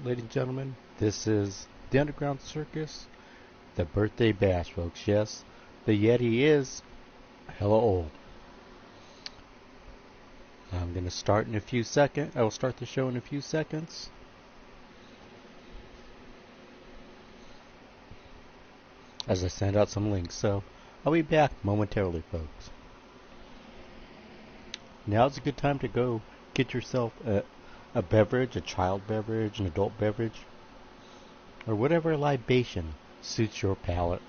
ladies and gentlemen. This is the Underground Circus, the birthday bash, folks. Yes, the Yeti is hella old. I'm going to start in a few seconds. I will start the show in a few seconds. As I send out some links. So, I'll be back momentarily, folks. Now's a good time to go get yourself a beverage, a child beverage, an adult beverage, or whatever libation suits your palate.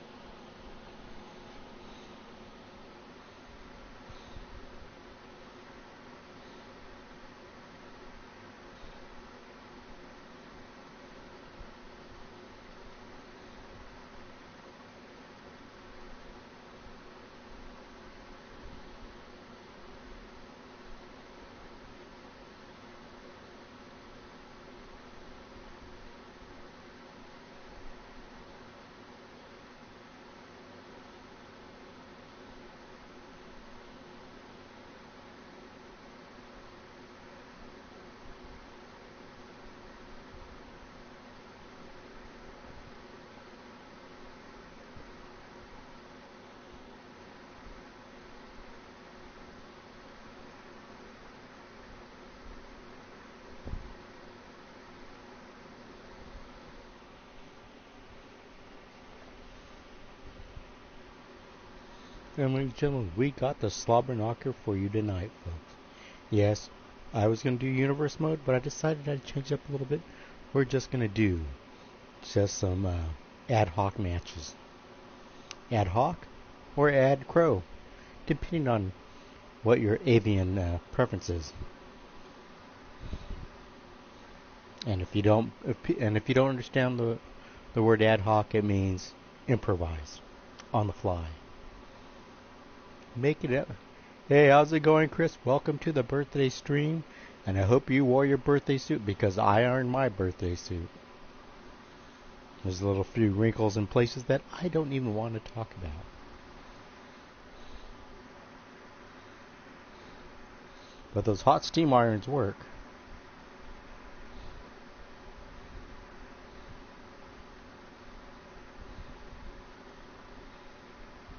And ladies and gentlemen, we got the slobber knocker for you tonight, folks. Yes, I was going to do universe mode, but I decided I'd change up a little bit. We're just going to do just some ad hoc matches. Ad hoc or ad crow, depending on what your avian preference is. And if you don't understand the word ad hoc, it means improvise on the fly. Make it up. Hey, how's it going, Chris? Welcome to the birthday stream, and I hope you wore your birthday suit because I ironed my birthday suit. There's a little few wrinkles in places that I don't even want to talk about. But those hot steam irons work.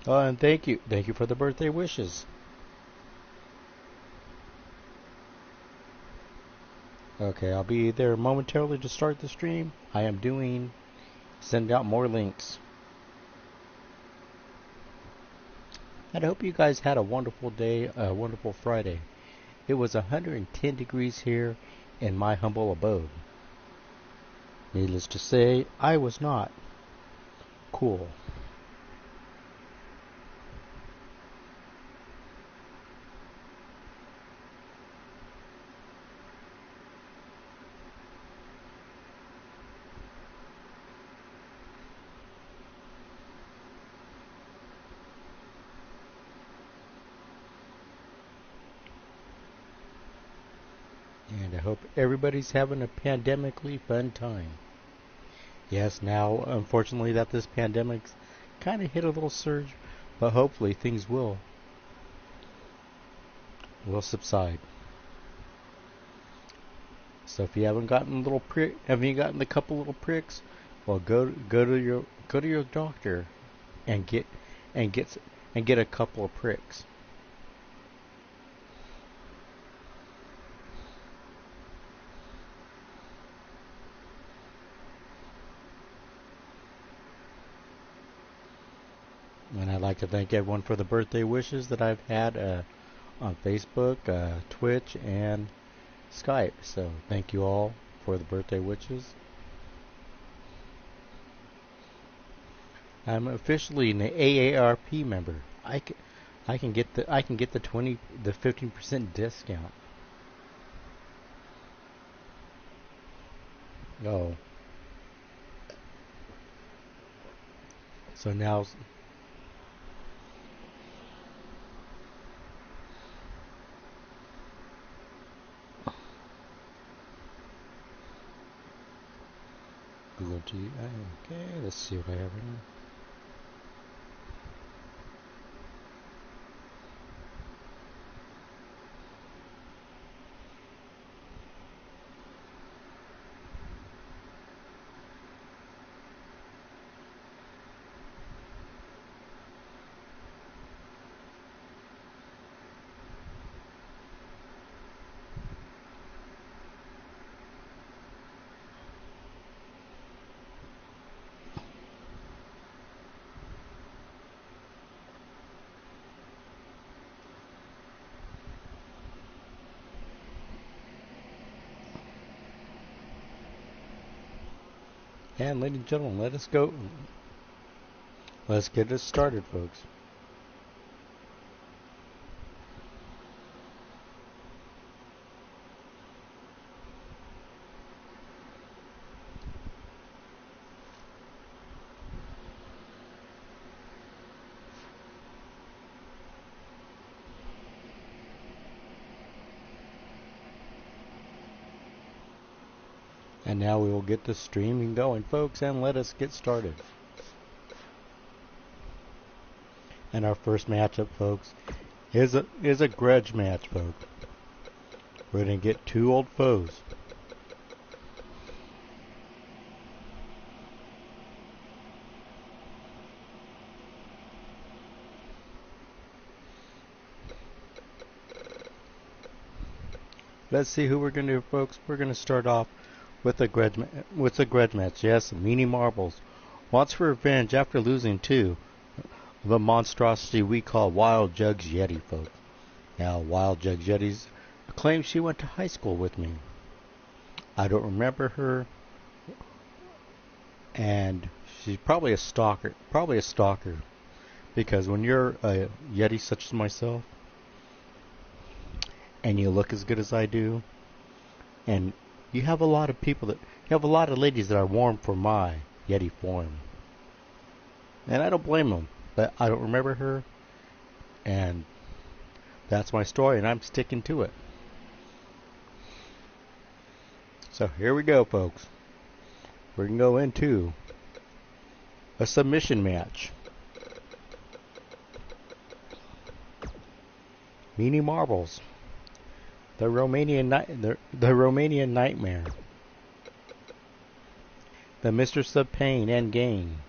Oh, and thank you for the birthday wishes. Okay, I'll be there momentarily to start the stream. I am send out more links. And I hope you guys had a wonderful day, a wonderful Friday. It was 110 degrees here in my humble abode. Needless to say, I was not cool. And I hope everybody's having a pandemically fun time. Yes, now, unfortunately, that this pandemic's kind of hit a little surge, but hopefully things will subside. So if you haven't gotten the couple little pricks, well, go to your doctor and get a couple of pricks. And I'd like to thank everyone for the birthday wishes that I've had on Facebook, Twitch, and Skype. So thank you all for the birthday wishes. I'm officially an AARP member. I can get the 15% discount. Oh. So now Google G. Okay, let's see what I have here. And ladies and gentlemen, let us go. Let's get it started, folks. And now we will get the streaming going, folks, and let us get started. And our first matchup, folks, is a grudge match, folks. We're gonna get two old foes. Let's see who we're gonna do, folks. We're gonna start off with a grudge match. Yes, Meanie Marbles wants revenge after losing to the monstrosity we call Wild Jugs Yeti, folks. Now, Wild Jugs Yeti's claims she went to high school with me. I don't remember her, and she's probably a stalker. Because when you're a Yeti such as myself, and you look as good as I do, and you have a lot of ladies that are warm for my Yeti form. And I don't blame them. But I don't remember her. And that's my story, and I'm sticking to it. So here we go, folks. We're going to go into a submission match. Meanie Marbles. The Romanian Nightmare. The Mistress of Pain and Gain.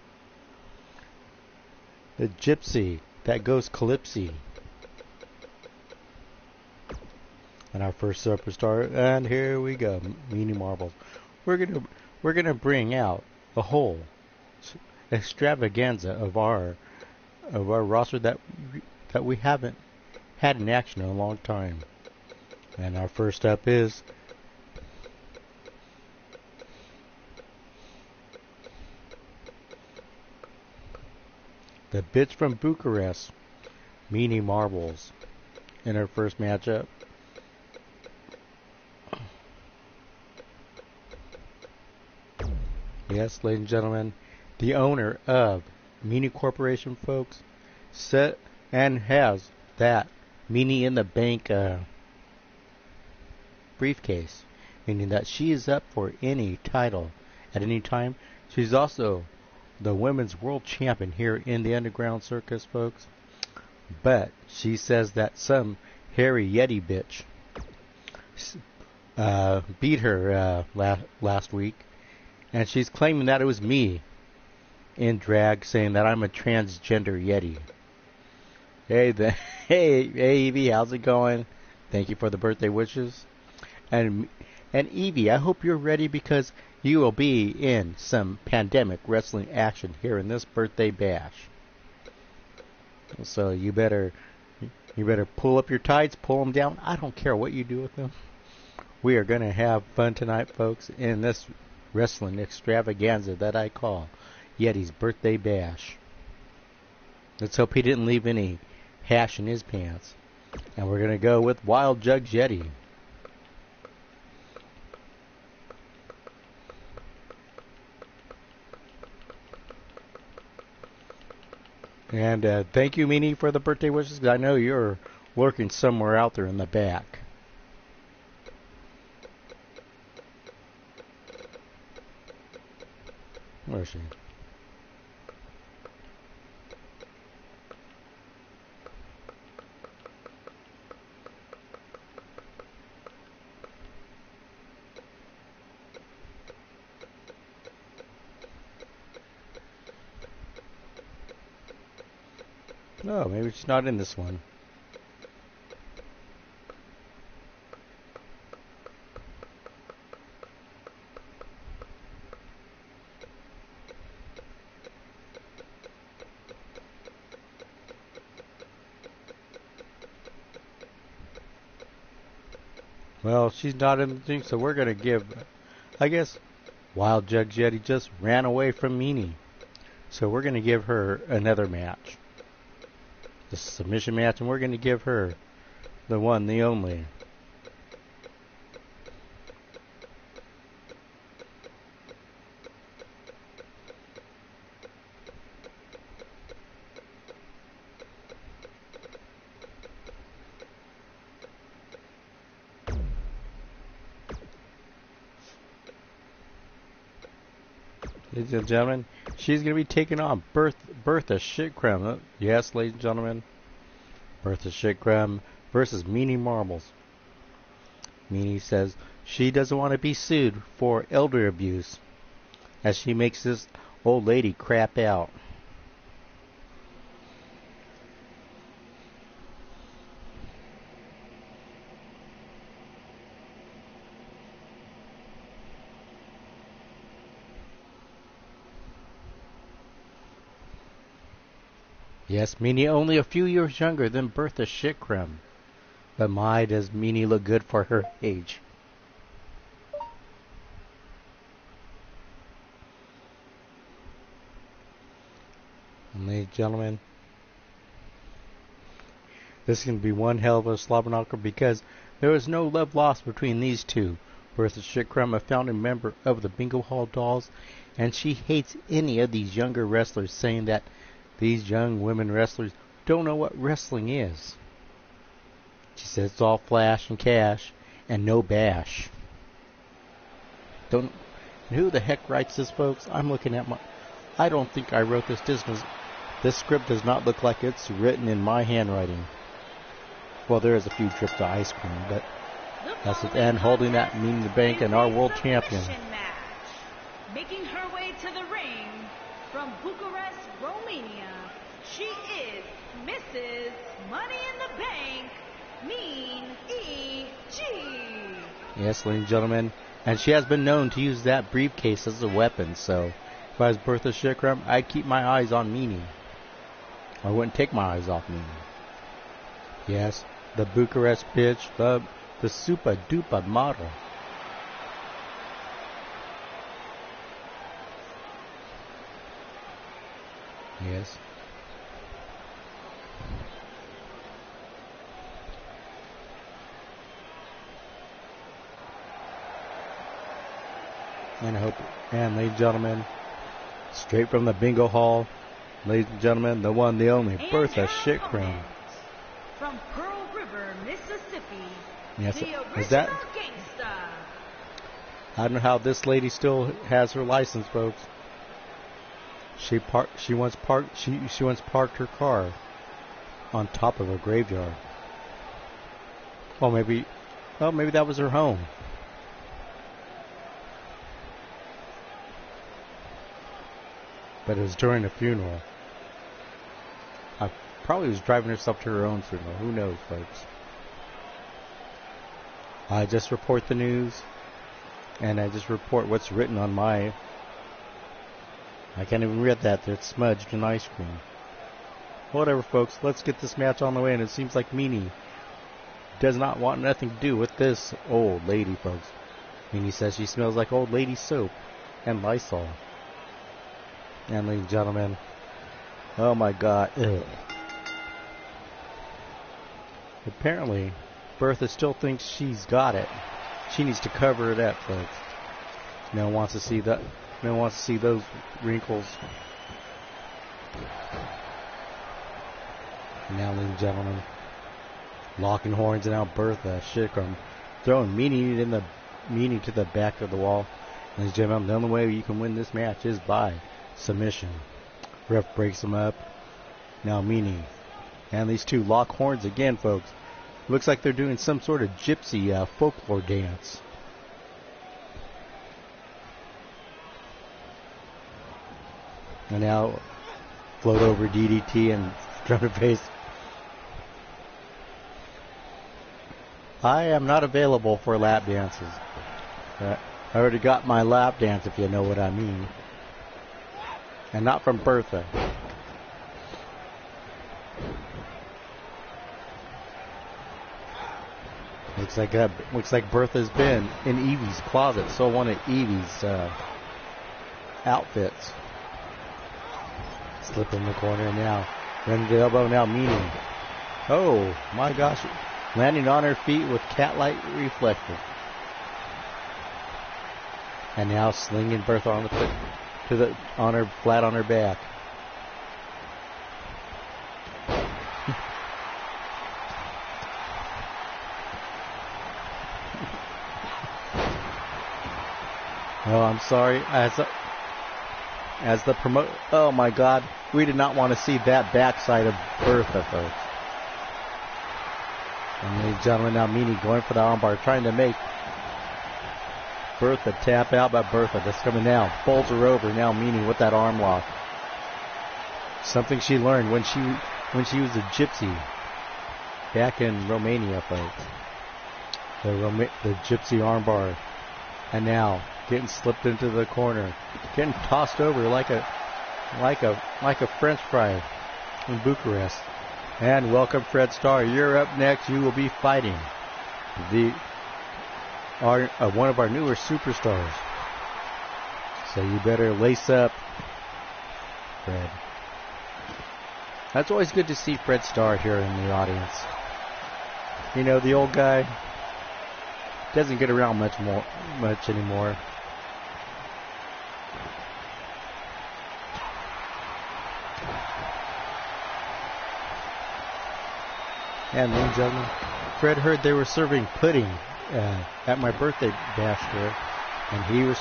The Gypsy that goes Calypsy. And our first superstar, and here we go, Meanie Marbles. We're gonna bring out the whole extravaganza of our roster that we haven't had in action in a long time. And our first up is the bitch from Bucharest, Meanie Marbles, in her first matchup. Yes, ladies and gentlemen, the owner of Meanie Corporation, folks, set and has that Meanie in the Bank briefcase, meaning that she is up for any title at any time. She's also the women's world champion here in the Underground Circus, folks. But she says that some hairy Yeti bitch beat her last week, and she's claiming that it was me in drag, saying that I'm a transgender Yeti. Hey, Evie, how's it going? Thank you for the birthday wishes. And Evie, I hope you're ready, because you will be in some pandemic wrestling action here in this birthday bash. So you better pull up your tights, pull them down. I don't care what you do with them. We are going to have fun tonight, folks, in this wrestling extravaganza that I call Yeti's birthday bash. Let's hope he didn't leave any hash in his pants. And we're going to go with Wild Jugs Yeti. And thank you, Meanie, for the birthday wishes, because I know you're lurking somewhere out there in the back. Where is she? No, maybe she's not in this one. Well, she's not in the thing, so we're going to give, I guess, Wild Jug Yeti just ran away from Meanie. So we're going to give her another match. The submission match, and we're going to give her the one, the only. Ladies and gentlemen, she's going to be taking on Bertha Shitcrumb. Yes, ladies and gentlemen, Bertha Shitcrumb versus Meanie Marbles. Meanie says she doesn't want to be sued for elder abuse, as she makes this old lady crap out. Yes, Meanie only a few years younger than Bertha Shitcrumb. But my, does Meanie look good for her age. And ladies and gentlemen, this is going to be one hell of a slobber knocker because there is no love lost between these two. Bertha Shitcrumb, a founding member of the Bingo Hall Dolls, and she hates any of these younger wrestlers, saying that these young women wrestlers don't know what wrestling is. She says it's all flash and cash and no bash. Don't. Who the heck writes this, folks? I'm looking at my. I don't think I wrote this. This script does not look like it's written in my handwriting. Well, there is a few drips of ice cream, but that's it. And holding that Meaning the Bank and our world champion. Making her way to the ring from Bucharest, Romania, she is Mrs. Money in the Bank, Mean E.G. Yes, ladies and gentlemen. And she has been known to use that briefcase as a weapon, so if I was Bertha Shitcrumb, I'd keep my eyes on Meanie. I wouldn't take my eyes off Meanie. Yes, the Bucharest bitch, the super duper model. Yes. And I hope, and ladies and gentlemen, straight from the bingo hall, ladies and gentlemen, the one, the only, Bertha Shitcrumb. From Pearl River, Mississippi, yes, the original is that? Gangsta. I don't know how this lady still has her license, folks. She once parked her car on top of a graveyard. Well, maybe that was her home. But it was during a funeral. I probably was driving herself to her own funeral. Who knows, folks? I just report the news, and I just report what's written on my... I can't even read that. It's smudged in ice cream. Whatever, folks. Let's get this match on the way, and it seems like Meanie does not want nothing to do with this old lady, folks. Meanie says she smells like old lady soap and Lysol. And ladies and gentlemen, oh my God, ugh. Apparently, Bertha still thinks she's got it. She needs to cover it up, folks. No one wants to see that. No one wants to see those wrinkles. Now, ladies and gentlemen, locking horns, and now Bertha Shitcrumb throwing Meanie to the back of the wall. Ladies and gentlemen, the only way you can win this match is by submission. Ref breaks them up. Now Meanie and these two lock horns again, folks. Looks like they're doing some sort of gypsy folklore dance. And now float over DDT and drum to face. I am not available for lap dances. I already got my lap dance, if you know what I mean. And not from Bertha. Looks like Bertha's been in Evie's closet. So one of Evie's outfits. Slip in the corner now. Running the elbow now, Meanie. Oh my gosh. Landing on her feet with cat-like reflector. And now slinging Bertha on her flat on her back. Oh, I'm sorry. As the oh my God, we did not want to see that backside of Bertha, folks. And ladies and gentlemen, now Meanie going for the armbar, trying to make Bertha tap out, but Bertha just coming down, folds her over. Now Meanie with that arm lock. Something she learned when she was a gypsy back in Romania, folks. The gypsy armbar, and now getting slipped into the corner, getting tossed over like a French fry in Bucharest. And welcome, Fred Starr. You're up next. You will be fighting one of our newer superstars. So you better lace up, Fred. That's always good to see Fred Starr here in the audience. You know, the old guy doesn't get around much anymore. And ladies and gentlemen, Fred heard they were serving pudding at my birthday bash there, and he was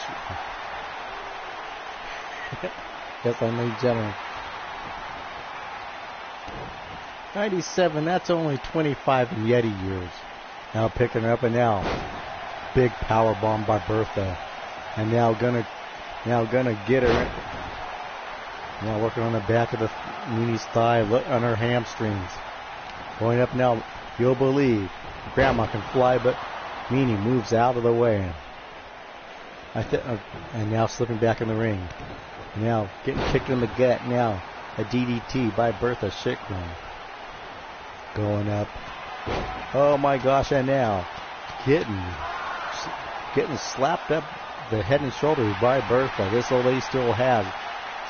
yes, ladies and gentlemen, 97, that's only 25 in Yeti years. Now picking her up, and now big power bomb by Bertha, and now gonna get her. Now working on the back of the Meanie's thigh, on her hamstrings. Going up now, you'll believe Grandma can fly, but Meanie moves out of the way. And now slipping back in the ring. Now getting kicked in the gut. Now a DDT by Bertha Schickman. Going up. Oh my gosh, and now getting slapped up the head and shoulders by Bertha. This old lady still has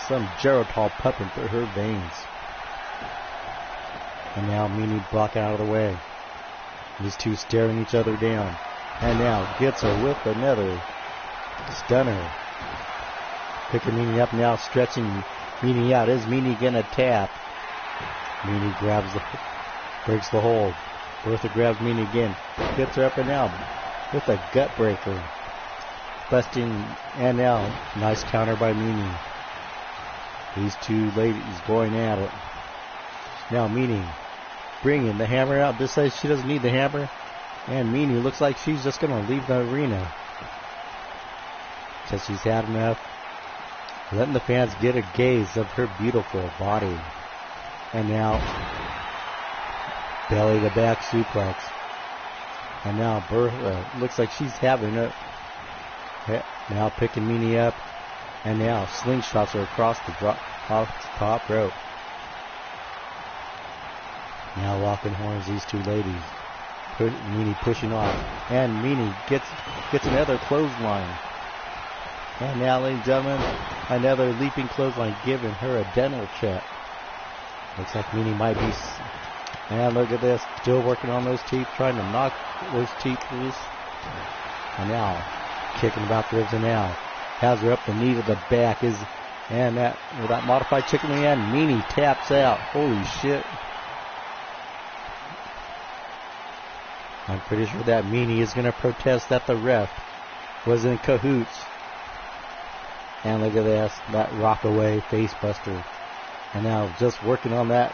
some Geritol pumping through her veins. And now Meanie blocking out of the way. These two staring each other down. And now gets her with another stunner. Picking Meanie up now, stretching Meanie out. Is Meanie gonna tap? Meanie breaks the hold. Bertha grabs Meanie again. Gets her up and down with a gut breaker. Busting, and now nice counter by Meanie. These two ladies going at it. Now Meanie bringing the hammer out. This says she doesn't need the hammer. And Meanie looks like she's just going to leave the arena. Says she's had enough. Letting the fans get a gaze of her beautiful body. And now belly to back suplex. And now Bertha looks like she's having it. Now picking Meanie up. And now slingshots her across the top rope. Now locking horns, these two ladies. Meanie pushing off. And Meanie gets another clothesline. And now, ladies and gentlemen, another leaping clothesline, giving her a dental check. Looks like Meanie might be... And look at this, still working on those teeth, trying to knock those teeth loose. And now, kicking about the ribs, and now has her up the knee to the back. And that modified chicken wing, and Meanie taps out. Holy shit. I'm pretty sure that Meanie is going to protest that the ref was in cahoots. And look at this, that rockaway face buster. And now just working on that,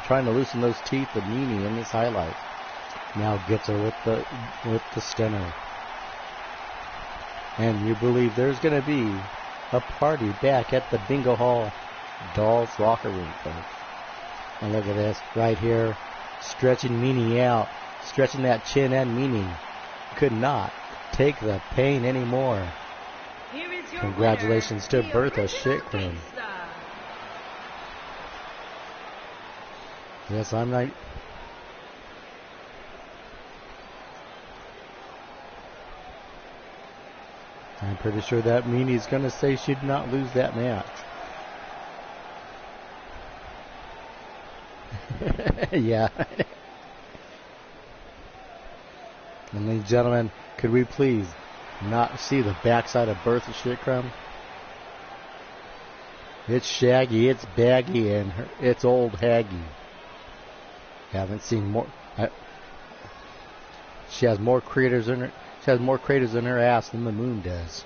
trying to loosen those teeth of Meanie in this highlight. Now gets her with the stunner. And you believe there's going to be a party back at the Bingo Hall Dolls Locker Room, folks. And look at this, right here, stretching Meanie out. Stretching that chin, and Meanie could not take the pain anymore. Congratulations to Bertha Schickman. Yes, I'm not. I'm pretty sure that meanie's going to say she'd not lose that match. Yeah. And ladies and gentlemen, could we please not see the backside of Bertha Shitcrumb? It's shaggy, it's baggy, and it's old haggy. Haven't seen more. She has more craters in her. She has more craters in her ass than the moon does.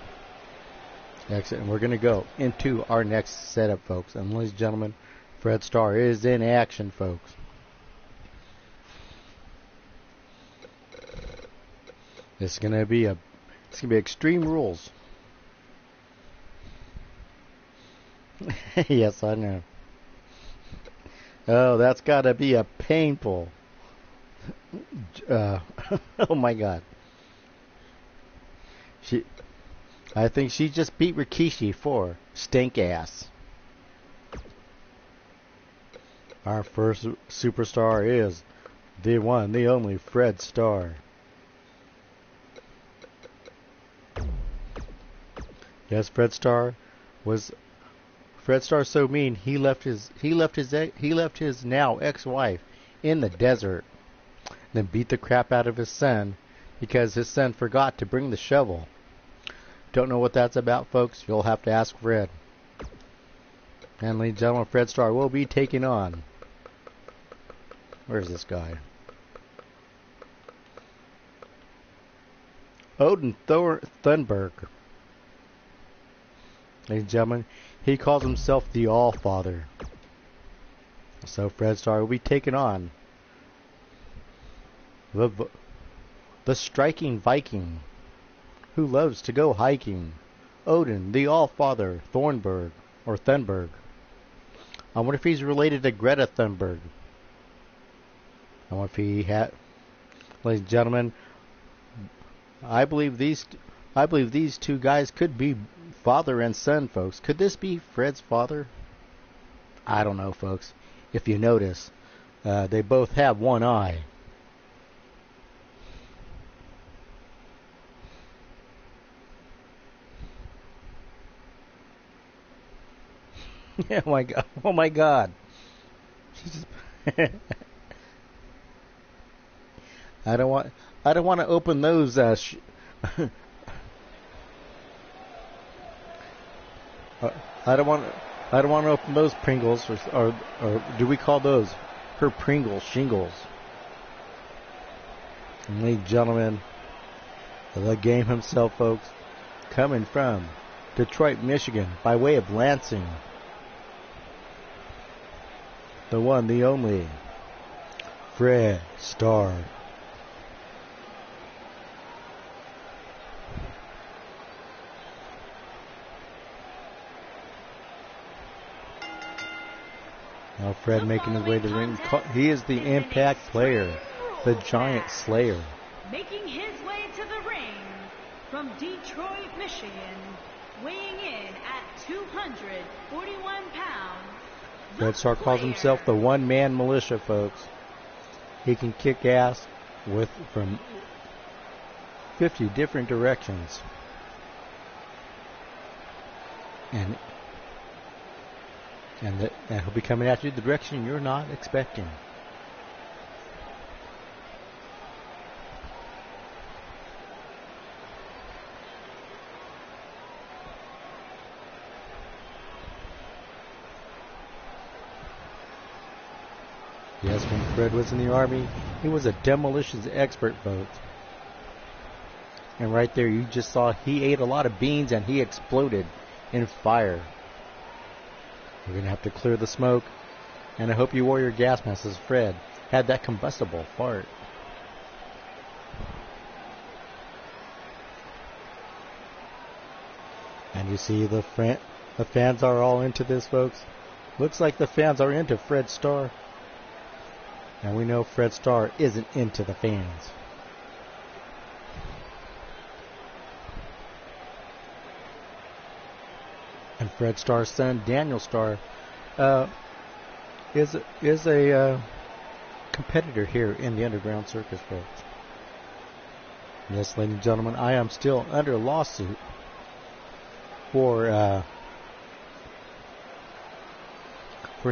Excellent. And we're going to go into our next setup, folks. And ladies and gentlemen, Fred Starr is in action, folks. It's going to be Extreme Rules. Yes, I know. Oh, that's got to be a painful. Oh my God. I think she just beat Rikishi for stink ass. Our first superstar is the one, the only Fred Starr. Yes, Fred Starr so mean he left his now ex-wife in the desert, then beat the crap out of his son because his son forgot to bring the shovel. Don't know what that's about, folks. You'll have to ask Fred. And ladies and gentlemen, Fred Starr will be taking on. Where's this guy? Odin Thunberg. Ladies and gentlemen, he calls himself the All-Father. So Fred Starr will be taking on the striking Viking who loves to go hiking, Odin, the All-Father, Thunberg. I wonder if he's related to Greta Thunberg. I wonder if he had. Ladies and gentlemen, I believe these two guys could be father and son, folks. Could this be Fred's father? I don't know, folks. If you notice, they both have one eye. Oh my God! Oh my God! She just I don't want to open those. I don't want to open those Pringles, or do we call those her Pringle shingles? And ladies and gentlemen, the game himself, folks, coming from Detroit, Michigan, by way of Lansing. The one, the only, Fred Starr. Now Fred making his way to the ring. He is the Impact player, the Giant Slayer. Making his way to the ring from Detroit, Michigan, weighing in at 241 pounds. Fred Starr calls himself the one-man militia, folks. He can kick ass from 50 different directions. And he'll be coming at you the direction you're not expecting. Yes, when Fred was in the Army, he was a demolitions expert, folks. And right there, you just saw he ate a lot of beans and he exploded in fire. We're going to have to clear the smoke. And I hope you wore your gas mask as Fred had that combustible fart. And you see the fans are all into this, folks. Looks like the fans are into Fred Starr. And we know Fred Starr isn't into the fans. And Fred Starr's son, Daniel Starr, is a competitor here in the Underground Circus, folks. Yes, ladies and gentlemen, I am still under lawsuit for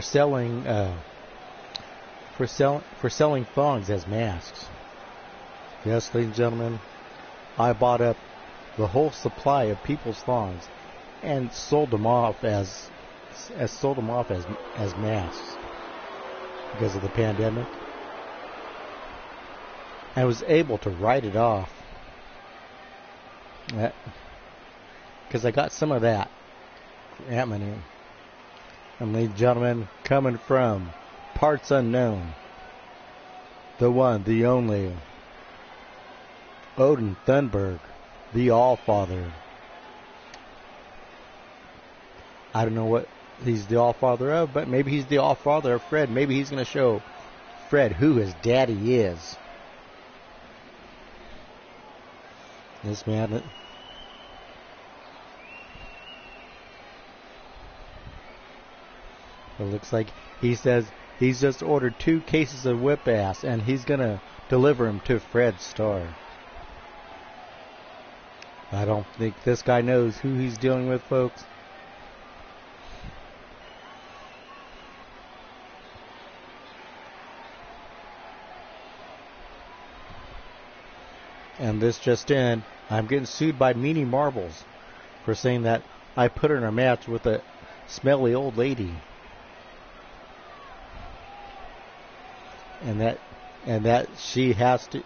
selling thongs as masks. Yes, ladies and gentlemen, I bought up the whole supply of people's thongs and sold them off as masks because of the pandemic. I was able to write it off because I got some of that happening. And ladies and gentlemen, coming from parts unknown, the one, the only, Odin Thunberg, the Allfather. I don't know what he's the Allfather of, but maybe he's the Allfather of Fred. Maybe he's going to show Fred who his daddy is. This man. It looks like he says he's just ordered 2 cases of whip ass and he's going to deliver them to Fred Starr. I don't think this guy knows who he's dealing with, folks. And this just in, I'm getting sued by Meanie Marbles for saying that I put her in a match with a smelly old lady. And that she has to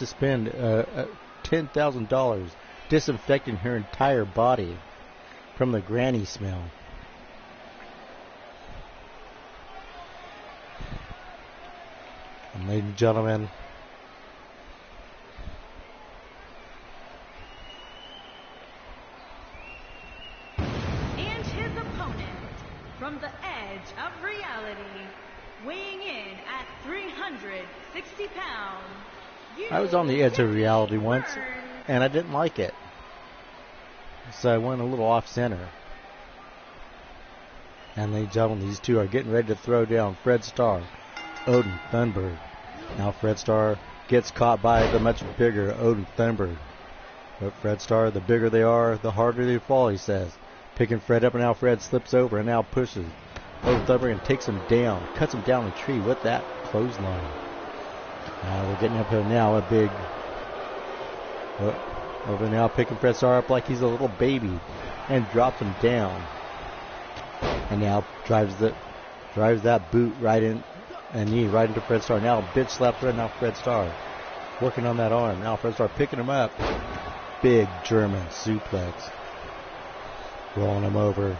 spend $10,000 disinfecting her entire body from the granny smell. And ladies and gentlemen, and his opponent from the edge of reality, weighing in at 360 pounds. I was on the edge of reality once, and I didn't like it. So I went a little off center. And ladies and gentlemen, these two are getting ready to throw down Fred Starr, Odin Thunberg. Now Fred Starr gets caught by the much bigger Odin Thunberg. But Fred Starr, the bigger they are, the harder they fall, he says. Picking Fred up, and now Fred slips over and now pushes Odin Thunberg and takes him down, cuts him down the tree with that clothesline. Now they're getting up here now, a big... over now, picking Fred Starr up like he's a little baby and drops him down. And now drives that boot right in, and knee right into Fred Starr. Now bitch slap Fred, now Fred Starr working on that arm. Now Fred Starr picking him up. Big German suplex. Rolling him over.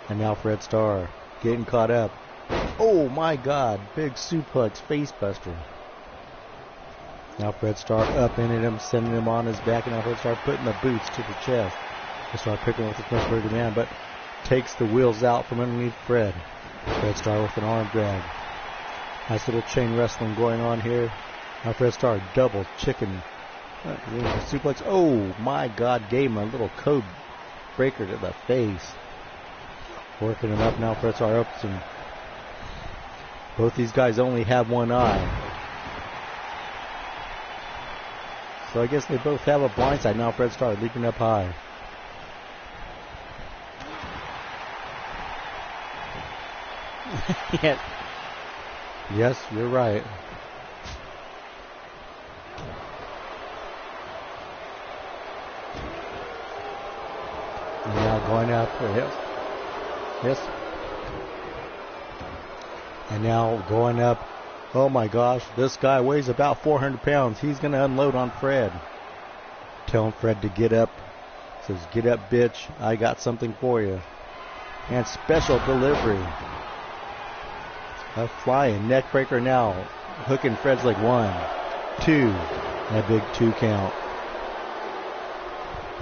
And now Fred Starr getting caught up. Oh my God, big suplex face buster. Now Fred Starr up in him, sending him on his back, and now Fred Starr putting the boots to the chest. Fred Starr picking with the much bigger man, but takes the wheels out from underneath Fred. Fred Starr with an arm drag. Nice little chain wrestling going on here. Now Fred Starr double chicken suplex. Oh my God, gave him a little code breaker to the face. Working him up now. Fred Starr up some. Both these guys only have one eye. So I guess they both have a blind side. Now Fred Starr leaping up high. Yes, you're right. And now going up. Yes. And now going up. Oh my gosh, this guy weighs about 400 pounds. He's going to unload on Fred. Telling Fred to get up. Says, get up, bitch. I got something for you. And special delivery. A flying neck breaker now. Hooking Fred's leg. 1, 2. And a big 2 count.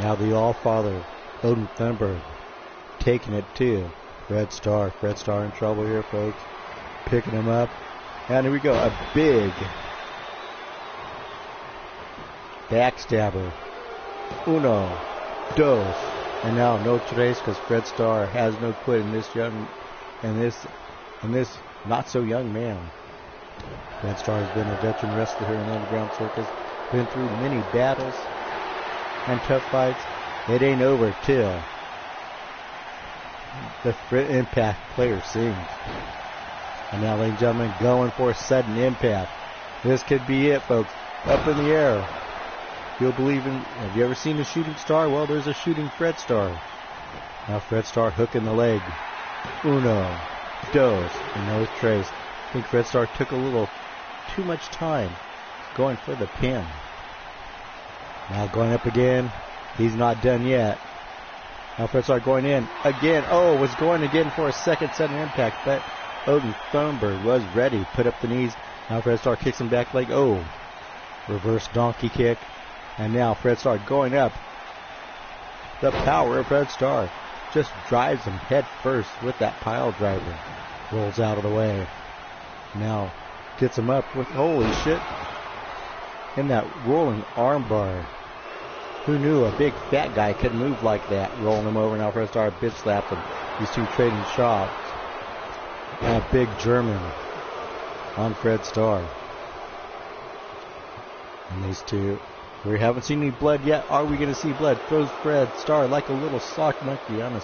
Now the Allfather, Odin Thunberg, taking it to Fred Starr. Fred Starr in trouble here, folks. Picking him up. And here we go. A big backstabber. 1, 2. And now no tres, because Fred Starr has no quit in this young, in this not so young man. Fred Starr has been a veteran wrestler here in the Underground Circus. Been through many battles and tough fights. It ain't over till the Impact player sings. And now, ladies and gentlemen, going for a sudden impact. This could be it, folks. Up in the air. You'll believe in... Have you ever seen a shooting star? Well, there's a shooting Fred Star. Now Fred Star hooking the leg. Uno, dos, and no trace. I think Fred Star took a little too much time going for the pin. Now going up again. He's not done yet. Now Fred Star going in again. Oh, was going again for a second sudden impact, but Odin Thunberg was ready. Put up the knees. Now Fred Star kicks him back leg. Oh, reverse donkey kick. And now Fred Star going up. The power of Fred Star just drives him head first with that pile driver. Rolls out of the way. Now gets him up with, holy shit, in that rolling armbar. Who knew a big fat guy could move like that? Rolling him over. Now Fred Star bitch slaps him. These two trading shots. And a big German on Fred Star. And these two, we haven't seen any blood yet. Are we going to see blood? Throws Fred Star like a little sock monkey on a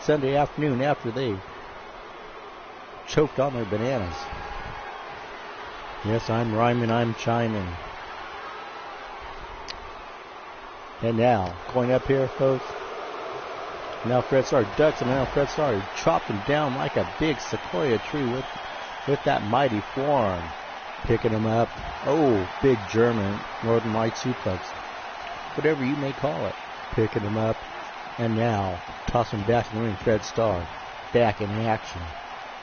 Sunday afternoon after they choked on their bananas. Yes, I'm rhyming, I'm chiming. And now, going up here, folks. Now Fred Star ducks him. Now Fred Star chopped him down like a big sequoia tree with that mighty forearm. Picking him up. Oh, big German Northern Light suplex. Whatever you may call it. Picking him up. And now, tossing him back in the ring. Fred Star back in action.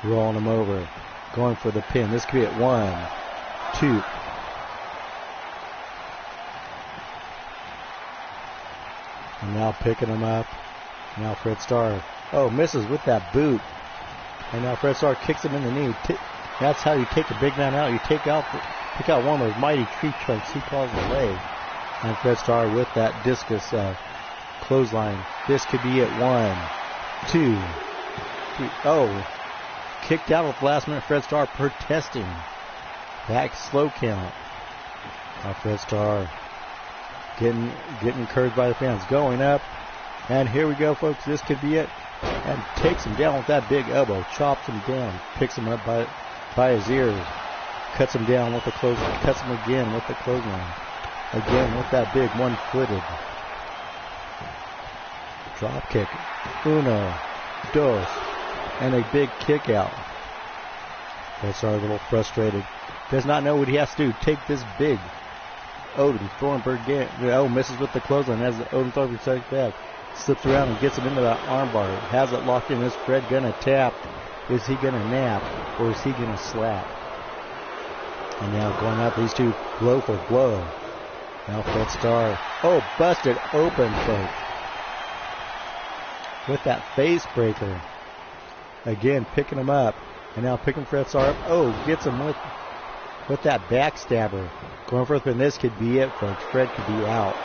Rolling him over. Going for the pin. This could be at 1, 2. And now picking him up. Now Fred Star. Oh, misses with that boot. And now Fred Star kicks him in the knee. That's how you take a big man out. You pick out one of those mighty tree trunks he calls a leg. And Fred Star with that discus clothesline. This could be it. 1, 2, 3. Oh, kicked out at the last minute. Fred Star protesting. Back slow count. Now Fred Star getting encouraged by the fans. Going up. And here we go, folks. This could be it. And takes him down with that big elbow. Chops him down. Picks him up by his ears. Cuts him down with the clothesline. Cuts him again with the clothesline. Again with that big one-footed drop kick. Uno, dos, and a big kick out. Fred Star a little frustrated. Does not know what he has to do. Take this big Odin Thornburg again. Oh, misses with the clothesline as Odin Thornburg takes back. Slips around and gets him into that armbar. Has it locked in. Is Fred gonna tap? Is he gonna nap? Or is he gonna slap? And now going up, these two blow for blow. Now Fred Star. Oh, busted open, folks. With that face breaker. Again, picking him up. And now picking Fred Star up. Oh, gets him with that backstabber. Going for it, and this could be it, folks. Fred could be out.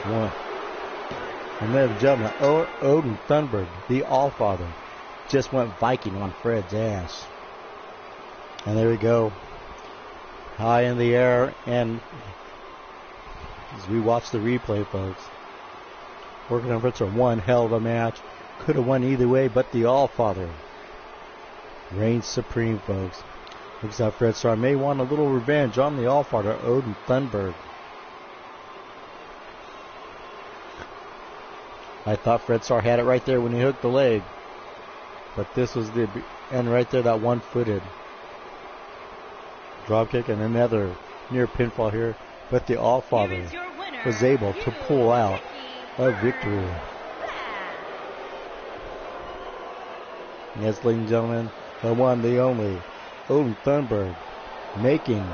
1. And then the gentleman, Odin Thunberg, the Allfather, just went Viking on Fred's ass. And there we go. High in the air, and as we watch the replay, folks, working on Fred's one hell of a match. Could have won either way, but the Allfather reigns supreme, folks. Looks like Fred Star may want a little revenge on the Allfather, Odin Thunberg. I thought Fred Star had it right there when he hooked the leg. But this was the end right there, that one-footed drop kick, and another near pinfall here. But the Allfather was able to pull out a victory. Yes, ladies and gentlemen, the one, the only, Odin Thunberg, making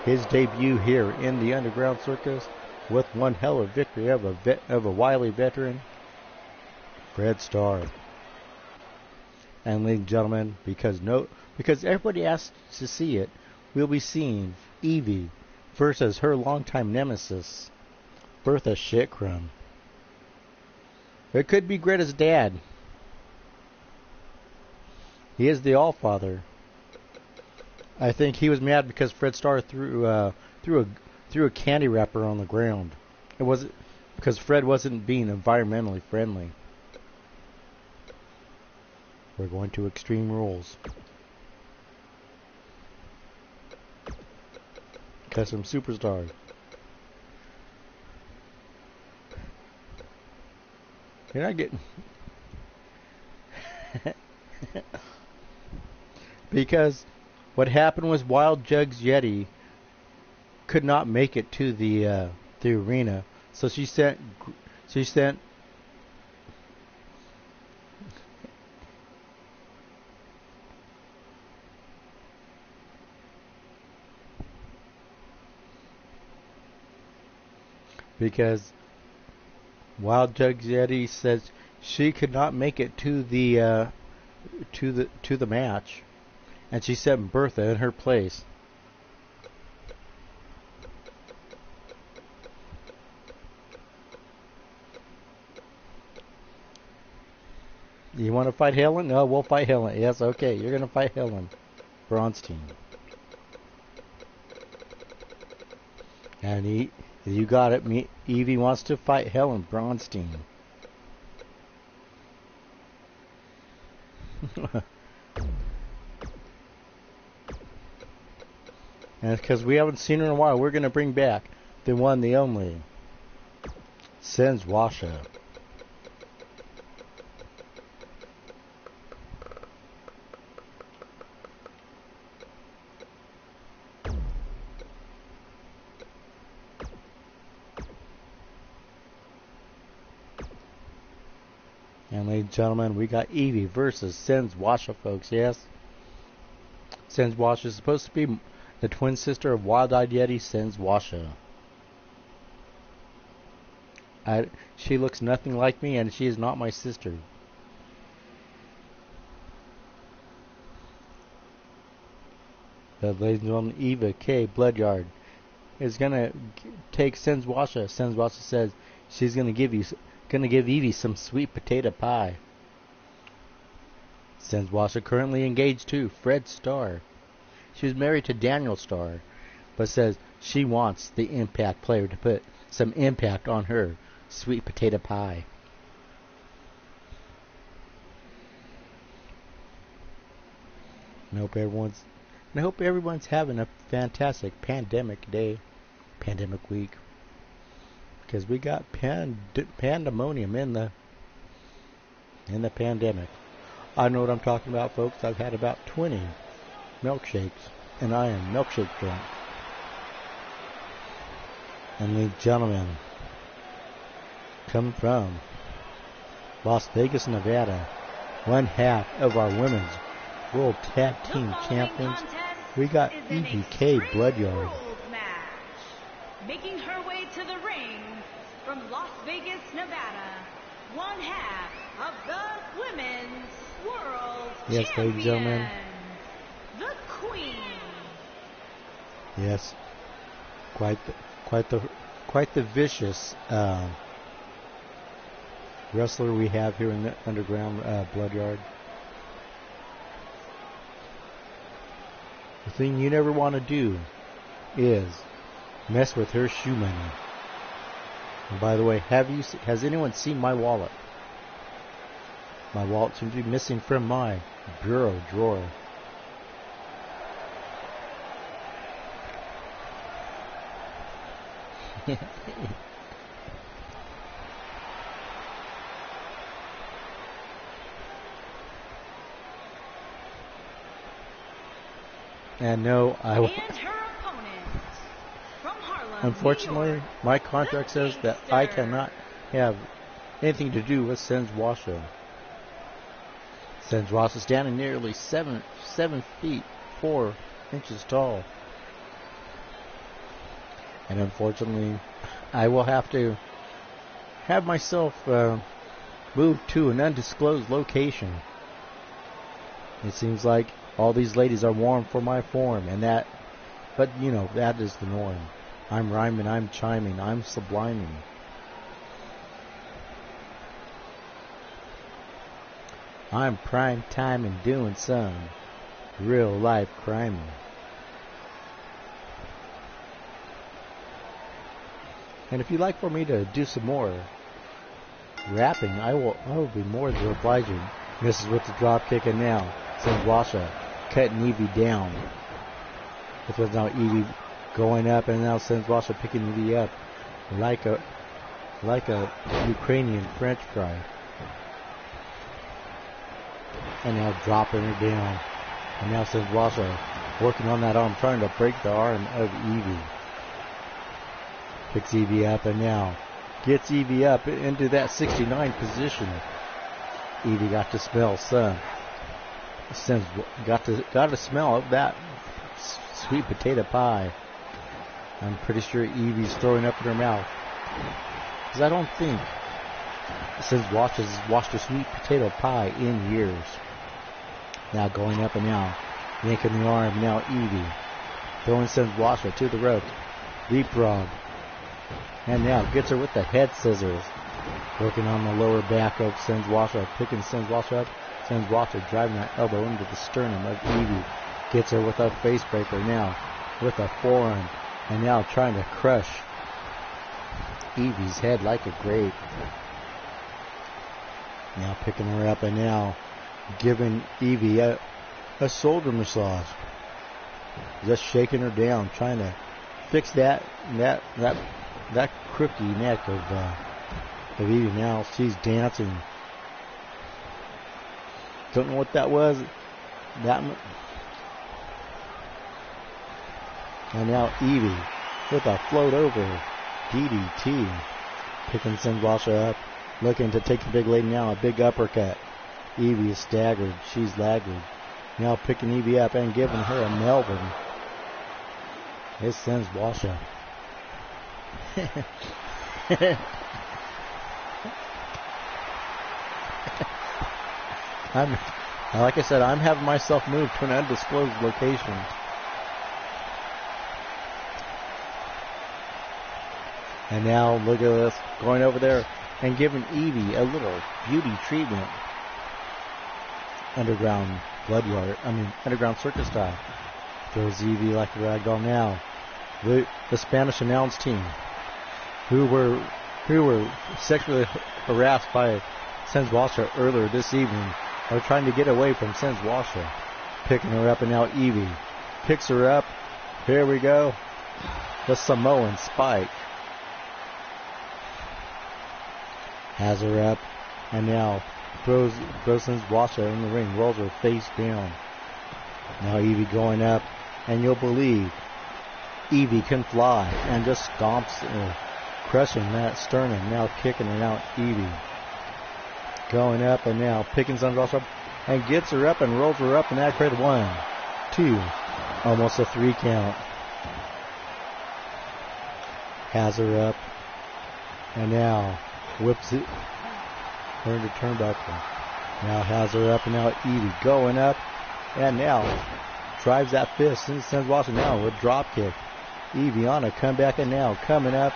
his debut here in the Underground Circus with one hell of a victory of a wily veteran, Fred Star. And ladies and gentlemen, because everybody asked to see it, we'll be seeing Evie versus her longtime nemesis, Bertha Shitcrumb. It could be Greta's dad. He is the Allfather. I think he was mad because Fred Star threw a candy wrapper on the ground. It wasn't because Fred wasn't being environmentally friendly. We're going to Extreme Rules. Custom Superstar. You're not getting... Because what happened was Wild Jug's Yeti could not make it to the arena, so she sent because Wild Jug's Yeti says she could not make it to the match, and she sent Bertha in her place. You want to fight Helen? No, we'll fight Helen. Yes, okay, you're going to fight Helen Bronstein. And you got it. Evie wants to fight Helen Bronstein. And because we haven't seen her in a while, we're going to bring back the one, the only, Sens Washa. And ladies and gentlemen, we got Evie versus Sens Washa, folks. Yes, Sens Washa is supposed to be the twin sister of Wild-Eyed Yeti, Sens Washa. She looks nothing like me, and she is not my sister. But ladies and gentlemen, Eva K. Bloodyard is gonna take Sens Washa. Sens Washa says she's gonna give Evie some sweet potato pie. Sens Washa currently engaged to Fred Starr. She was married to Daniel Starr, but says she wants the Impact player to put some impact on her sweet potato pie. I hope everyone's having a fantastic pandemic week. Because we got pandemonium in the pandemic. I know what I'm talking about, folks. I've had about 20 milkshakes, and I am milkshake drunk. And the gentlemen coming from Las Vegas, Nevada, one half of our women's World Tag Team Champions, we got EBK Bloodyard. Making her way to the ring from Las Vegas, Nevada, one half of the Women's World Yes, Champion, ladies and gentlemen. the Queen. Yes, quite the vicious wrestler we have here in the Underground Bloodyard. The thing you never want to do is mess with her shoe money. And by the way, has anyone seen my wallet? My wallet seems to be missing from my bureau drawer. And no, I will. Unfortunately, my contract says that I cannot have anything to do with Sens Washa. Sens Washa is standing nearly 7 feet 4 inches tall. And unfortunately, I will have to have myself moved to an undisclosed location. It seems like all these ladies are warm for my form, and that, but you know, that is the norm. I'm rhyming, I'm chiming, I'm subliming. I'm prime time and doing some real life criming. And if you'd like for me to do some more rapping, I will be more than obliging. Misses with the drop kick, and now sends Washa cutting Evie down. This was now Evie going up, and now sends Washa picking Evie up like a Ukrainian French fry. And now dropping her down. And now sends Washa working on that arm, trying to break the arm of Evie. Picks Evie up, and now gets Evie up into that 69 position. Evie got to smell some. Got to smell of that sweet potato pie. I'm pretty sure Evie's throwing up in her mouth, because I don't think since washed a sweet potato pie in years. Now going up, and now yanking the arm. Now Evie throwing sends Washa to the rope. Leapfrog. And now gets her with the head scissors. Working on the lower back of Sends Washa. Picking Sends Washa up. Sends Washa driving that elbow into the sternum of Evie. Gets her with a face breaker now. With a forearm. And now trying to crush Evie's head like a grape. Now picking her up, and now giving Evie a shoulder massage. Just shaking her down. Trying to fix that crooked neck of Evie. Now she's dancing. Don't know what that was. And now Evie with a float over DDT. Picking Sends Washa up. Looking to take the big lady now. A big uppercut. Evie is staggered. She's laggard. Now picking Evie up and giving her a Melvin. It Sends Washa. Like I said, I'm having myself moved to an undisclosed location. And now look at this, going over there and giving Evie a little beauty treatment. Underground Circus style. Throws Evie like a ragdoll now. The Spanish announce team, who were sexually harassed by Sends Washa earlier this evening, are trying to get away from Sends Washa. Picking her up, and now Evie picks her up. Here we go. The Samoan Spike. Has her up, and now throws Sends Washa in the ring, rolls her face down. Now Evie going up, and you'll believe Evie can fly, and just stomps her, crushing that sternum. Now kicking her out, Evie. Going up, and now picking Sends Washa up, and gets her up and rolls her up, and that created 1, 2, almost a 3 count. Has her up, and now whips it, turn to turnbuckle. Now has her up, and now Evie going up, and now drives that fist into Sends Washa now with drop kick. Evie on a comeback, and now coming up,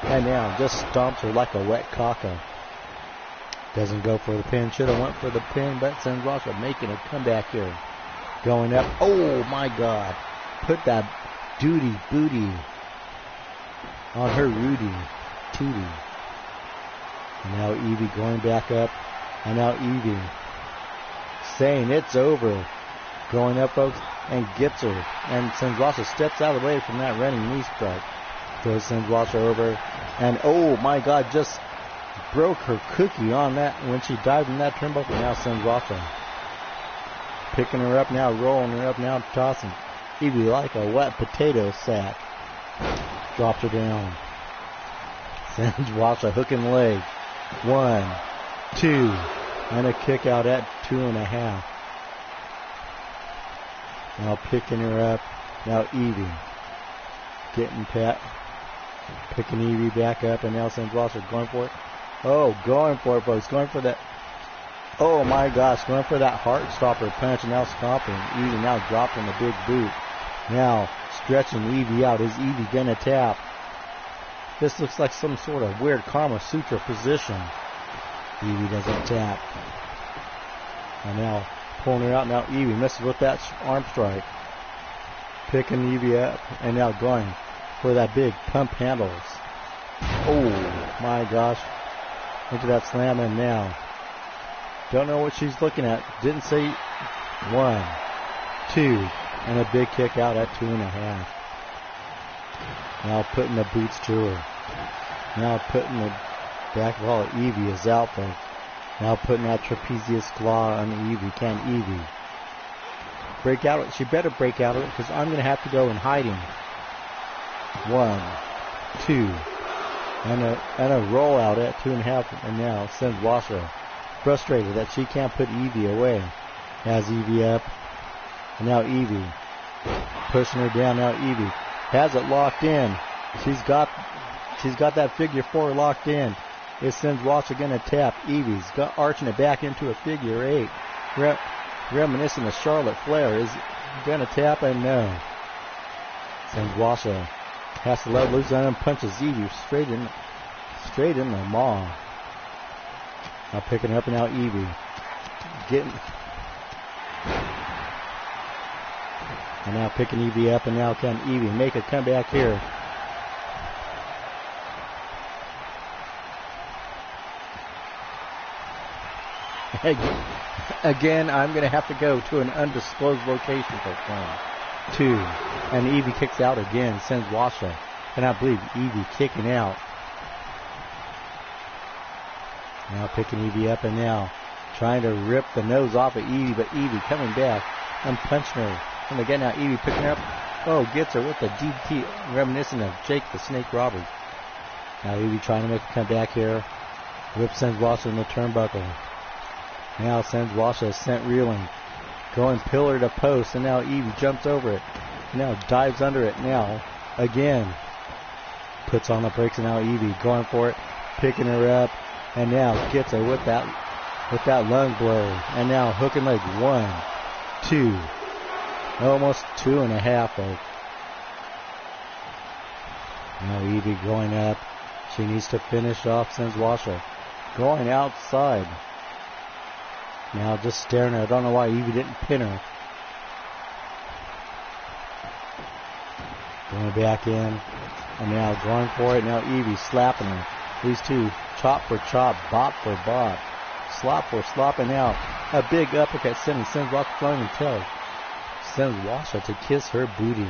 and now just stomps her like a wet caca. Doesn't go for the pin. Should have went for the pin, but Sends Washa making a comeback here. Going up. Oh my God. Put that duty booty on her Rudy Tootie. And now Evie going back up. And now Evie saying it's over. Going up, folks, and gets her. And Sends Washa steps out of the way from that running knee strike. Throws Sends Washa over. And oh my God, just broke her cookie on that when she dived in that turnbuckle. Now Sends Washa picking her up now, rolling her up now, tossing Evie like a wet potato sack. Drops her down. Sends Washa hooking leg. 1, 2, and a kick out at 2.5. Now picking her up. Now Evie getting picking Evie back up, and now Sends Washa going for it. Oh, going for it, folks. Going for that. Oh my gosh, going for that heart stopper punch, and now stomping. Evie now dropping the big boot. Now stretching Evie out. Is Evie gonna tap? This looks like some sort of weird Kama Sutra position. Evie doesn't tap. And now pulling her out. Now Evie misses with that arm strike. Picking Evie up, and now going for that big pump handles. Oh my gosh. Into that slam, and now Don't know what she's looking at. Didn't say 1, 2, and a big kick out at 2.5. Now putting the boots to her. Now putting the back wall. Evie is out, folks. Now putting that trapezius claw on Evie. Can Evie break out? She better break out of it because I'm going to have to go in hiding. 1, 2, and a roll out at 2.5. And now sends Washa, frustrated that she can't put Evie away. Has Evie up. And now Evie pushing her down. Now Evie has it locked in. She's got that figure 4 locked in. It sends Washa gonna tap. Evie's got arching it back into a figure 8. Reminiscent of Charlotte Flair. Is gonna tap, and no. Sends Washa. Has to let loose on him. Punches Evie straight in the maw. Now picking up, and now Evie getting. And now picking Evie up, and now can Evie make a comeback here. Again, I'm going to have to go to an undisclosed location for 1, 2. And Evie kicks out again, sends Washa. Cannot believe Evie kicking out. Now picking Evie up, and now trying to rip the nose off of Evie, but Evie coming back and punching her. And again, now Evie picking her up. Oh, gets her with the DDT, reminiscent of Jake the Snake Roberts. Now Evie trying to make a comeback here. Whip sends Washa in the turnbuckle. Now sends Washa sent reeling. Going pillar to post, and now Evie jumps over it. Now dives under it. Now again puts on the brakes, and now Evie going for it, picking her up, and now gets her with that lung blow. And now hook and leg. 1, 2, almost 2.5. Folks. Now Evie going up. She needs to finish off. Sends Washa going outside. Now just staring at her. I don't know why Evie didn't pin her. Going back in. And now going for it. Now Evie slapping her. These two chop for chop, bop for bop, slop for slop. And now a big uppercut sends Washa flying and tail. Sends Washa to kiss her booty.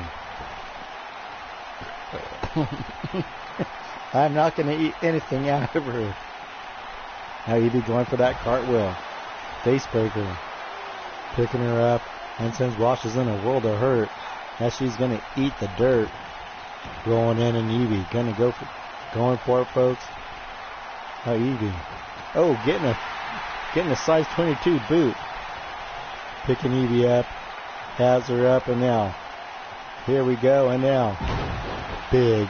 I'm not going to eat anything out of her. Now Evie going for that cartwheel. Face breaker. Picking her up and sends Washa's in a world of hurt as she's going to eat the dirt. Rolling in, and Evie going for it, folks. Now Evie. Oh, getting a size 22 boot. Picking Evie up. Has her up, and now here we go, and now big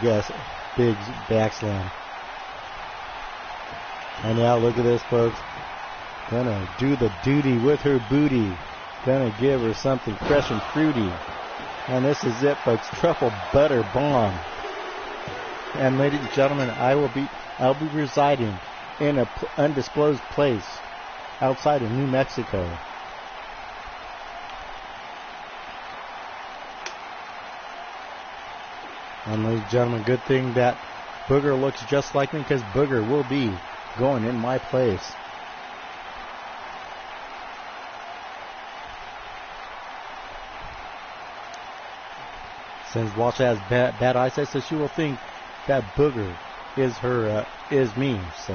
back slam. And now look at this, folks. Gonna do the duty with her booty. Gonna give her something fresh and fruity. And this is it, folks. Truffle butter bomb. And ladies and gentlemen, I'll be residing in an undisclosed place outside of New Mexico. And ladies and gentlemen, good thing that Booger looks just like me, because Booger will be going in my place. Since Washa has bad eyesight, so she will think that Booger is me. So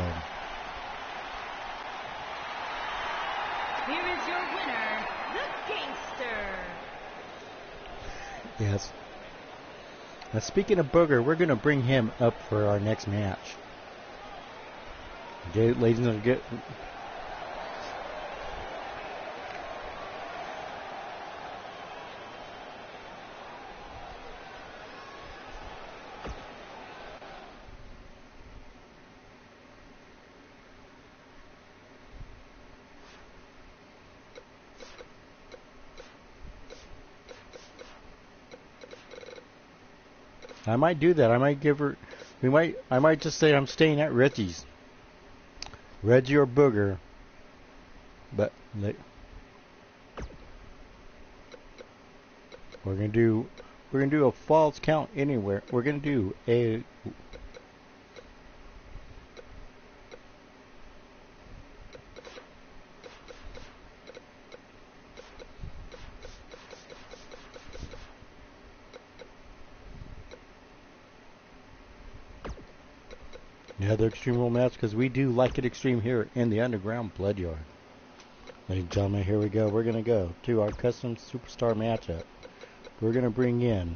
here is your winner, the Gangster. Yes. Now, speaking of Booger, we're going to bring him up for our next match. Okay, ladies and gentlemen, I might do that. I might give her. I might just say I'm staying at Reggie's. Reggie or Booger. But we're gonna do a false count anywhere. We're gonna do a. Another Extreme Rule match because we do like it extreme here in the Underground Blood Yard. Ladies and gentlemen, here we go. We're going to go to our custom superstar matchup. We're going to bring in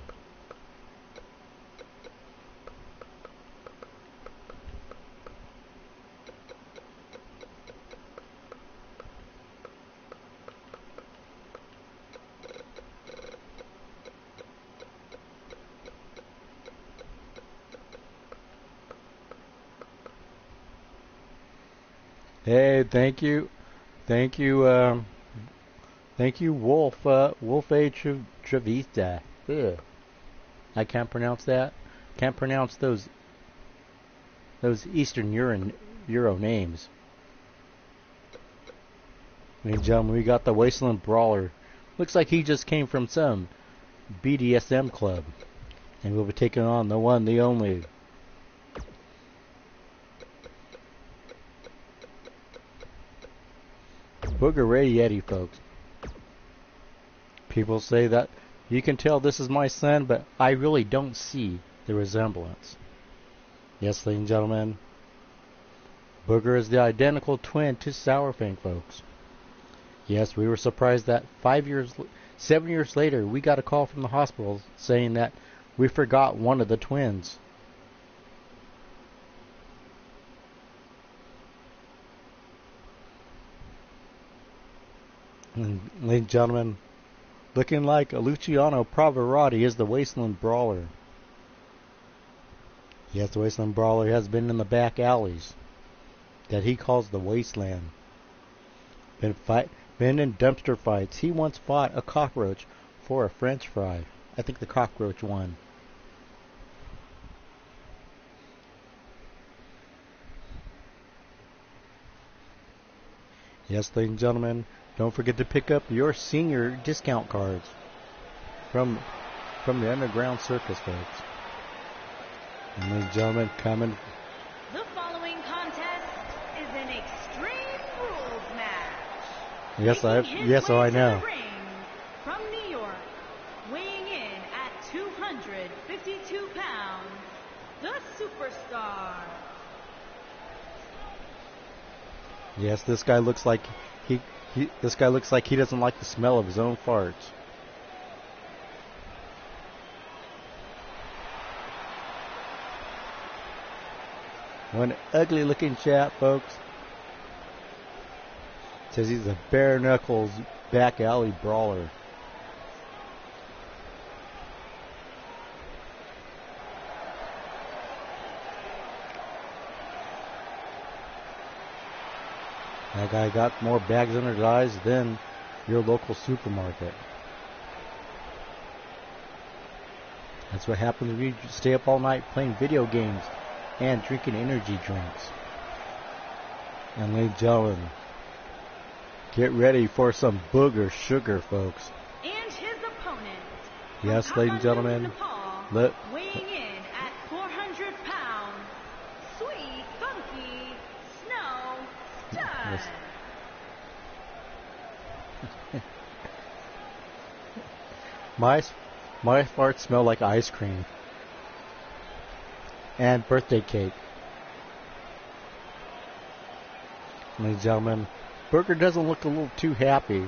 Hey, thank you, thank you, Wolf, Wolf A. Trevista. Ugh. I can't pronounce that. Can't pronounce those Eastern Euro names. Ladies and gentlemen, we got the Wasteland Brawler. Looks like he just came from some BDSM club, and we'll be taking on the one, the only. Booger Ray Yeti, folks. People say that you can tell this is my son, but I really don't see the resemblance. Yes, ladies and gentlemen, Booger is the identical twin to Sourfang, folks. Yes, we were surprised that 7 years later, we got a call from the hospital saying that we forgot one of the twins. And, ladies and gentlemen, looking like Luciano Pavarotti is the Wasteland Brawler. Yes, the Wasteland Brawler has been in the back alleys that he calls the Wasteland. Been in dumpster fights. He once fought a cockroach for a French fry. I think the cockroach won. Yes, ladies and gentlemen, don't forget to pick up your senior discount cards from the Underground Circus, folks. And ladies and gentlemen, coming. The following contest is an Extreme Rules match. Yes, I know. From New York, weighing in at 252 pounds, the Superstar. Yes, this guy looks like he doesn't like the smell of his own farts. One ugly looking chap, folks. Says he's a bare knuckles back alley brawler. That guy got more bags under his eyes than your local supermarket. That's what happens when you stay up all night playing video games and drinking energy drinks. And ladies and gentlemen, get ready for some booger sugar, folks. And his opponent. Yes, ladies and gentlemen. Weighing in at 400 pounds, Sweet Funky Snow Stud. Yes. My farts smell like ice cream and birthday cake. Ladies and gentlemen, Burger doesn't look a little too happy.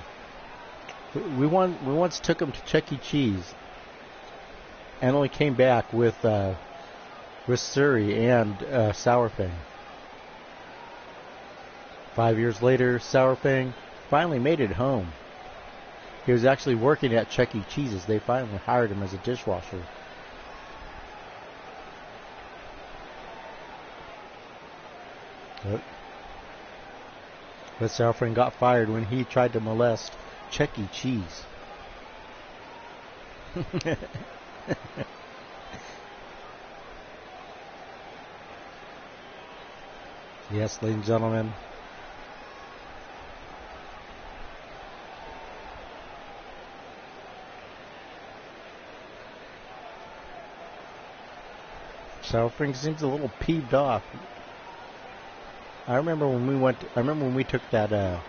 We once took him to Chuck E. Cheese and only came back with Surrey and Sourfang. 5 years later, Sourfang finally made it home. He was actually working at Chuck E. Cheese's. They finally hired him as a dishwasher. But Sourfang got fired when he tried to molest Chuck E. Cheese. Yes, ladies and gentlemen. Sourfang seems a little peeved off. I remember when we took that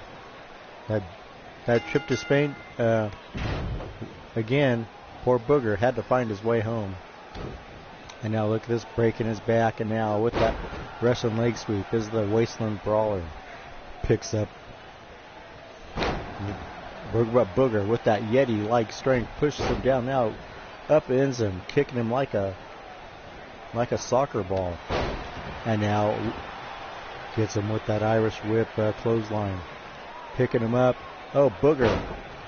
trip to Spain. Again, poor Booger had to find his way home. And now look at this, breaking his back. And now with that Russian leg sweep is the Wasteland Brawler. Picks up Booger with that Yeti-like strength. Pushes him down. Now up ends him, kicking him like a soccer ball. And now gets him with that Irish whip clothesline. Picking him up. Oh, Booger.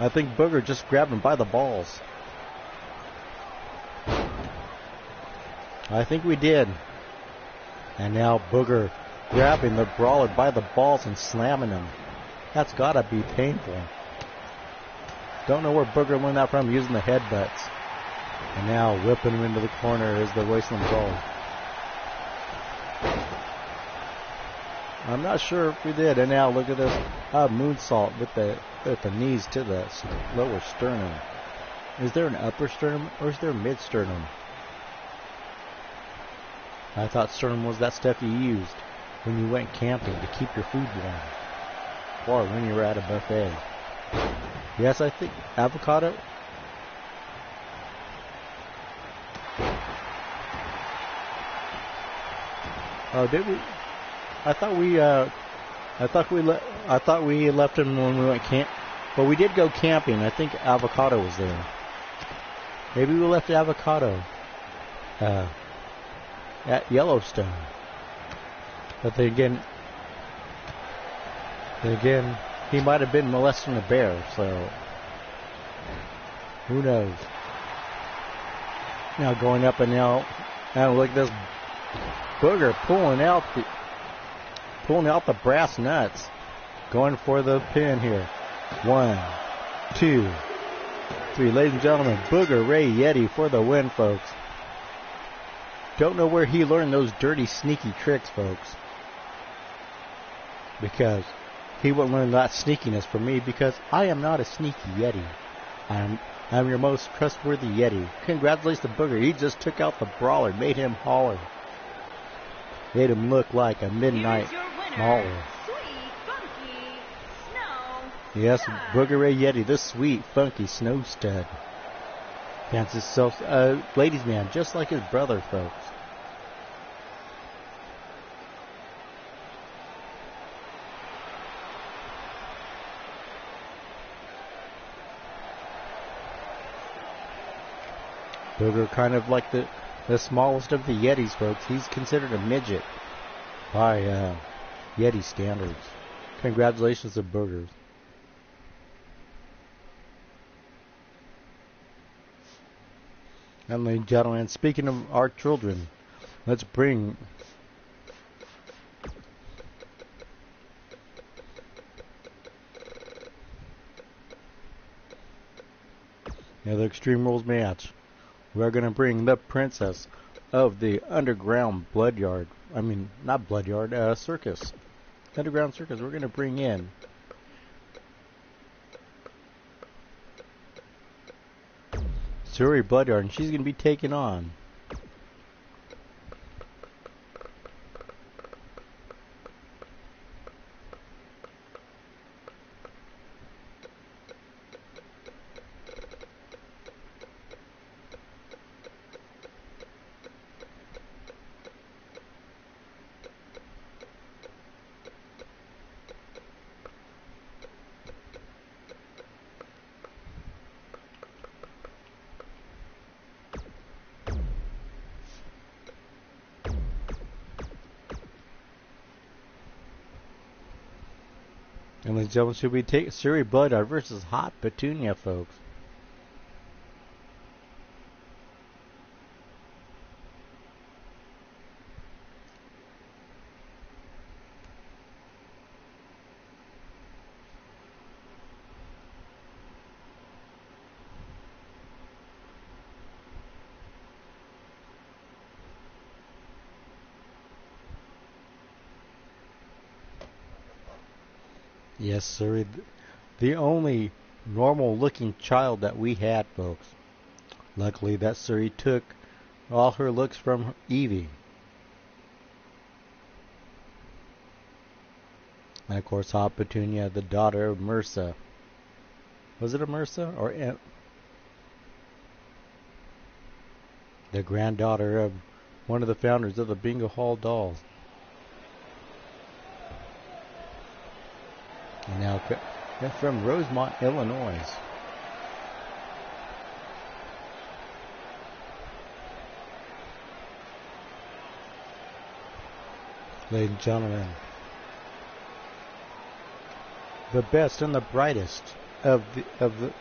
I think Booger just grabbed him by the balls. I think we did. And now Booger grabbing the Brawler by the balls and slamming him. That's gotta be painful. Don't know where Booger learned that from, using the headbutts. And now whipping him into the corner is the Wasteland Brawler. I'm not sure if we did. And now look at this moonsault with the knees to the lower sternum. Is there an upper sternum or is there mid sternum? I thought sternum was that stuff you used when you went camping to keep your food warm, or when you were at a buffet. Yes, I think avocado. Oh, did we? I thought we left him when we went camp. But we did go camping. I think avocado was there. Maybe we left avocado at Yellowstone. But then again, he might have been molesting a bear. So who knows? Now going up and now look at this Booger pulling out the brass nuts. Going for the pin here. 1, 2, 3. Ladies and gentlemen, Booger Ray Yeti for the win, folks. Don't know where he learned those dirty, sneaky tricks, folks. Because he wouldn't learn that sneakiness from me, because I am not a sneaky Yeti. I'm your most trustworthy Yeti. Congratulations to Booger. He just took out the Brawler, made him holler. Made him look like a midnight mauler. Yes, Booger Ray Yeti, the sweet, funky snow stud. Fancy himself, ladies man, just like his brother, folks. Booger kind of like the smallest of the Yetis, folks. He's considered a midget by Yeti standards. Congratulations to Booger. And ladies and gentlemen, speaking of our children, let's bring the Extreme Rules match. We're going to bring the princess of the Underground Bloodyard. I mean, not Bloodyard, Circus. Underground Circus. We're going to bring in Suri Bloodyard, and she's going to be taken on and ladies and gentlemen, should we take Suri Bloodyard versus Hot Petunia, folks? Yes, Suri, the only normal-looking child that we had, folks. Luckily, that Suri took all her looks from Evie. And of course, Hot Petunia, the daughter of Mursa. Was it a Mursa or the granddaughter of one of the founders of the Bingo Hall Dolls. And now from Rosemont, Illinois. Ladies and gentlemen, the best and the brightest of the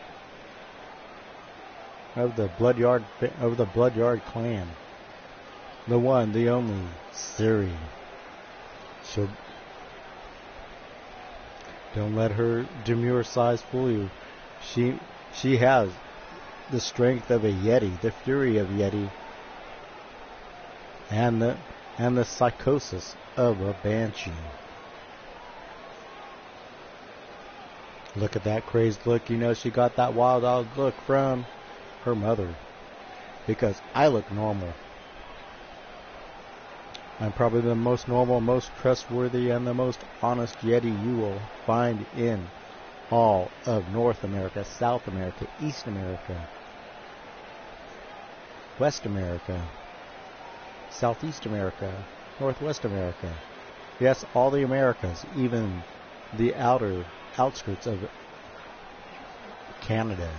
Bloodyard clan, the one, the only, Suri. Don't let her demure size fool you. She has the strength of a Yeti, the fury of Yeti, and the psychosis of a Banshee. Look at that crazed look. You know she got that wild dog look from her mother. Because I look normal. I'm probably the most normal, most trustworthy, and the most honest Yeti you will find in all of North America, South America, East America, West America, Southeast America, Northwest America. Yes, all the Americas, even the outskirts of Canada.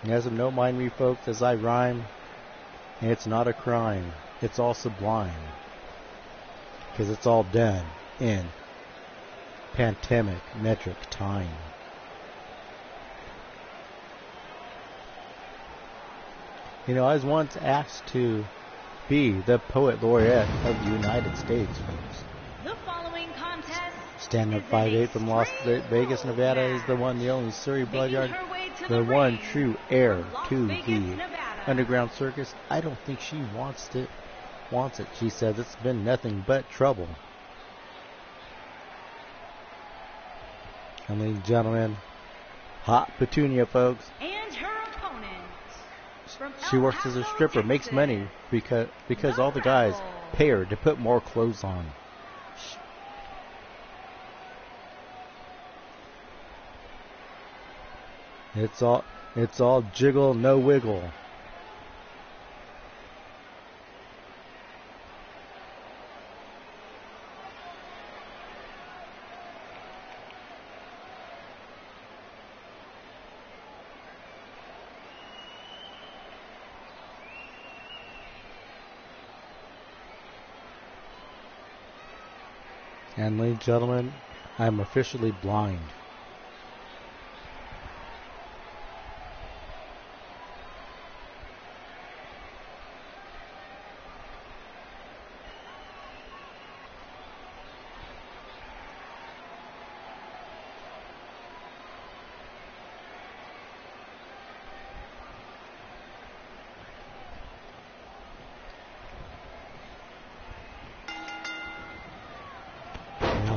Yes, and don't mind me, folks, as I rhyme. It's not a crime. It's all sublime. Because it's all done in pandemic metric time. You know, I was once asked to be the Poet Laureate of the United States, folks. The following contest Standing up 5'8" from Las Vegas, Nevada is the one, the only Suri Bloodyard, the one true heir to the Underground Circus. I don't think she wants it. She says it's been nothing but trouble. And ladies and gentlemen, Hot Petunia, folks. And her opponent. She works as a stripper, makes money because all the guys pay her to put more clothes on. It's all jiggle, no wiggle. And ladies and gentlemen, I'm officially blind.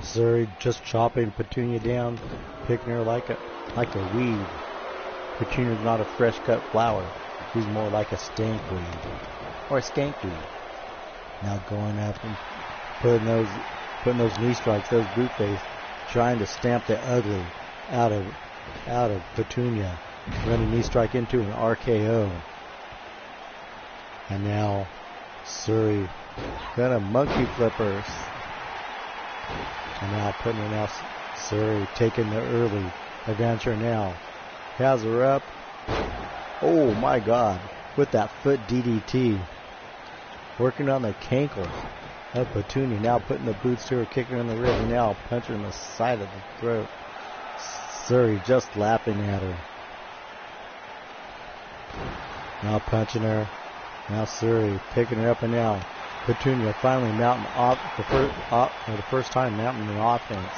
Suri just chopping Petunia down, picking her like a weed. Petunia's not a fresh cut flower. She's more like a stank weed. Or a skank weed. Now going up and putting those knee strikes, those boot face, trying to stamp the ugly out of Petunia. Running knee strike into an RKO. And now Suri gonna monkey flippers. And now putting her now, Suri taking the early adventure now. Has her up. Oh my God. With that foot DDT. Working on the cankles of Petunia. Now putting the boots to her, kicking her in the rib. And now punching her in the side of the throat. Suri just laughing at her. Now punching her. Now Suri picking her up and now. Petunia finally mounting off for the first time mounting the offense.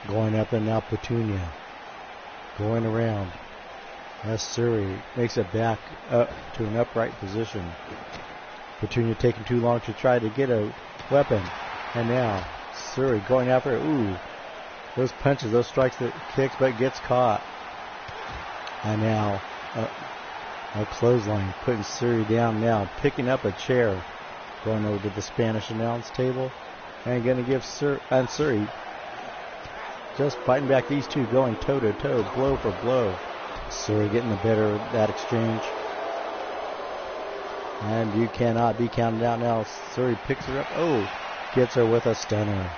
Going up and now Petunia. Going around. As Suri makes it back up to an upright position. Petunia taking too long to try to get a weapon. And now Suri going after her. Ooh. Those punches, those strikes, that kicks, but gets caught. And now a clothesline, putting Suri down now, picking up a chair, going over to the Spanish announce table, and going to give Suri just fighting back, these two going toe to toe, blow for blow. Suri getting the better of that exchange. And you cannot be counted out now. Suri picks her up. Oh, gets her with a stunner.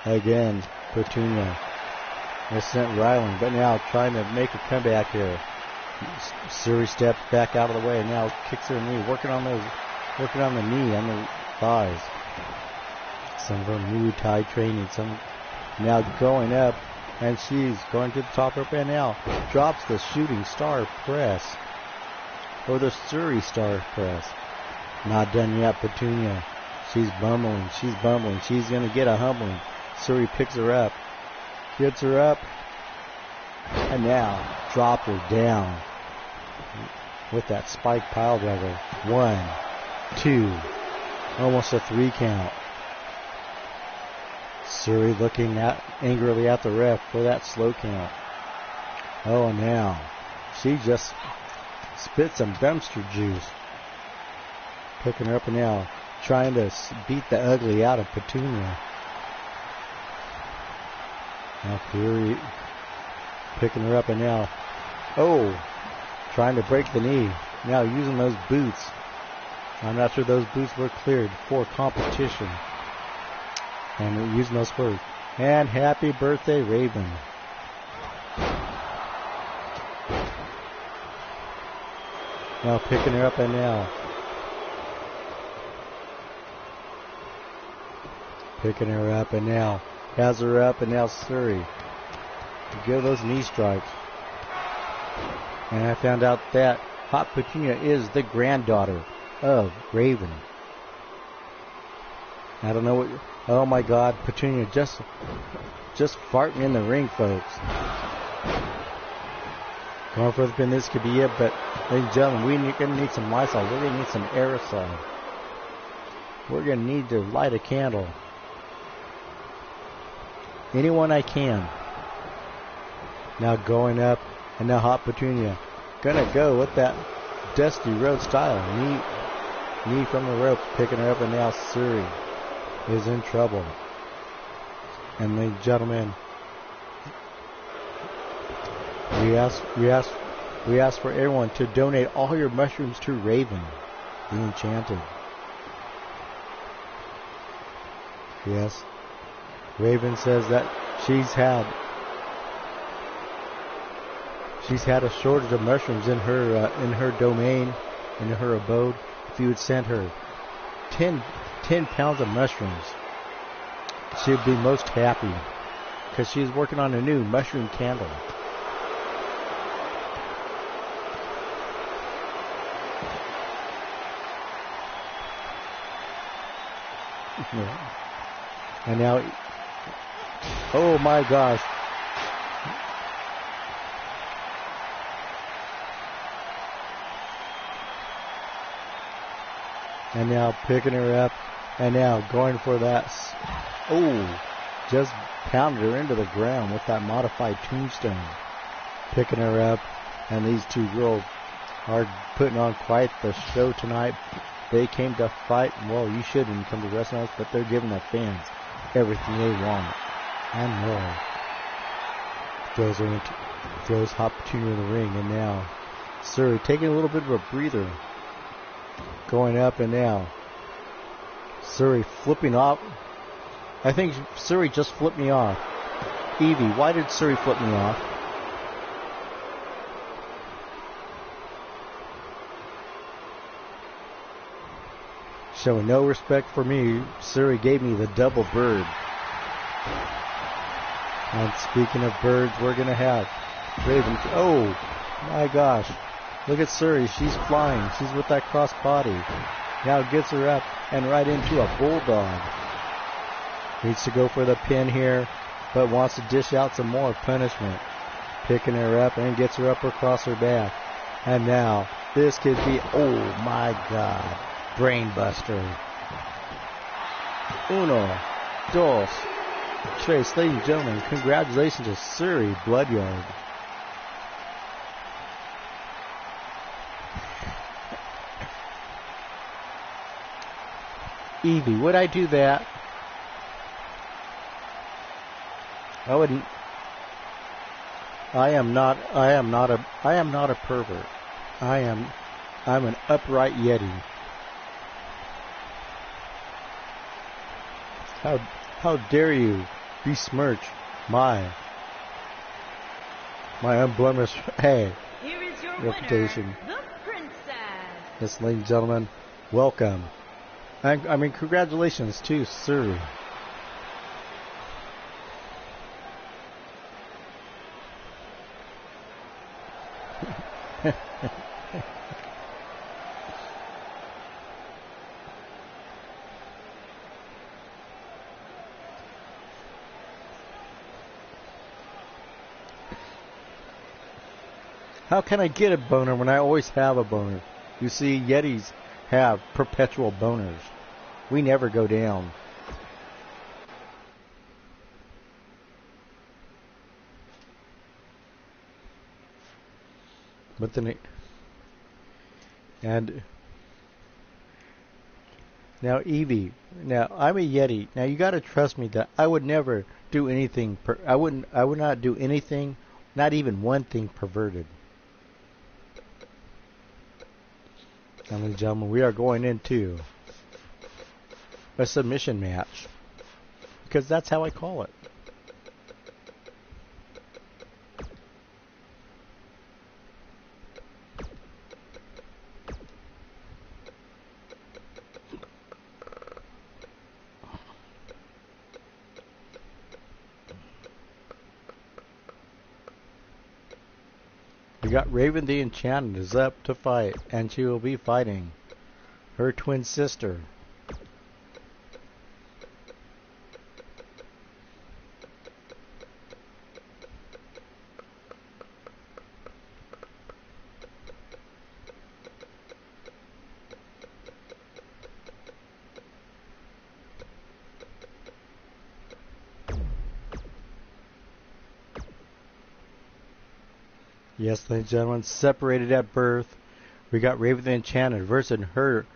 Again, Petunia. They sent Ryland, but now trying to make a comeback here. Suri steps back out of the way. Now kicks her knee, working on the knee and the thighs. Some of her Muay Thai training. Now going up, and she's going to the top rope, and now drops the shooting star press, or the Suri star press. Not done yet, Petunia. She's bumbling. She's going to get a humbling. Suri picks her up, gets her up, and now drop her down with that spike pile driver. 1, 2, almost a 3 count. Suri looking angrily at the ref for that slow count. Oh, now she just spit some dumpster juice. Picking her up and now trying to beat the ugly out of Petunia. Now Fury picking her up and now, trying to break the knee. Now using those boots. I'm not sure those boots were cleared for competition. And we're using those words. And happy birthday, Raven. Now picking her up and now. Picking her up and now. Has her up and now Suri. Give those knee strikes. And I found out that Hot Petunia is the granddaughter of Raven. I don't know what. Oh my God, Petunia just farting in the ring, folks. Going for the pin, this could be it, but ladies and gentlemen, we're going to need some Lysol. We're going to need some aerosol. We're going to need to light a candle. Anyone I can. Now going up, and now Hot Petunia. Gonna go with that Dusty Road style. Knee from the rope, picking her up, and now Suri is in trouble. And ladies and gentlemen, we ask for everyone to donate all your mushrooms to Raven, the Enchanted. Yes, Raven says that she's had a shortage of mushrooms in her domain, in her abode. If you would send her 10 pounds of mushrooms, she would be most happy, because she is working on a new mushroom candle. And now, oh my gosh. And now picking her up, and now going for that. Just pounded her into the ground with that modified tombstone. Picking her up, and these two girls are putting on quite the show tonight. They came to fight. Well, you shouldn't come to wrestling, but they're giving the fans everything they want and more. Throws Hot Petunia in the ring, and now Suri taking a little bit of a breather. Going up and now. Suri flipping off. I think Suri just flipped me off. Evie, why did Suri flip me off? Showing no respect for me, Suri gave me the double bird. And speaking of birds, we're going to have Raven. Oh, my gosh. Look at Suri. She's flying. She's with that cross body. Now gets her up and right into a bulldog. Needs to go for the pin here, but wants to dish out some more punishment. Picking her up and gets her up across her back. And now this could be, oh my God, brainbuster. Uno, dos, tres. Ladies and gentlemen, congratulations to Suri Bloodyard. Evie, would I do that? I wouldn't. I am not a pervert. I'm an upright Yeti. How dare you besmirch my unblemished Here is your reputation. winner, the princess. Yes, ladies and gentlemen, welcome. I mean, congratulations to Sir. How can I get a boner when I always have a boner? You see, Yetis have perpetual boners. We never go down. But then and now Evie, now I'm a Yeti. Now you got to trust me that I would never do anything I would not do anything, not even one thing perverted. Ladies and gentlemen, we are going into a submission match because that's how I call it. We got Raven the Enchanted is up to fight, and she will be fighting her twin sister. Yes, ladies and gentlemen, separated at birth. We got Raven the Enchanted versus her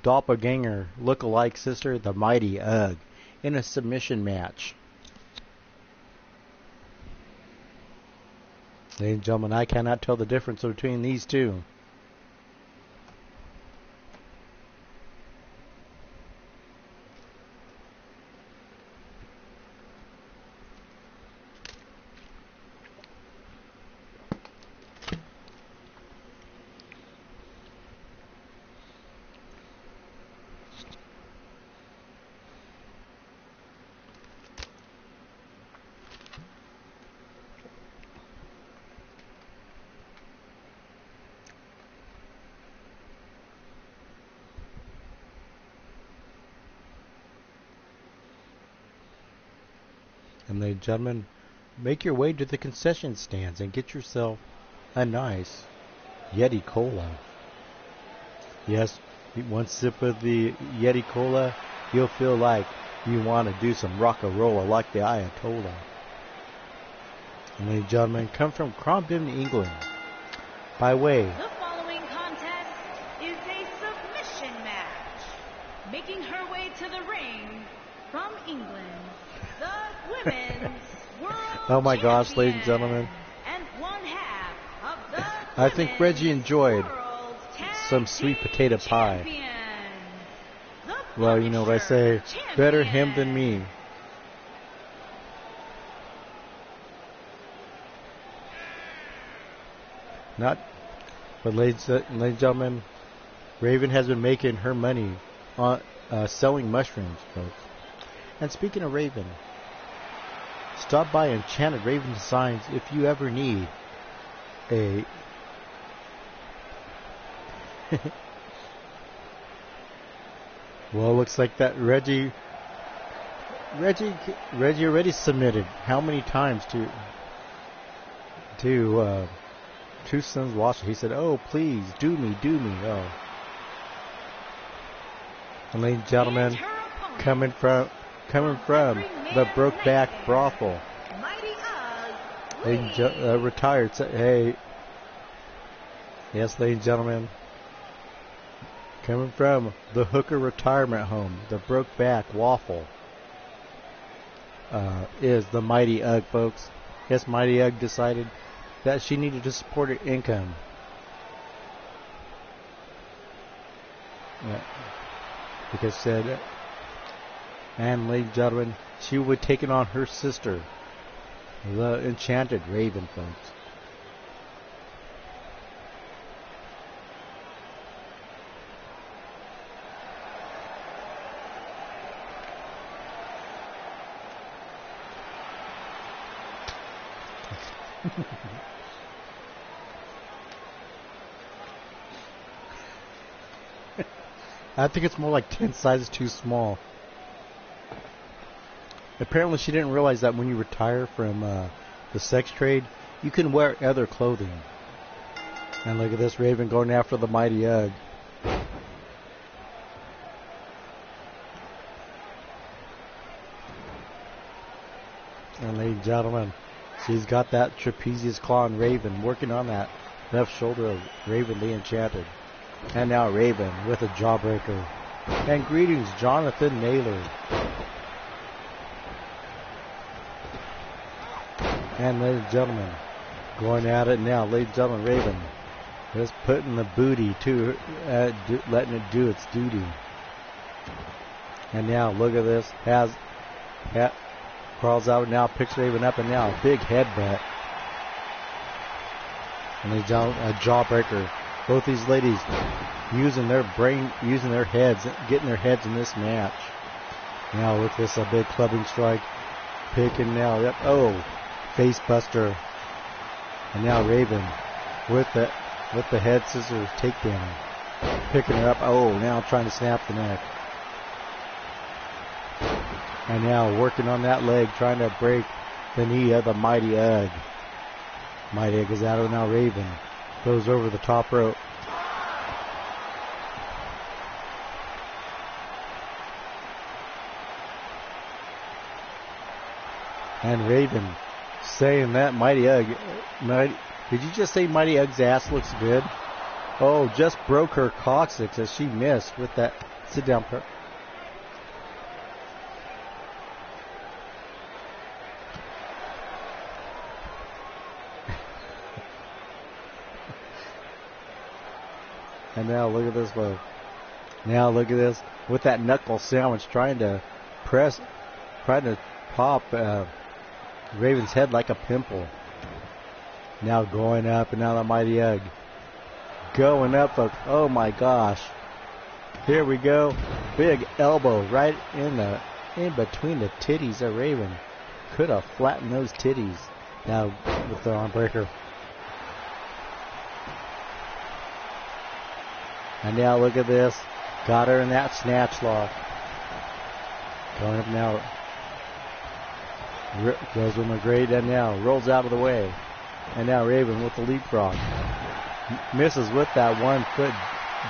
doppelganger look-alike sister, the Mighty Ugg, in a submission match. Ladies and gentlemen, I cannot tell the difference between these two. And ladies and gentlemen, make your way to the concession stands and get yourself a nice Yeti Cola. Yes, one sip of the Yeti Cola, you'll feel like you want to do some rock-a-rolla like the Ayatollah. And ladies and gentlemen, come from Crompton, England. By way, The following contest is a submission match. Making her way to the ring from England, the women's world oh my gosh, champion, ladies and gentlemen, and one half of the I think Reggie women's enjoyed world tag some sweet team potato pie. champions, the Well, you know what I say, Punisher better him than champion. me. Not, but ladies and gentlemen, Raven has been making her money on selling mushrooms, folks. And speaking of Raven, stop by Enchanted Raven Designs if you ever need a well, looks like that Reggie already submitted. How many times to Two Sons Watcher? He said, "Oh, please do me." Oh, and ladies and gentlemen, coming from the Brokeback Brothel, retired. Hey, yes, ladies and gentlemen, coming from the Hooker Retirement Home, the Brokeback Waffle, is the Mighty Ugg, folks. Yes, Mighty Egg decided that she needed to support her income. Because said, and ladies and gentlemen, she would take it on her sister, the enchanted Raven, folks. I think it's more like 10 sizes too small. Apparently she didn't realize that when you retire from the sex trade, you can wear other clothing. And look at this Raven going after the Mighty Egg. And ladies and gentlemen, she's got that trapezius claw on Raven, working on that left shoulder of Raven the Enchanted. And now Raven with a jawbreaker. And greetings, Jonathan Naylor. And ladies and gentlemen, going at it now. Ladies and gentlemen, Raven is putting the booty to letting it do its duty. And now look at this. Crawls out now, picks Raven up, and now big headbutt. And ladies and gentlemen, a jawbreaker. Both these ladies using their brain, using their heads, getting their heads in this match. Now look at this, a big clubbing strike. Picking now, yep, oh, face buster. And now Raven with the head scissors takedown. Picking her up, oh, now trying to snap the neck. And now working on that leg, trying to break the knee of the Mighty Egg. Mighty Egg is out of now. Raven goes over the top rope. And Raven saying that Mighty Egg, did you just say Mighty Egg's ass looks good? Oh, just broke her coccyx as she missed with that sit down part. And now look at this one. Now look at this with that knuckle sandwich trying to pop Raven's head like a pimple. Now going up, and now the Mighty Egg going up. Oh my gosh! Here we go. Big elbow right in between the titties of Raven. Could have flattened those titties. Now with the arm breaker. And now look at this. Got her in that snatch lock. Going up now. Goes with McGrade and now rolls out of the way. And now Raven with the leapfrog. Misses with that 1 foot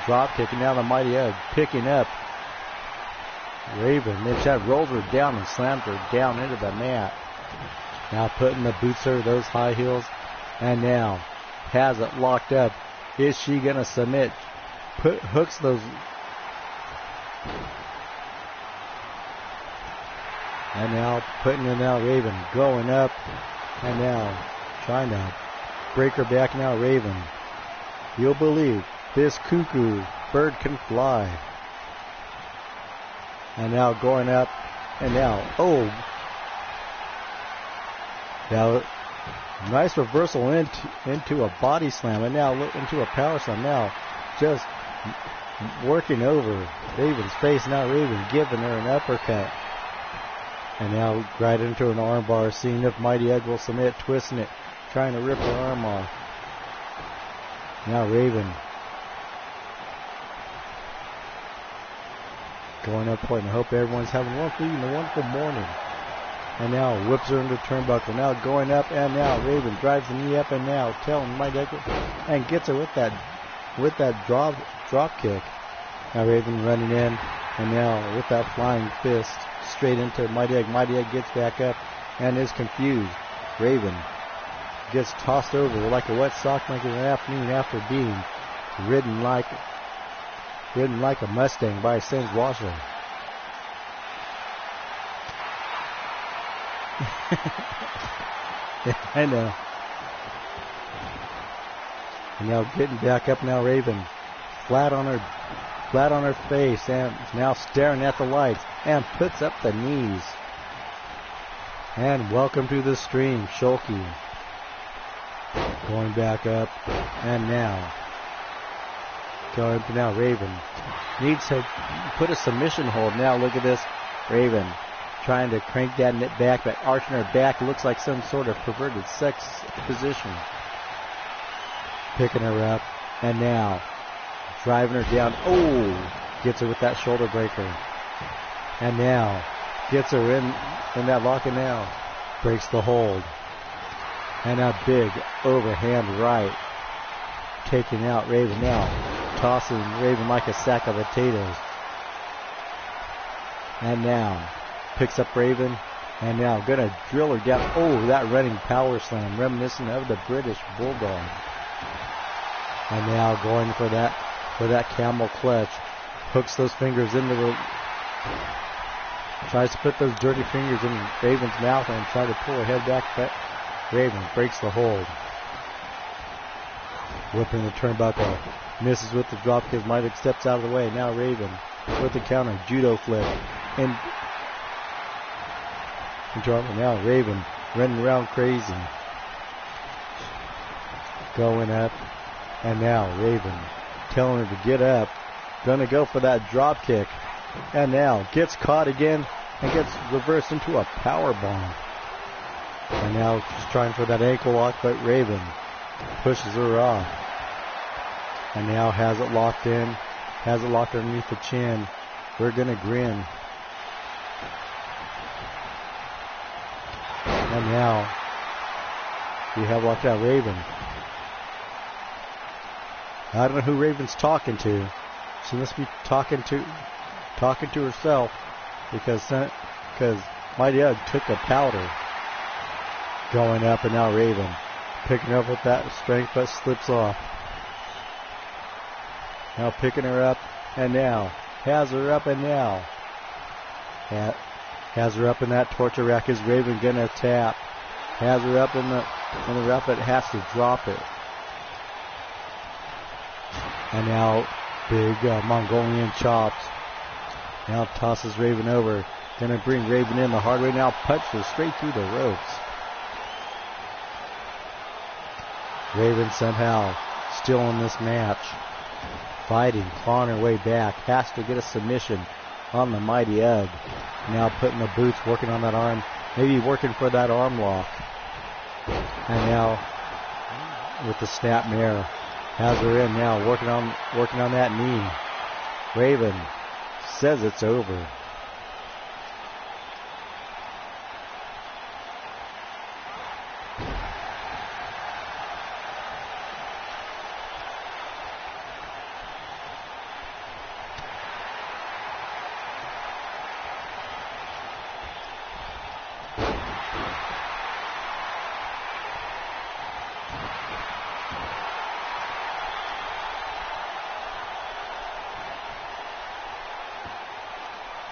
drop kick. And now the Mighty Egg picking up Raven. Then Chad rolls her down and slams her down into the mat. Now putting the boots over those high heels. And now has it locked up. Is she going to submit? Hooks those. And now putting in now Raven going up. And now trying to break her back now Raven. You'll believe this cuckoo bird can fly. And now going up. And now, oh. Now, nice reversal into a body slam. And now into a power slam. Now just working over Raven's face. Now Raven giving her an uppercut. And now right into an armbar, seeing if Mighty Egg will submit, twisting it, trying to rip her arm off. Now Raven going up point. I hope everyone's having a wonderful morning. And now whips her into turnbuckle. Now going up, and now Raven drives the knee up, and now telling Mighty Egg, and gets her with that drop kick. Now Raven running in, and now with that flying fist straight into Mighty Egg. Mighty Egg gets back up and is confused. Raven gets tossed over like a wet sock like an afternoon after being ridden like a Mustang by a Saint washer. I know. And now getting back up now, Raven. Flat on her face, and now staring at the lights, and puts up the knees. And welcome to the stream, Shulky. Going back up, and now Raven needs to put a submission hold. Now look at this, Raven trying to crank that knit back, but arching her back looks like some sort of perverted sex position. Picking her up, and now driving her down. Oh, gets her with that shoulder breaker, and now gets her in that lock, and now breaks the hold. And a big overhand right, taking out Raven now, tossing Raven like a sack of potatoes. And now picks up Raven, and now gonna drill her down. Oh, that running power slam, reminiscent of the British Bulldog. And now going for that camel clutch, hooks those fingers into the, tries to put those dirty fingers in Raven's mouth and try to pull her head back, but Raven breaks the hold. Whipping the turnbuckle. Misses with the dropkick. Mighty steps out of the way. Now Raven with the counter. Judo flip. And now Raven running around crazy. Going up. And now Raven telling her to get up. Gonna go for that dropkick. And now gets caught again and gets reversed into a power bomb. And now she's trying for that ankle lock, but Raven pushes her off. And now has it locked in. Has it locked underneath the chin. We're going to grin. And now we have locked out Raven. I don't know who Raven's talking to. She must be talking to herself because Mighty Ugg took a powder. Going up, and now Raven picking up with that strength, but slips off. Now picking her up, and now has her up, and now has her up in that torture rack. Is Raven gonna tap? Has her up in the rack, but has to drop it. And now big Mongolian chops. Now tosses Raven over. Gonna bring Raven in the hard way. Now punches straight through the ropes. Raven somehow still in this match. Fighting, clawing her way back. Has to get a submission on the Mighty Ugg. Now putting the boots, working on that arm. Maybe working for that arm lock. And now with the snap mare. Has her in now, working on that knee. Raven says it's over.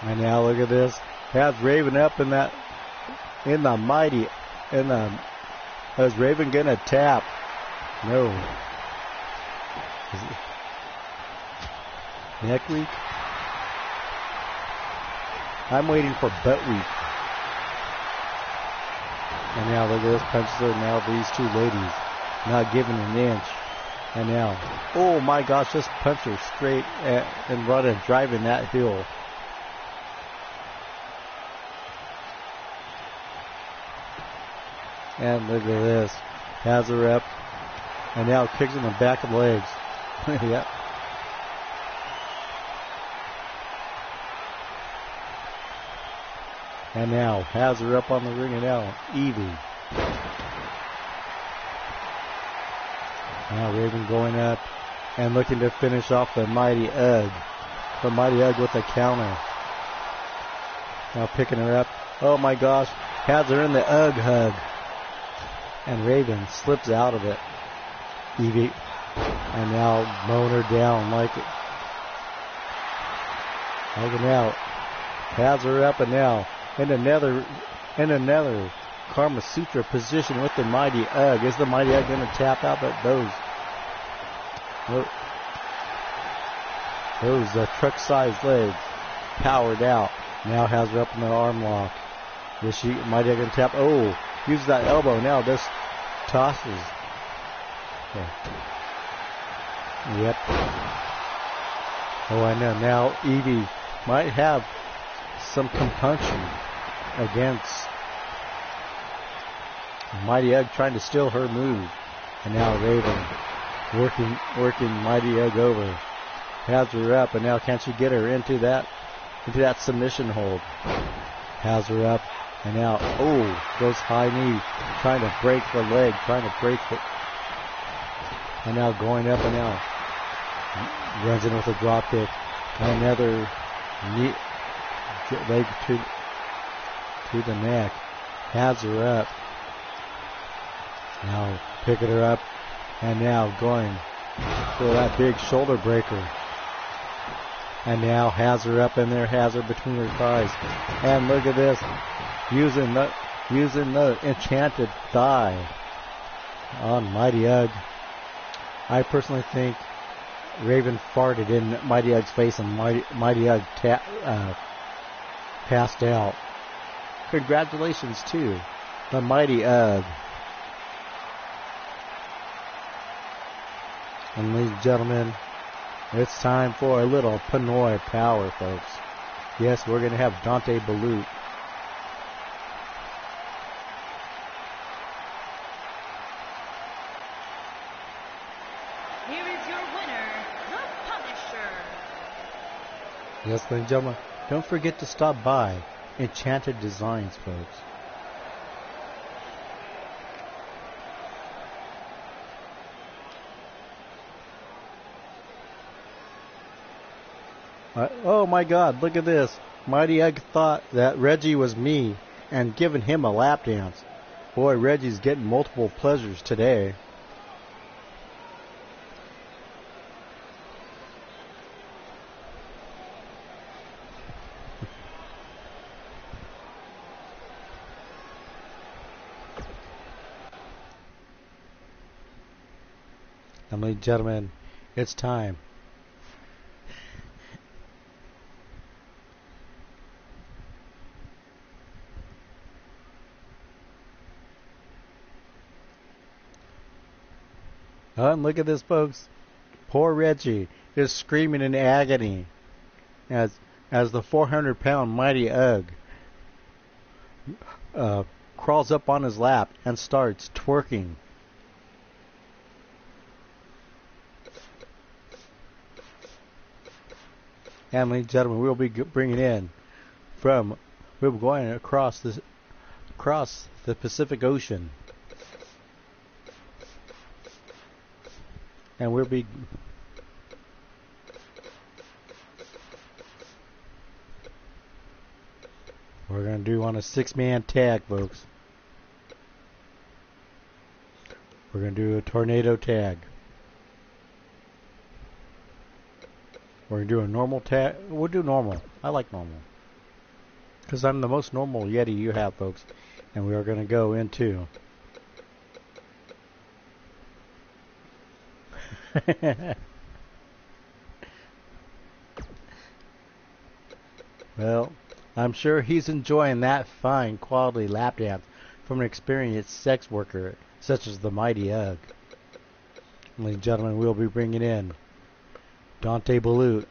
And now look at this. Has Raven up in the mighty, is Raven gonna tap? No. Neck week? I'm waiting for butt week. And now look at this, punches her. Now these two ladies not giving an inch. And now, oh my gosh, just punch her straight and running, driving that hill. And look at this. Has her up. And now kicks in the back of the legs. Yep. And now has her up on the ring, and now Evie. Now Raven going up and looking to finish off the Mighty Ugg. The Mighty Ugg with a counter. Now picking her up. Oh my gosh. Has her in the Ugg hug. And Raven slips out of it. Evie. And now mowing her down like it. Looking out. Has her up, and now in another Karma Sutra position with the Mighty Ugg. Is the Mighty Ugg going to tap out? But those truck-sized legs powered out. Now has her up in the arm lock. Is she Mighty Ugg going to tap? Oh, uses that elbow. Now just tosses. Okay. Yep. Oh, I know. Now Evie might have some compunction against Mighty Ugg trying to steal her move. And now Raven working Mighty Ugg over. Has her up, and now can she get her into that submission hold? Has her up, and now, goes high knee, trying to break the leg, and now going up and out. Runs in with a drop kick. Another knee, leg to the neck. Has her up. Now picking her up, and now going for that big shoulder breaker. And now has her up in there, has her between her thighs. And look at this, using the enchanted thigh on Mighty Ugg. I personally think Raven farted in Mighty Ugg's face, and Mighty Ugg passed out. Congratulations to the Mighty Ugg. And ladies and gentlemen, it's time for a little Pinoy power, folks. Yes, we're going to have Dante Balut. Here is your winner, the Punisher. Yes, ladies and gentlemen, don't forget to stop by Enchanted Designs, folks. Oh my God, look at this. Mighty Ugg thought that Reggie was me and giving him a lap dance. Boy, Reggie's getting multiple pleasures today. And ladies and gentlemen, it's time. And look at this, folks. Poor Reggie is screaming in agony as the 400-pound Mighty Ugg crawls up on his lap and starts twerking. And ladies and gentlemen, we'll be bringing in we'll be going across the Pacific Ocean. And we're going to do on a 6-man tag, folks. We're going to do a tornado tag. We're going to do a normal tag. We'll do normal. I like normal, because I'm the most normal Yeti you have, folks. And we are going to go into well, I'm sure he's enjoying that fine quality lap dance from an experienced sex worker such as the Mighty Ugg. Ladies and gentlemen, we'll be bringing in Dante Balut.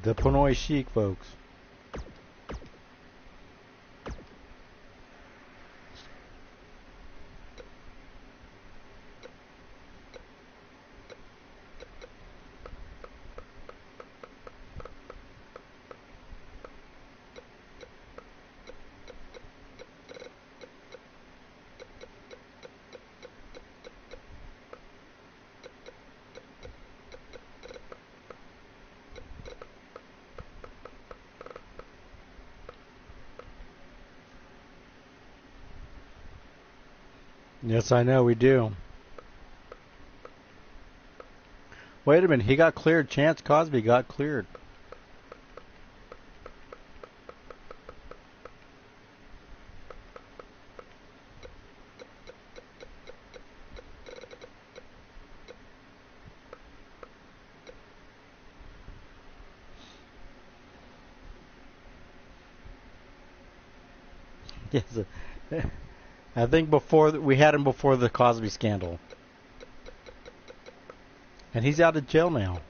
The Pinoy Chic, folks. Yes, I know, we do. Wait a minute, he got cleared. Chance Cosby got cleared. Yes, I think we had him before the Cosby scandal, and he's out of jail now.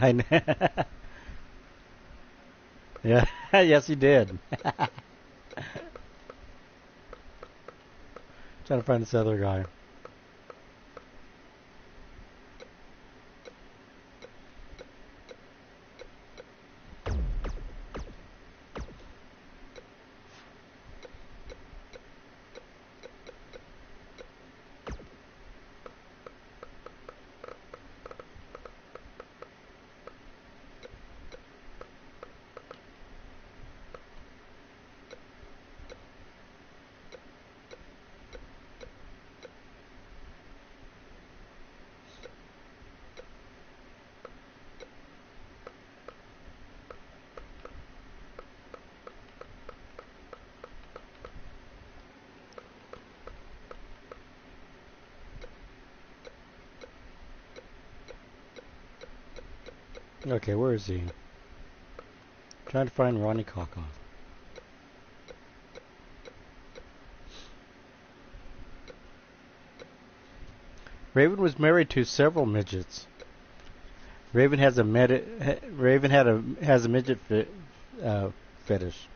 I know. Yeah, yes, he did. Trying to find this other guy. Okay, where is he? Trying to find Ronnie Kaka. Raven was married to several midgets. Raven has a midget fetish.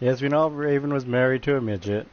Yes, we know Raven was married to a midget.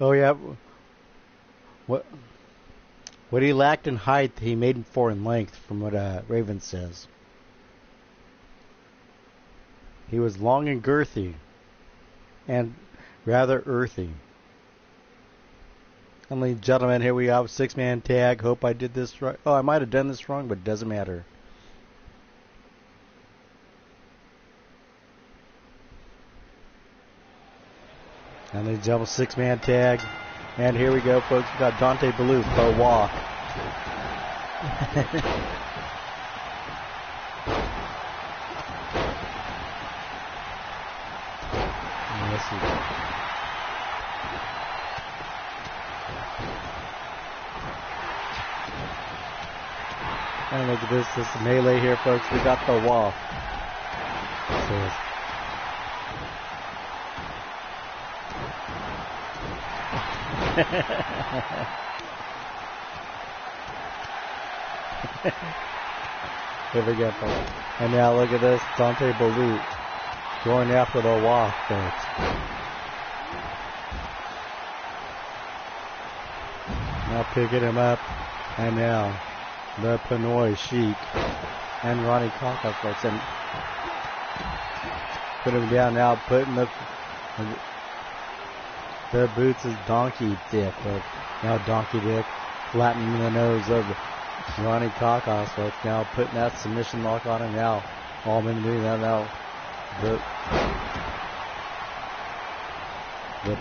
Oh yeah, what he lacked in height, he made for in length, from what Raven says. He was long and girthy, and rather earthy. And ladies and gentlemen, here we have a 6-man tag. Hope I did this right. Oh, I might have done this wrong, but it doesn't matter. And ladies and gentlemen, 6-man tag. And here we go, folks. We got Dante Ballou, the walk. Yes, he did. And look at this melee here, folks. We got the wall. So, Here we go, folks. And now look at this, Dante Balut going after the walk, folks. Now picking him up, and now the Pinoy Sheik and Ronnie Kaka, folks, and put him down now, putting the boots is Donkey Dick, folks. Now Donkey Dick flattening the nose of Ronnie Kakos, folks. Now putting that submission lock on him. Now Allman doing that now. The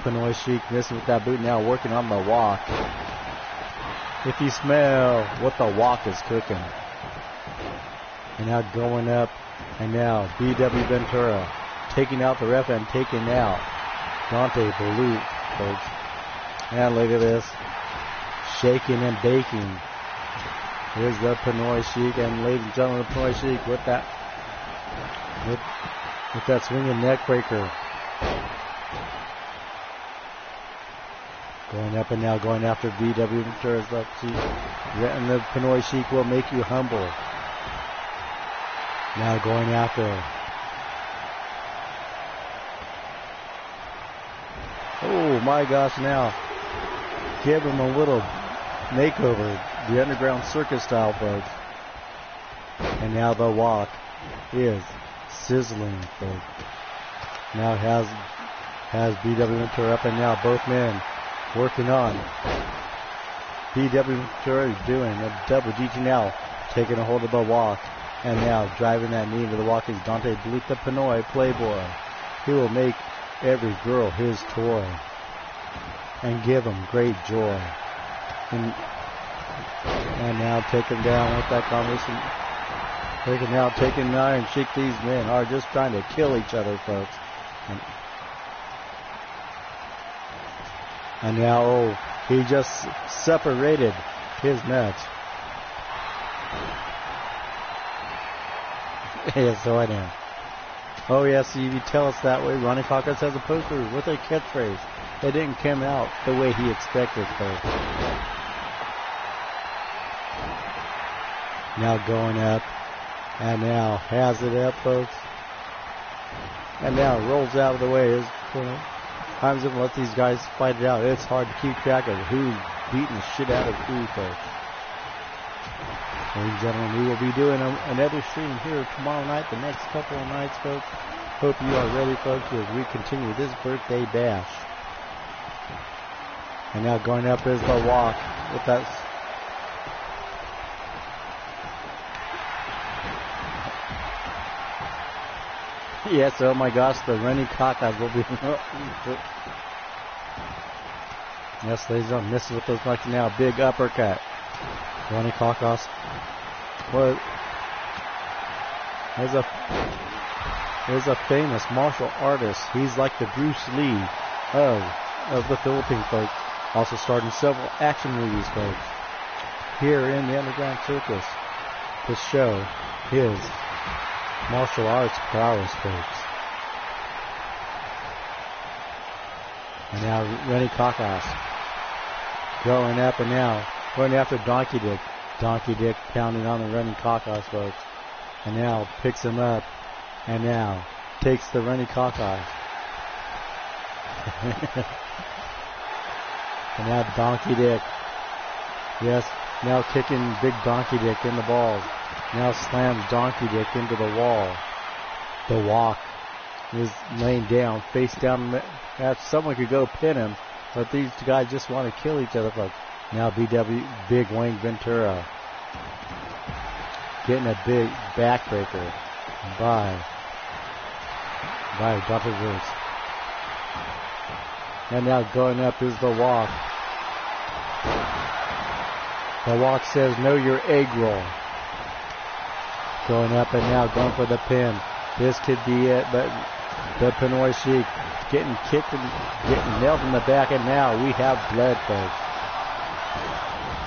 Pinoy Sheik missing with that boot now, working on the walk. If you smell what the walk is cooking. And now going up, and now B.W. Ventura taking out the ref and taking out Dante Balut, folks. And look at this, shaking and baking. Here's the Pinoy Sheik, and ladies and gentlemen, the Pinoy Sheik with that swinging neck breaker. Going up and now going after B.W. Ventura's left cheek. And the Pinoy Sheik will make you humble. Now going after her. Oh my gosh, now give him a little makeover. The Underground Circus style, folks. And now the walk is sizzling, folks. Now has B.W. Ventura up, and now both men working on. B.W. Ventura is doing a double DT now, taking a hold of the walk, and now driving that knee into the walk is Dante Balut, the Pinoy Playboy. He will make every girl his toy and give them great joy. And now taking down with that combination. Taking Iron Sheik. These men are just trying to kill each other, folks. And now, he just separated his nuts. Yes, so I know. Oh, yes, you tell us that way. Ronnie Cochran has a poster with a catchphrase. It didn't come out the way he expected, folks. Now going up. And now has it up, folks. And now rolls out of the way. Times if let these guys fight it out. It's hard to keep track of who's beating the shit out of who, folks. Ladies and gentlemen, we will be doing another stream here tomorrow night, the next couple of nights, folks. Hope you are ready, folks, as we continue this birthday bash. And now going up is the walk with that. Yes, oh my gosh, the running Kakas will be. Yes, ladies and gentlemen, misses with those punches now. Big uppercut. Ronnie Kakas. Well, there's a famous martial artist. He's like the Bruce Lee of the Philippine folks. Also starred in several action movies, folks. Here in the Underground Circus to show his martial arts prowess, folks. And now Rennie Kakas going up and now going after Donkey Dick. Donkey Dick pounding on the Rennie Kakas, folks. And now picks him up and now takes the Rennie Kakas. And now Donkey Dick. Yes, now kicking big Donkey Dick in the balls. Now slams Donkey Dick into the wall. The walk is laying down, face down. Someone could go pin him, but these guys just want to kill each other, folks. Now BW, Big Wayne Ventura, getting a big backbreaker by Dante Balut. And now going up is the walk. The walk says, "Know your egg roll." Going up and now going for the pin. This could be it, but the Pinoy Sheik getting kicked and getting nailed in the back, and now we have blood, folks.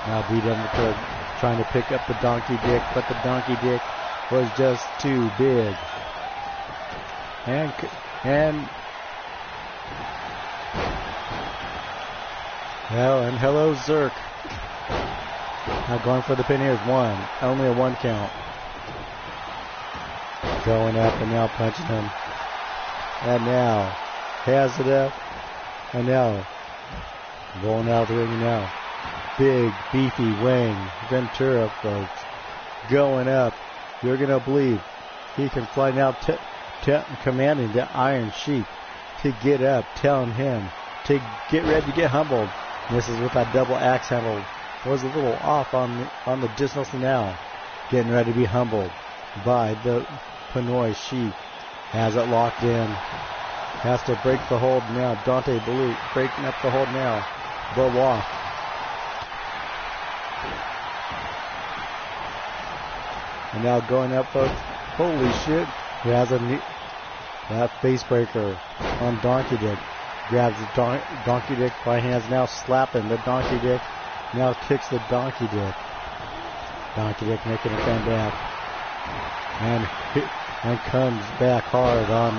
Now B.W. trying to pick up the Donkey Dick, but the Donkey Dick was just too big. And hello Zerk. Now going for the pin here is one. Only a 1 count. Going up and now punching him. And now has it up. And now rolling out the ring and now. Big, beefy Wayne Ventura, folks. Going up. You're going to believe he can fly now, commanding the Iron Sheik to get up, telling him to get ready to get humbled. This is with that double axe handle. Was a little off on the distance now. Getting ready to be humbled by the Pinoy Sheik. Has it locked in. Has to break the hold now. Dante Balut breaking up the hold now. The walk. And now going up, folks. Holy shit. He has that face breaker on Donkey Dick. Grabs the Donkey Dick by hands. Now slapping the Donkey Dick. Now kicks the Donkey Dick. Donkey Dick making a fan back. And comes back hard on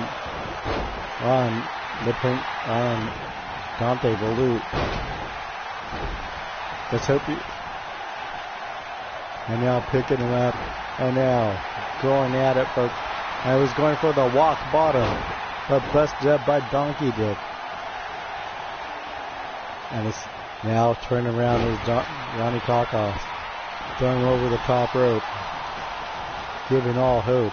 Dante Balut. Let's hope he. And now picking him up. And now going at it, folks. I was going for the walk bottom, but busted up by Donkey Dick. And it's now turning around is Ronnie Kaka, throwing him over the top rope, giving all hope.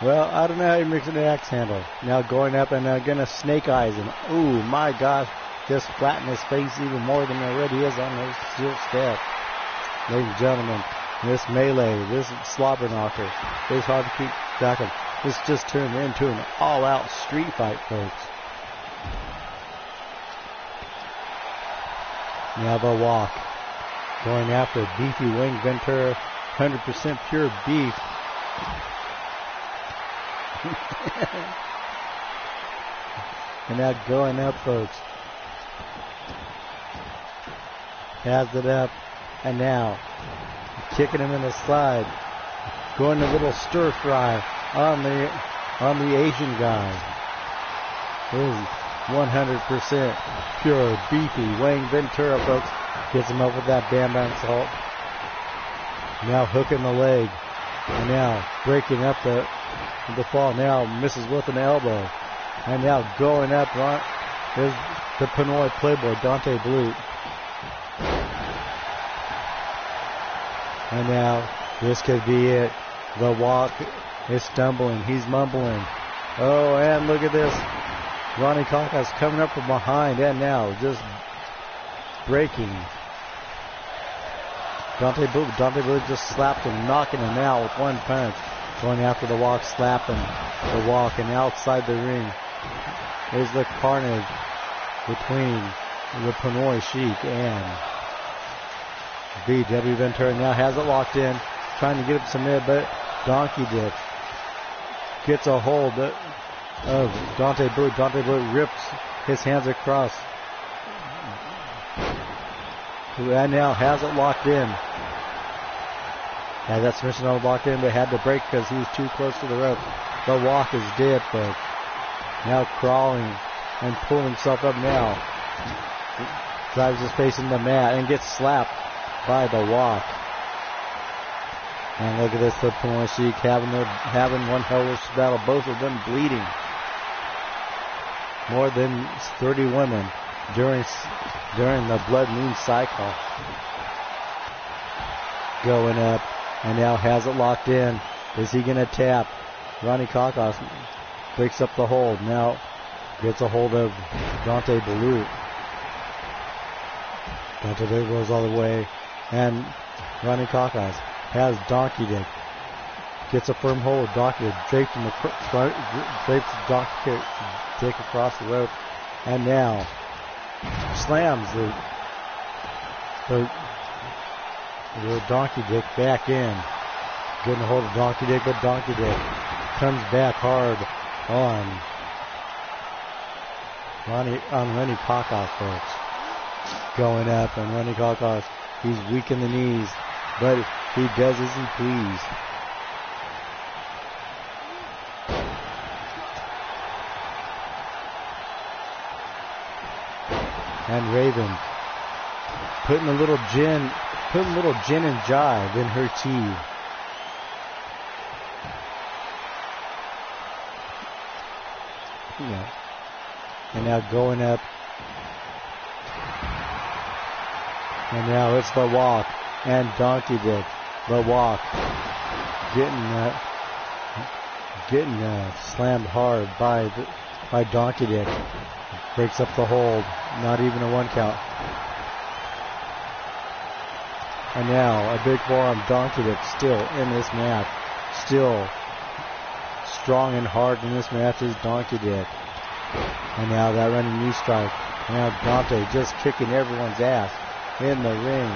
Well, I don't know how he makes an axe handle. Now going up and gonna snake eyes him. Ooh, my gosh, just flatten his face even more than already is on those steel steps. Ladies and gentlemen, this melee, this slobber knocker, is hard to keep track of. This just turned into an all-out street fight, folks. Now the walk. Going after beefy Wing Ventura, 100% pure beef. And now going up, folks. Has it up. And now kicking him in the slide. Going a little stir fry on the Asian guy. This is 100% pure beefy Wayne Ventura, folks. Gets him up with that Bam Bam salt. Now hooking the leg. And now breaking up the fall. Now misses with an elbow. And now going up. There's the Pinoy Playboy, Dante Balut. And now this could be it. The walk is stumbling. He's mumbling. Oh, and look at this. Ronnie Kaka's coming up from behind and now just breaking. Dante Balut just slapped him, knocking him out with one punch. Going after the walk, slapping the walk, and outside the ring is the carnage between the Pinoy Sheik and B.W. Ventura. Now has it locked in, trying to get him submitted, but Donkey Dick gets a hold of Dante Balut. Dante Balut rips his hands across. And now has it locked in. Had that submission locked in, but had to break because he was too close to the rope. The walk is dead, folks. Now crawling and pulling himself up now. Drives his face in the mat and gets slapped by the walk. And look at this, the Pinoy Sheik having one hellish battle. Both of them bleeding. More than 30 women during the blood moon cycle. Going up. And now has it locked in. Is he going to tap? Ronnie Kakos breaks up the hold. Now gets a hold of Dante Balut. Dante Balut goes all the way. And Ronnie Kakos has Donkey Dick. Gets a firm hold. Donkey Dick drapes Donkey Dick across the rope. And now slams the Donkey Dick back in. Getting a hold of Donkey Dick, but Donkey Dick comes back hard on Ronnie Kakos, folks. Going up, and Ronnie Kakos, he's weak in the knees, but he does as he please. And Raven putting a little gin and jive in her tea. Yeah. And now going up. And now it's the walk. And Donkey Dick. The walk. Getting slammed hard by Donkey Dick. Breaks up the hold. Not even a 1 count. And now a big forearm. Donkey Dick still in this match. Still strong and hard in this match is Donkey Dick. And now that running knee strike. And now Dante just kicking everyone's ass in the ring.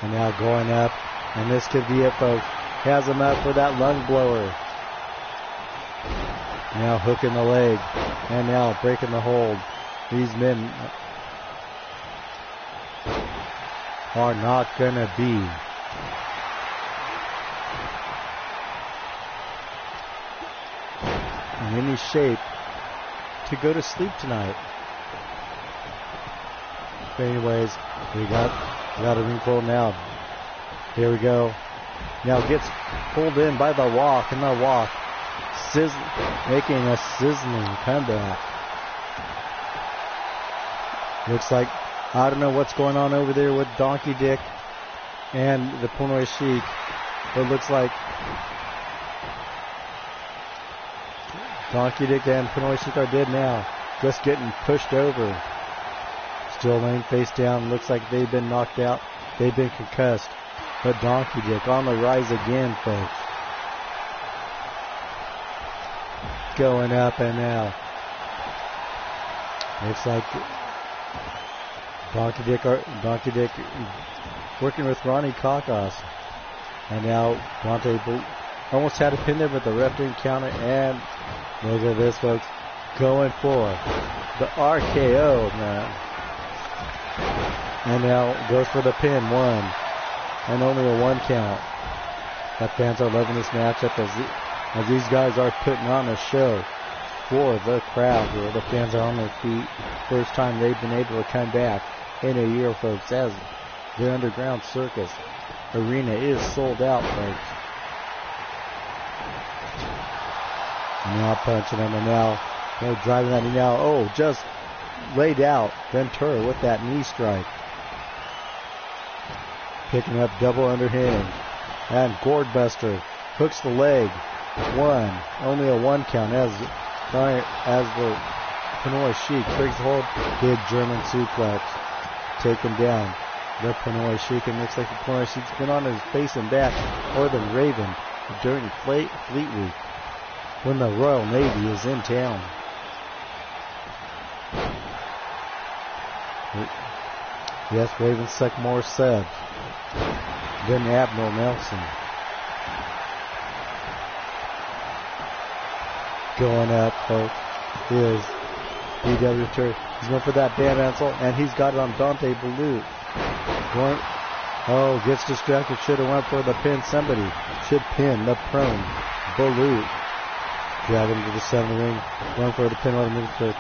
And now going up. And this could be it, folks. Has him up for that lung blower. Now hooking the leg. And now breaking the hold. These men are not going to be in any shape to go to sleep tonight. But anyways, we got a ring pull now. Here we go. Now gets pulled in by the walk, and the walk making a sizzling comeback. Looks like, I don't know what's going on over there with Donkey Dick and the Pinoy Sheik. It looks like Donkey Dick and Pinoy Sheik are dead now. Just getting pushed over. Still laying face down. Looks like they've been knocked out. They've been concussed. But Donkey Dick on the rise again, folks. Going up and now. Looks like Donkey Dick working with Ronnie Kakos. And now Dante almost had a pin there, but the ref didn't count it. And look at this, folks. Going for the RKO, man. And now goes for the pin. 1. And only a 1 count. The fans are loving this matchup as these guys are putting on a show for the crowd here. The fans are on their feet. First time they've been able to come back in a year, folks, as the Underground Circus Arena is sold out, folks. And now punching him, and now driving that knee now. Oh, just laid out Ventura with that knee strike. Picking up double underhand. And Gourdbuster hooks the leg. 1. Only a 1 count as the Pinoy Sheik breaks the hold. Big German suplex. Taken down. The Pinoy Sheik. And looks like the Pinoy Sheik's been on his face and back more than Raven during Fleet Week when the Royal Navy is in town. Yes, Raven suck more subs than Admiral Nelson. Going up, folks, is DW Turk. He's going for that band ansel, and he's got it on Dante Balut. Gets distracted. Should have went for the pin. Somebody should pin the prone Balut. Drag him to the center ring. Going for the pin on the Turk.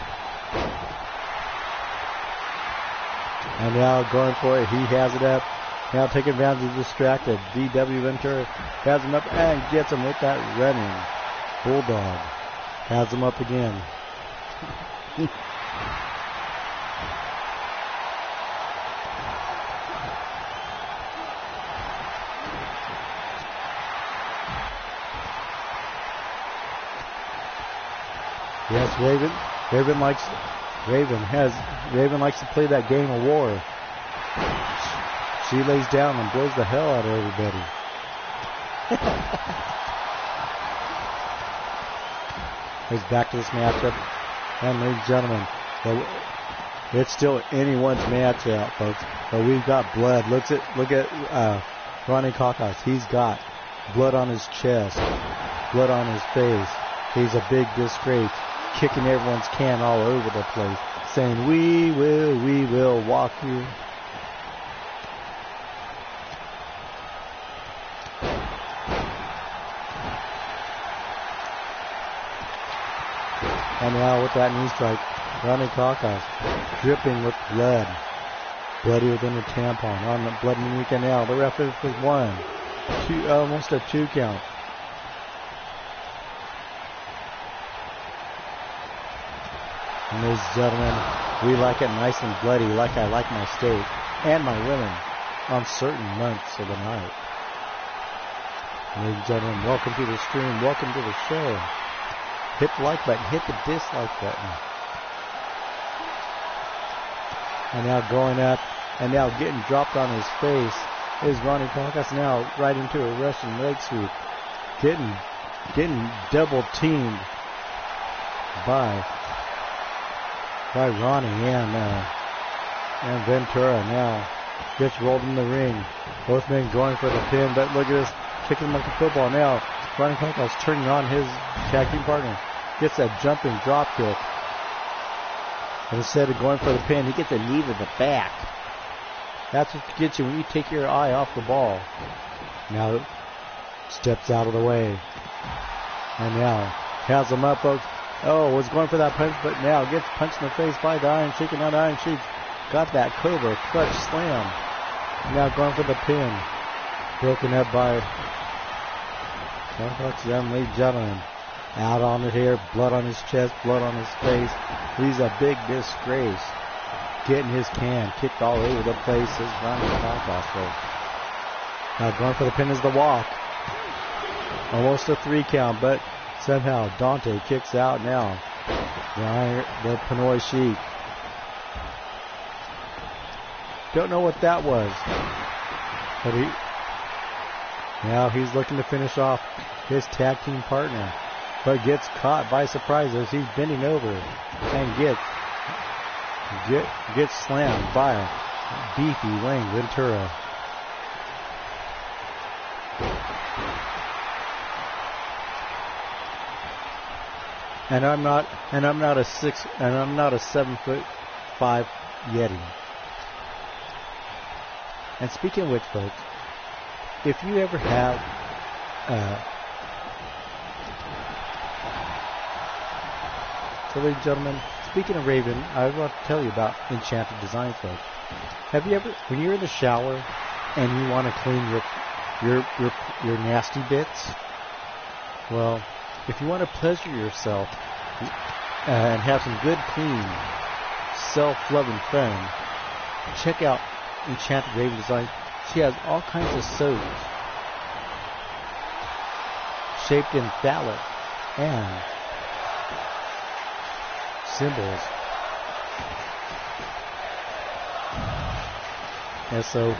And now going for it. He has it up. Now taking advantage of distracted. DW Ventura has him up and gets him with that running bulldog. Has him up again. Yes, Raven likes to play that game of war. She lays down and blows the hell out of everybody. He's back to this matchup. And ladies and gentlemen, it's still anyone's matchup, folks. But we've got blood. Look at Ronnie Kakos. He's got blood on his chest, blood on his face. He's a big disgrace, kicking everyone's can all over the place, saying, we will walk you. And now with that knee strike, Ronnie Kaka dripping with blood. Bloodier than a tampon on the blood and weekend now. The ref is 1, 2, almost a 2 count. And ladies and gentlemen, we like it nice and bloody like I like my steak and my women on certain months of the night. Ladies and gentlemen, welcome to the stream, welcome to the show. Hit the like button, hit the dislike button. And now going up, and now getting dropped on his face is Ronnie Kaka. Now right into a Russian leg sweep. Getting double teamed by Ronnie and Ventura. Now gets rolled in the ring. Both men going for the pin, but look at this, kicking him like a football. Now Ronnie Kaka's turning on his tag team partner. Gets a jumping drop kick. And instead of going for the pin, he gets a knee to the back. That's what gets you when you take your eye off the ball. Now steps out of the way. And now has him up, folks. Oh, was going for that punch, but now gets punched in the face by the Iron Sheik. And now the Iron Sheik got that Cobra clutch slam. Now going for the pin. Broken up by them, ladies and gentlemen. Out on it here, blood on his chest, blood on his face. He's a big disgrace. Getting his can kicked all over the place is Ronnie Kaka. Now going for the pin is the walk. Almost a 3 count, but somehow Dante kicks out now. The Pinoy Sheik. Don't know what that was. But now he's looking to finish off his tag team partner. But gets caught by surprise as he's bending over and gets slammed by beefy Wayne Ventura. And I'm not a 7'5" Yeti. And speaking of which, folks, if you ever have so, ladies and gentlemen, speaking of Raven, I want to tell you about Enchanted Design, folks. Have you ever, when you're in the shower and you want to clean your nasty bits? Well, if you want to pleasure yourself and have some good, clean, self-loving fun, check out Enchanted Raven Design. She has all kinds of soaps shaped in phallic and symbols. And so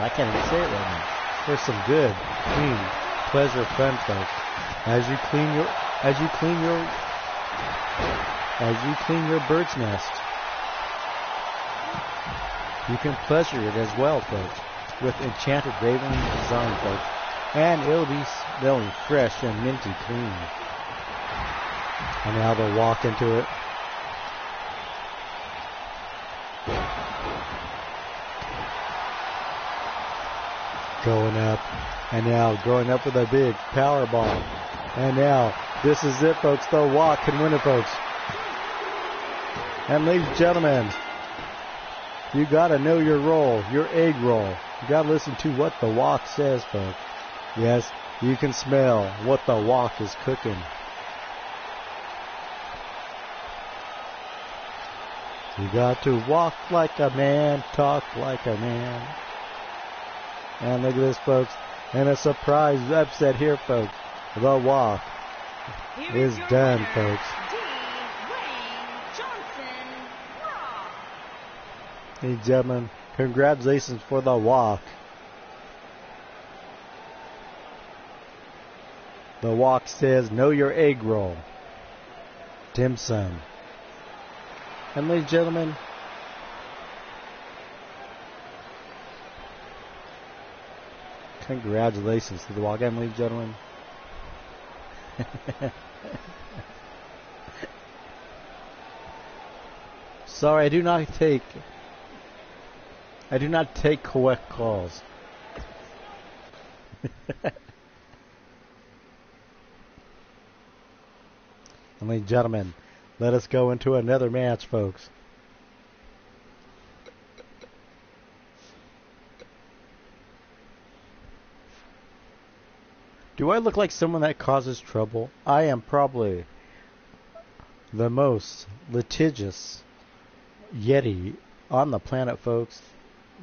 I can't even say it right now. For some good, clean, pleasure, fun, folks. As you clean your bird's nest, you can pleasure it as well, folks, with Enchanted Raven Design, folks. And it'll be smelling fresh and minty clean. And now they'll walk into it. Going up. And now going up with a big power bomb. And now this is it, folks. The walk can win it, folks. And ladies and gentlemen, you gotta know your role, your egg roll. You gotta listen to what the walk says, folks. Yes, you can smell what the walk is cooking. You got to walk like a man, talk like a man. And look at this, folks. And a surprise upset here, folks. The walk is done, folks. Ladies and gentlemen, congratulations for the walk. The walk says, know your egg roll. Dim sum. And ladies and gentlemen, congratulations to the walk. And ladies and gentlemen, sorry, I do not take correct calls. And ladies and gentlemen, let us go into another match, folks. Do I look like someone that causes trouble? I am probably the most litigious Yeti on the planet, folks.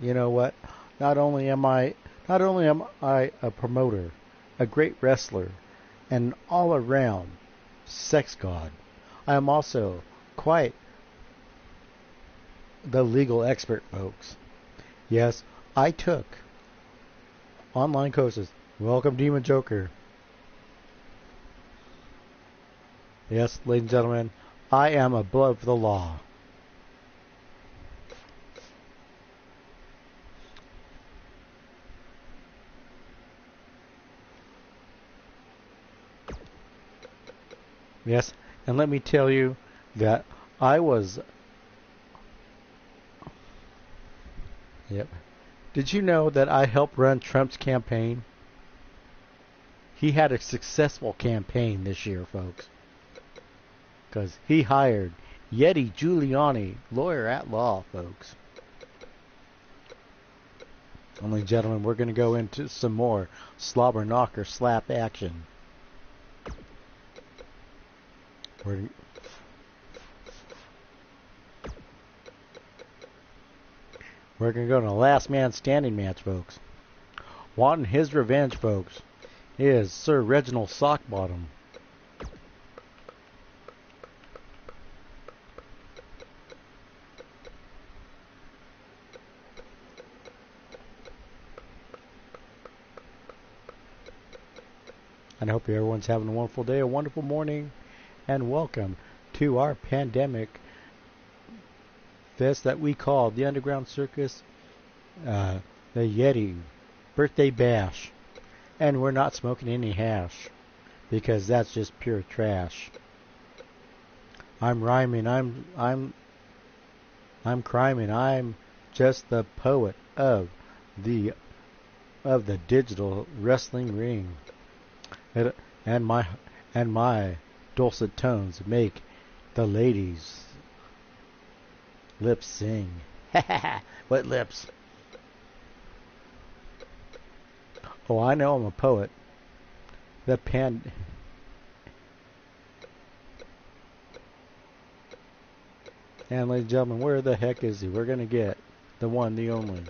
You know what? Not only am I a promoter, a great wrestler, and all-around sex god, I am also quite the legal expert, folks. Yes, I took online courses. Welcome, Demon Joker. Yes, ladies and gentlemen, I am above the law. Yes, and let me tell you that I was... Yep. Did you know that I helped run Trump's campaign? He had a successful campaign this year, folks. Because he hired Yeti Giuliani, lawyer at law, folks. Ladies and gentlemen, we're going to go into some more slobber knocker slap action. We're going to go to a last man standing match, folks. Wanting his revenge, folks, is Sir Reginald Sockbottom. And I hope everyone's having a wonderful day, a wonderful morning, and welcome to our pandemic fest that we call the Underground Circus, the Yeti Birthday Bash. And we're not smoking any hash, because that's just pure trash. I'm rhyming, I'm criming, I'm just the poet of the digital wrestling ring. And my dulcet tones make the ladies' lips sing. What lips? Oh, I know I'm a poet. And ladies and gentlemen, where the heck is he? We're gonna get the one, the only.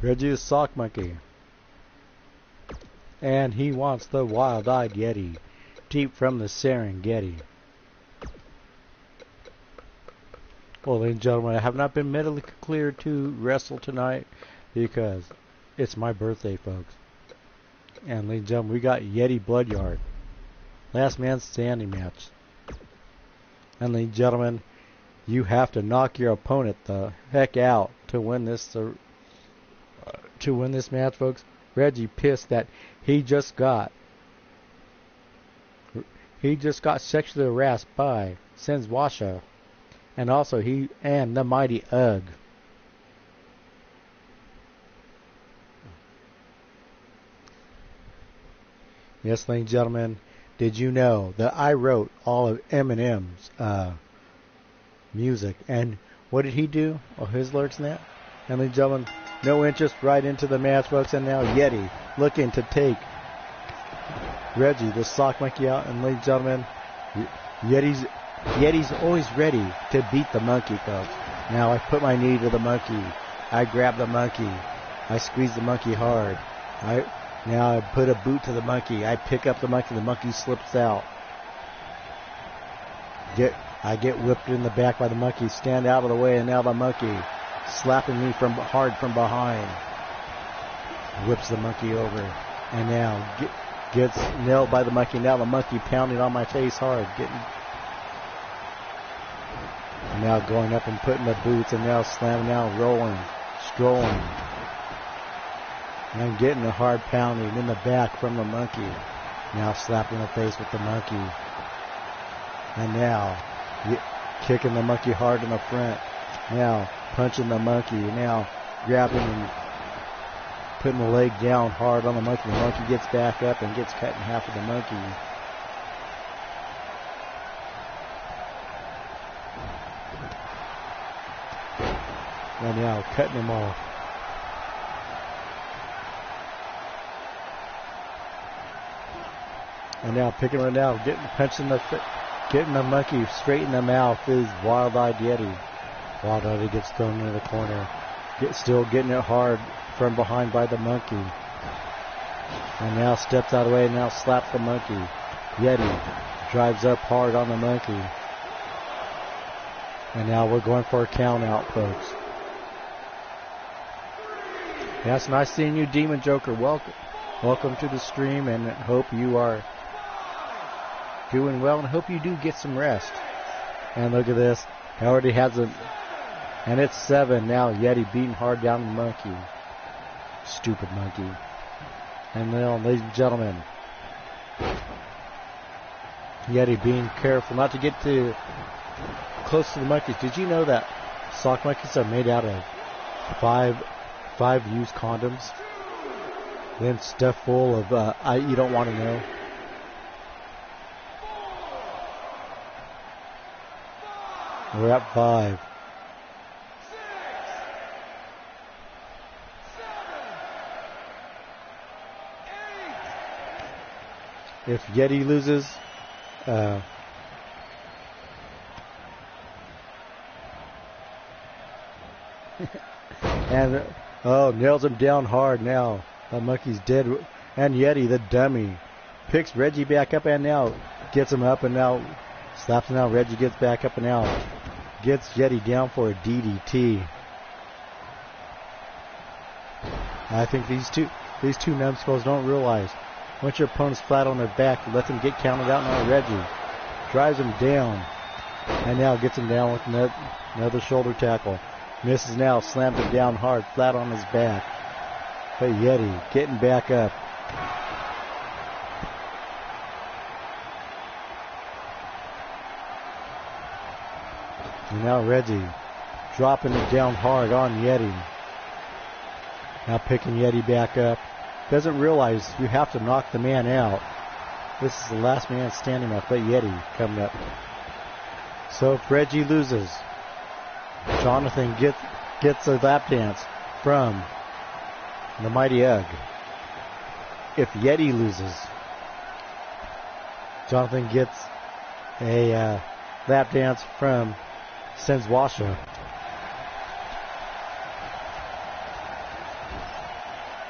Reggie the Sock Monkey. And he wants the wild-eyed Yeti, deep from the Serengeti. Well, ladies and gentlemen, I have not been medically cleared to wrestle tonight because it's my birthday, folks. And ladies and gentlemen, we got Yeti Bloodyard. Last man standing match. And ladies and gentlemen, you have to knock your opponent the heck out to win this match, folks. Reggie pissed that he just got sexually harassed by Senswasha, and also he and the mighty Ugg. Yes, ladies and gentlemen, did you know that I wrote all of Eminem's music? And what did he do? Oh, his lyrics in that? And ladies and gentlemen, no interest, right into the match, folks. And now Yeti looking to take Reggie, the Sock Monkey, out. And ladies and gentlemen, Yeti's always ready to beat the monkey, folks. Now I put my knee to the monkey. I grab the monkey. I squeeze the monkey hard. Now I put a boot to the monkey. I pick up the monkey. The monkey slips out. I get whipped in the back by the monkey. Stand out of the way, and now the monkey slapping me hard from behind. Whips the monkey over, and now gets nailed by the monkey. Now the monkey pounding on my face hard. Now going up and putting the boots, and now slamming, now rolling, strolling. And I'm getting a hard pounding in the back from the monkey. Now slapping the face with the monkey. And now kicking the monkey hard in the front. Now punching the monkey. Now grabbing and putting the leg down hard on the monkey. The monkey gets back up and gets cut in half with the monkey. And now cutting him off. And now picking him down, punching getting the monkey straight in the mouth is Wild-Eyed Yeti. Wild-Eyed Yeti gets thrown into the corner. Still getting it hard from behind by the monkey. And now steps out of the way and now slaps the monkey. Yeti drives up hard on the monkey. And now we're going for a count out, folks. Yes, nice seeing you, Demon Joker. Welcome to the stream, and hope you are doing well, and hope you do get some rest. And look at this. He already has a... And it's 7 now. Yeti beating hard down the monkey. Stupid monkey. And now, ladies and gentlemen, Yeti being careful not to get too close to the monkeys. Did you know that sock monkeys are made out of 5 used condoms, then stuffed full of you don't want to know. We're at 5. 6, 7, 8. If Yeti loses, and nails him down hard now. The monkey's dead. And Yeti, the dummy, picks Reggie back up and now gets him up and now slaps him out. Reggie gets back up and now gets Yeti down for a DDT. I think these two numbskulls don't realize once your opponent's flat on their back, let them get counted out. Now Reggie drives him down and now gets him down with another shoulder tackle. Misses now, slams him down hard, flat on his back. But Yeti getting back up. And now Reggie dropping it down hard on Yeti. Now picking Yeti back up. Doesn't realize you have to knock the man out. This is the last man standing up, but Yeti coming up. So if Reggie loses, Jonathan gets a lap dance from the Mighty Ugg. If Yeti loses, Jonathan gets a lap dance from Senswasha.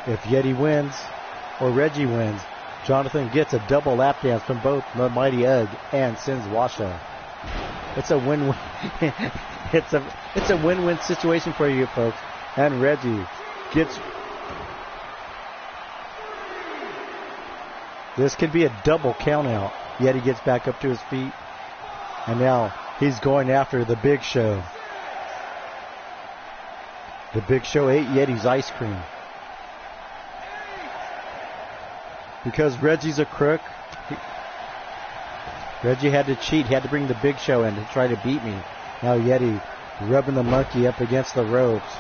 If Yeti wins or Reggie wins, Jonathan gets a double lap dance from both the Mighty Ugg and Senswasha. It's a win-win. It's a win-win situation for you folks. And Reggie gets... This could be a double count out. Yeti gets back up to his feet. And now he's going after the Big Show. The Big Show ate Yeti's ice cream. Because Reggie's a crook, Reggie had to cheat. He had to bring the Big Show in to try to beat me. Now Yeti rubbing the monkey up against the ropes.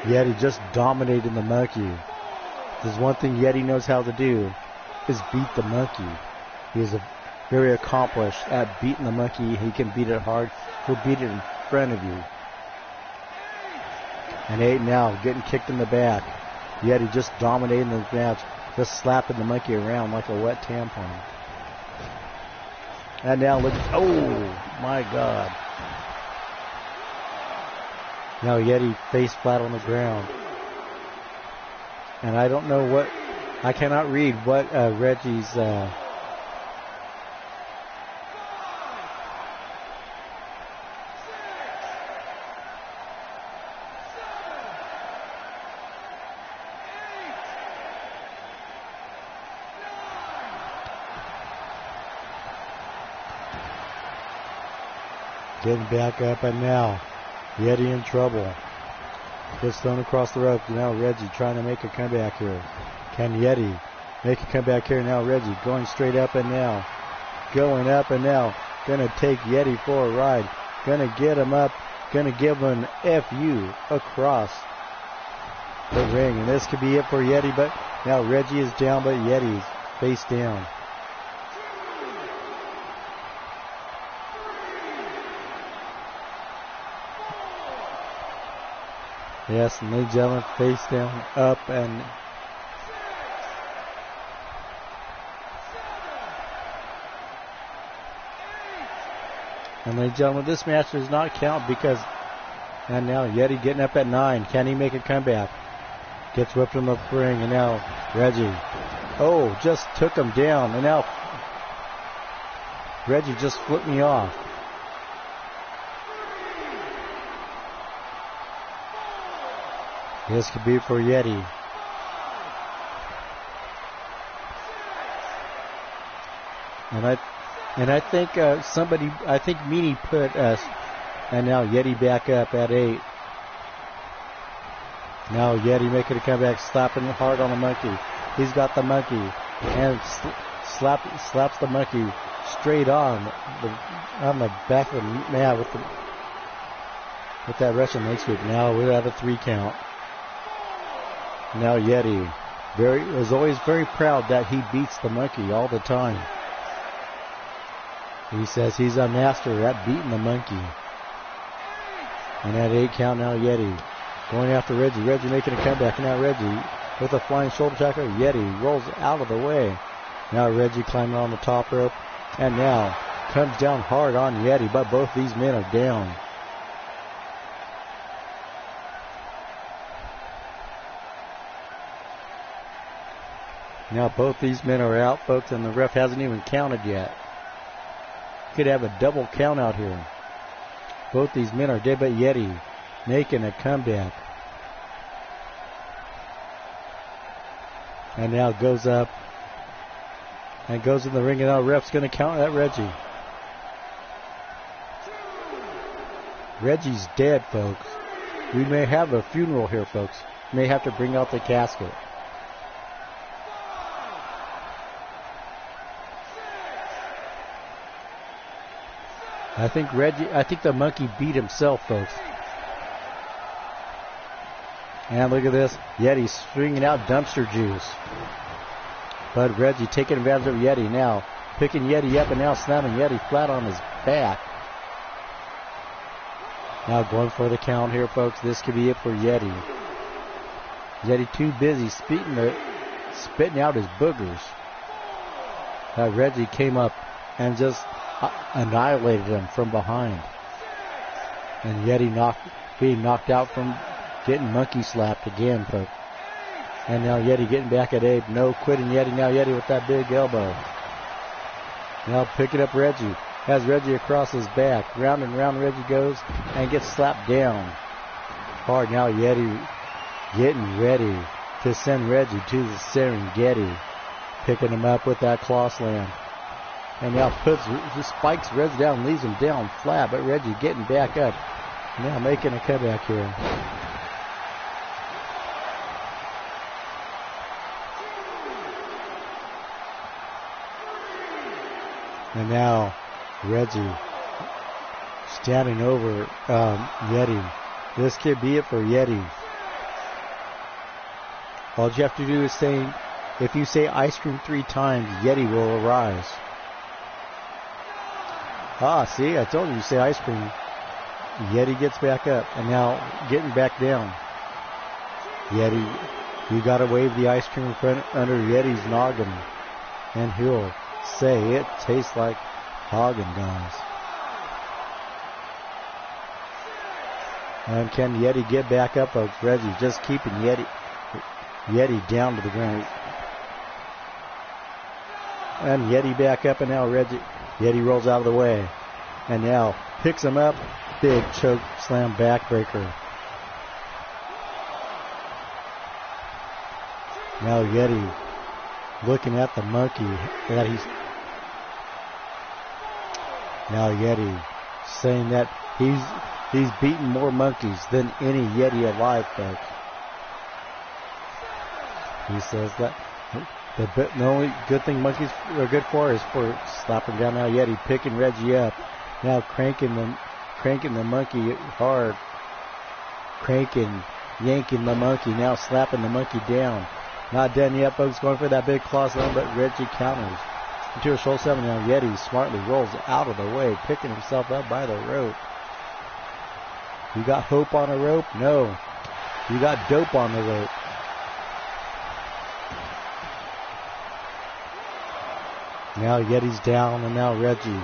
Yeti just dominating the monkey. There's one thing Yeti knows how to do, is beat the monkey. He is very accomplished at beating the monkey. He can beat it hard. He'll beat it in front of you. And 8 now, getting kicked in the back. Yeti just dominating the match, just slapping the monkey around like a wet tampon. And now look, oh my God. Now Yeti face flat on the ground. And I don't know what, I cannot read what Reggie's getting back up, and now Yeti in trouble. Gets thrown across the rope. Now Reggie trying to make a comeback here. Can Yeti make a comeback here? Now Reggie going straight up, and now going up and now going to take Yeti for a ride. Going to get him up. Going to give him an FU across the ring. And this could be it for Yeti, but now Reggie is down, but Yeti's face down. Yes, and ladies and gentlemen, face down, up, and ladies and gentlemen, this match does not count because, and now Yeti getting up at 9. Can he make a comeback? Gets whipped in the ring, and now Reggie. Oh, just took him down, and now Reggie just flipped me off. This could be for Yeti. And I think I think Meanie put us, and now Yeti back up at 8. Now Yeti making a comeback, slapping hard on the monkey. He's got the monkey, and slaps the monkey straight on the back of the mat with that Russian leg sweep. Now we're at a 3 count. Now Yeti is always very proud that he beats the monkey all the time. He says he's a master at beating the monkey. And at 8 count now Yeti going after Reggie. Reggie making a comeback. And now Reggie with a flying shoulder tackle. Yeti rolls out of the way. Now Reggie climbing on the top rope. And now comes down hard on Yeti. But both these men are down. Now both these men are out, folks, and the ref hasn't even counted yet. Could have a double count out here. Both these men are dead, but Yeti making a comeback. And now goes up and goes in the ring, and now ref's going to count at Reggie. Reggie's dead, folks. We may have a funeral here, folks. May have to bring out the casket. I think the monkey beat himself, folks. And look at this. Yeti stringing out dumpster juice. But Reggie taking advantage of Yeti now. Picking Yeti up and now slamming Yeti flat on his back. Now going for the count here, folks. This could be it for Yeti. Yeti too busy spitting out his boogers. Reggie came up and just annihilated him from behind. And Yeti being knocked out from getting monkey slapped again, folks. And now Yeti getting back at Abe. No quitting Yeti. Now Yeti with that big elbow. Now picking up Reggie. Has Reggie across his back. Round and round Reggie goes and gets slapped down hard. Now Yeti getting ready to send Reggie to the Serengeti. Picking him up with that claw slam. And now spikes Reggie down, leaves him down flat, but Reggie getting back up. Now making a comeback here. And now Reggie standing over Yeti. This could be it for Yeti. All you have to do is say, if you say ice cream 3 times, Yeti will arise. See, I told you say ice cream. Yeti gets back up and now getting back down. Yeti, you got to wave the ice cream in front under Yeti's noggin, and he'll say it tastes like Haagen-Dazs. And can Yeti get back up? Reggie just keeping Yeti down to the ground. And Yeti back up, and now Yeti rolls out of the way. And now picks him up. Big choke slam backbreaker. Now Yeti looking at the monkey that now Yeti saying that he's beaten more monkeys than any Yeti alive, folks. He says that The only good thing monkeys are good for is for slapping down now Yeti, picking Reggie up. Now cranking the monkey hard. Yanking the monkey, now slapping the monkey down. Not done yet, folks, going for that big claw slam, but Reggie counters. Into a shoulder 7 now, Yeti smartly rolls out of the way, picking himself up by the rope. You got hope on a rope? No. You got dope on the rope. Now Yeti's down, and now Reggie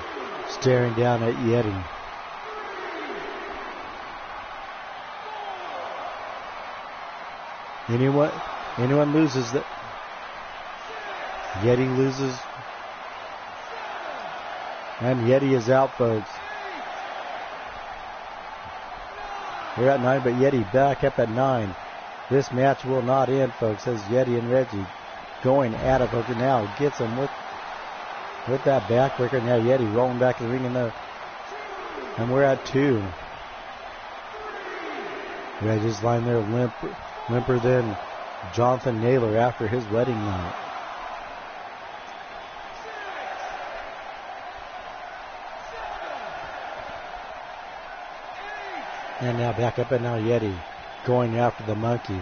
staring down at Yeti. Anyone loses that. Yeti loses. And Yeti is out, folks. We're at 9, but Yeti back up at 9. This match will not end, folks, as Yeti and Reggie going at it. But now gets him with that backbreaker. Now Yeti rolling back in the ring, and we're at 2. Reggie's lying there limper than Jonathan Naylor after his wedding night. And now back up, and now Yeti going after the monkey.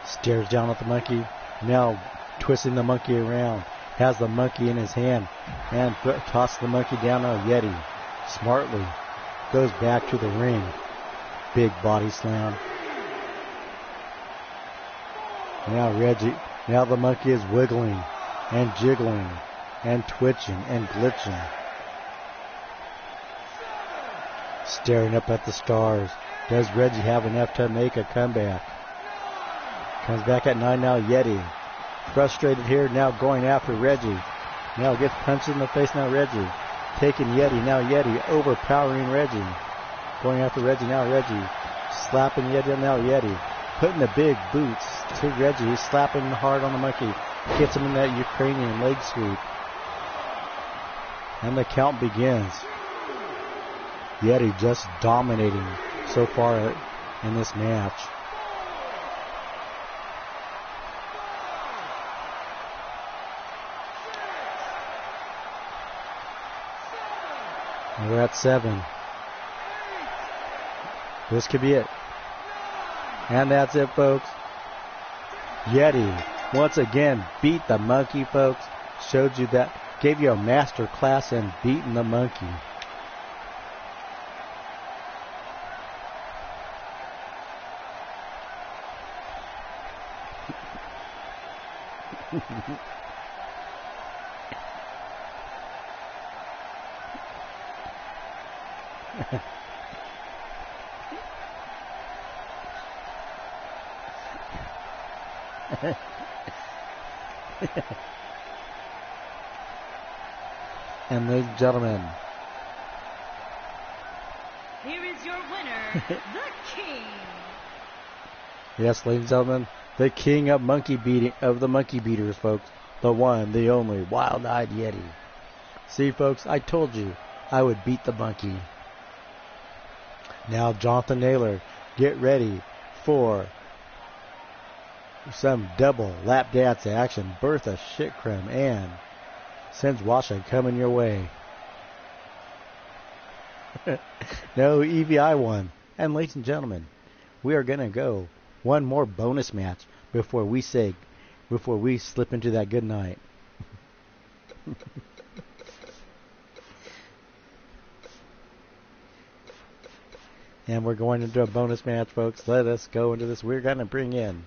Stares down at the monkey. Now twisting the monkey around. Has the monkey in his hand and tosses the monkey down. Now Yeti smartly goes back to the ring. Big body slam. Now the monkey is wiggling and jiggling and twitching and glitching. Staring up at the stars. Does Reggie have enough to make a comeback? Comes back at 9 now, Yeti. Frustrated here, now going after Reggie. Now gets punched in the face, now Reggie. Taking Yeti, now Yeti overpowering Reggie. Going after Reggie, now Reggie. Slapping Yeti, now Yeti. Putting the big boots to Reggie. He's slapping hard on the monkey. Gets him in that Ukrainian leg sweep. And the count begins. Yeti just dominating so far in this match. And we're at 7. This could be it. And that's it, folks. Yeti once again beat the monkey, folks. Showed you that. Gave you a master class in beating the monkey. And ladies and gentlemen, here is your winner, the King. Yes, ladies and gentlemen, the king of the monkey beaters, folks. The one, the only, wild-eyed Yeti. See, folks, I told you I would beat the monkey. Now, Jonathan Naylor, get ready for some double lap dance action. Bertha Shitcrumb and Singe Washa coming your way. No, EVI won. And ladies and gentlemen, we are going to go one more bonus match before we slip into that good night. And we're going into a bonus match, folks. Let us go into this. We're going to bring in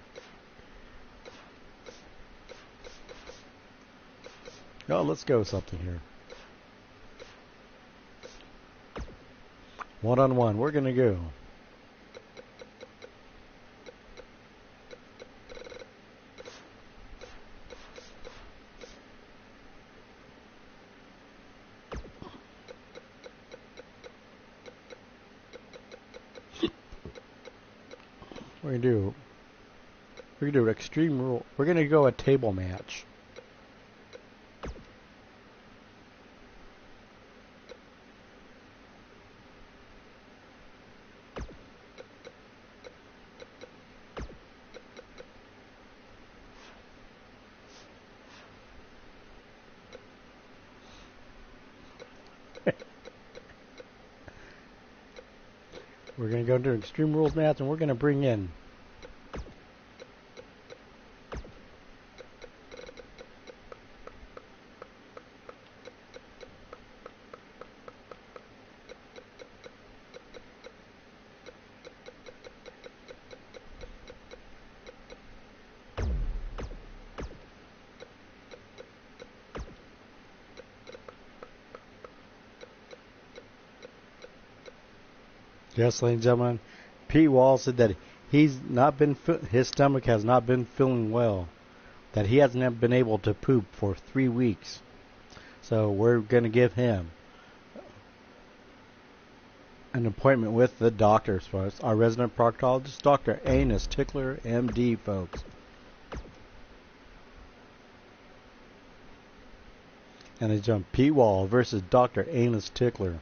let's go with something here. One-on-one. We're going to go. We're going to do Extreme Rule. We're going to go a table match. We're going to go into Extreme Rules match, and we're going to bring in yes, ladies and gentlemen, Pete Wall said that his stomach has not been feeling well, that he hasn't been able to poop for 3 weeks. So we're going to give him an appointment with the doctor, our resident proctologist, Dr. Anus Tickler, MD, folks. And it's Pete Wall versus Dr. Anus Tickler.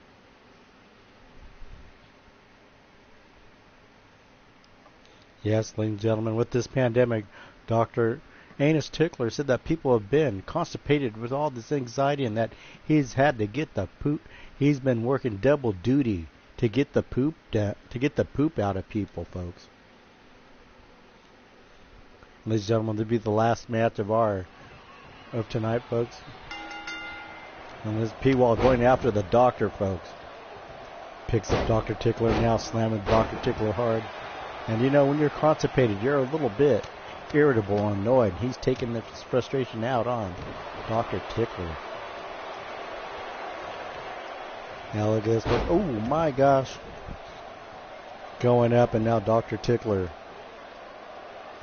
Yes, ladies and gentlemen, with this pandemic, Dr. Anus Tickler said that people have been constipated with all this anxiety and that he's had to get the poop. He's been working double duty to get the poop out of people, folks. Ladies and gentlemen, this will be the last match of tonight, folks. And this Pete Wall going after the doctor, folks. Picks up Dr. Tickler, now slamming Dr. Tickler hard. And you know, when you're constipated, you're a little bit irritable and annoyed. He's taking this frustration out on Dr. Tickler. Now look at this. Oh my gosh. Going up, and now Dr. Tickler.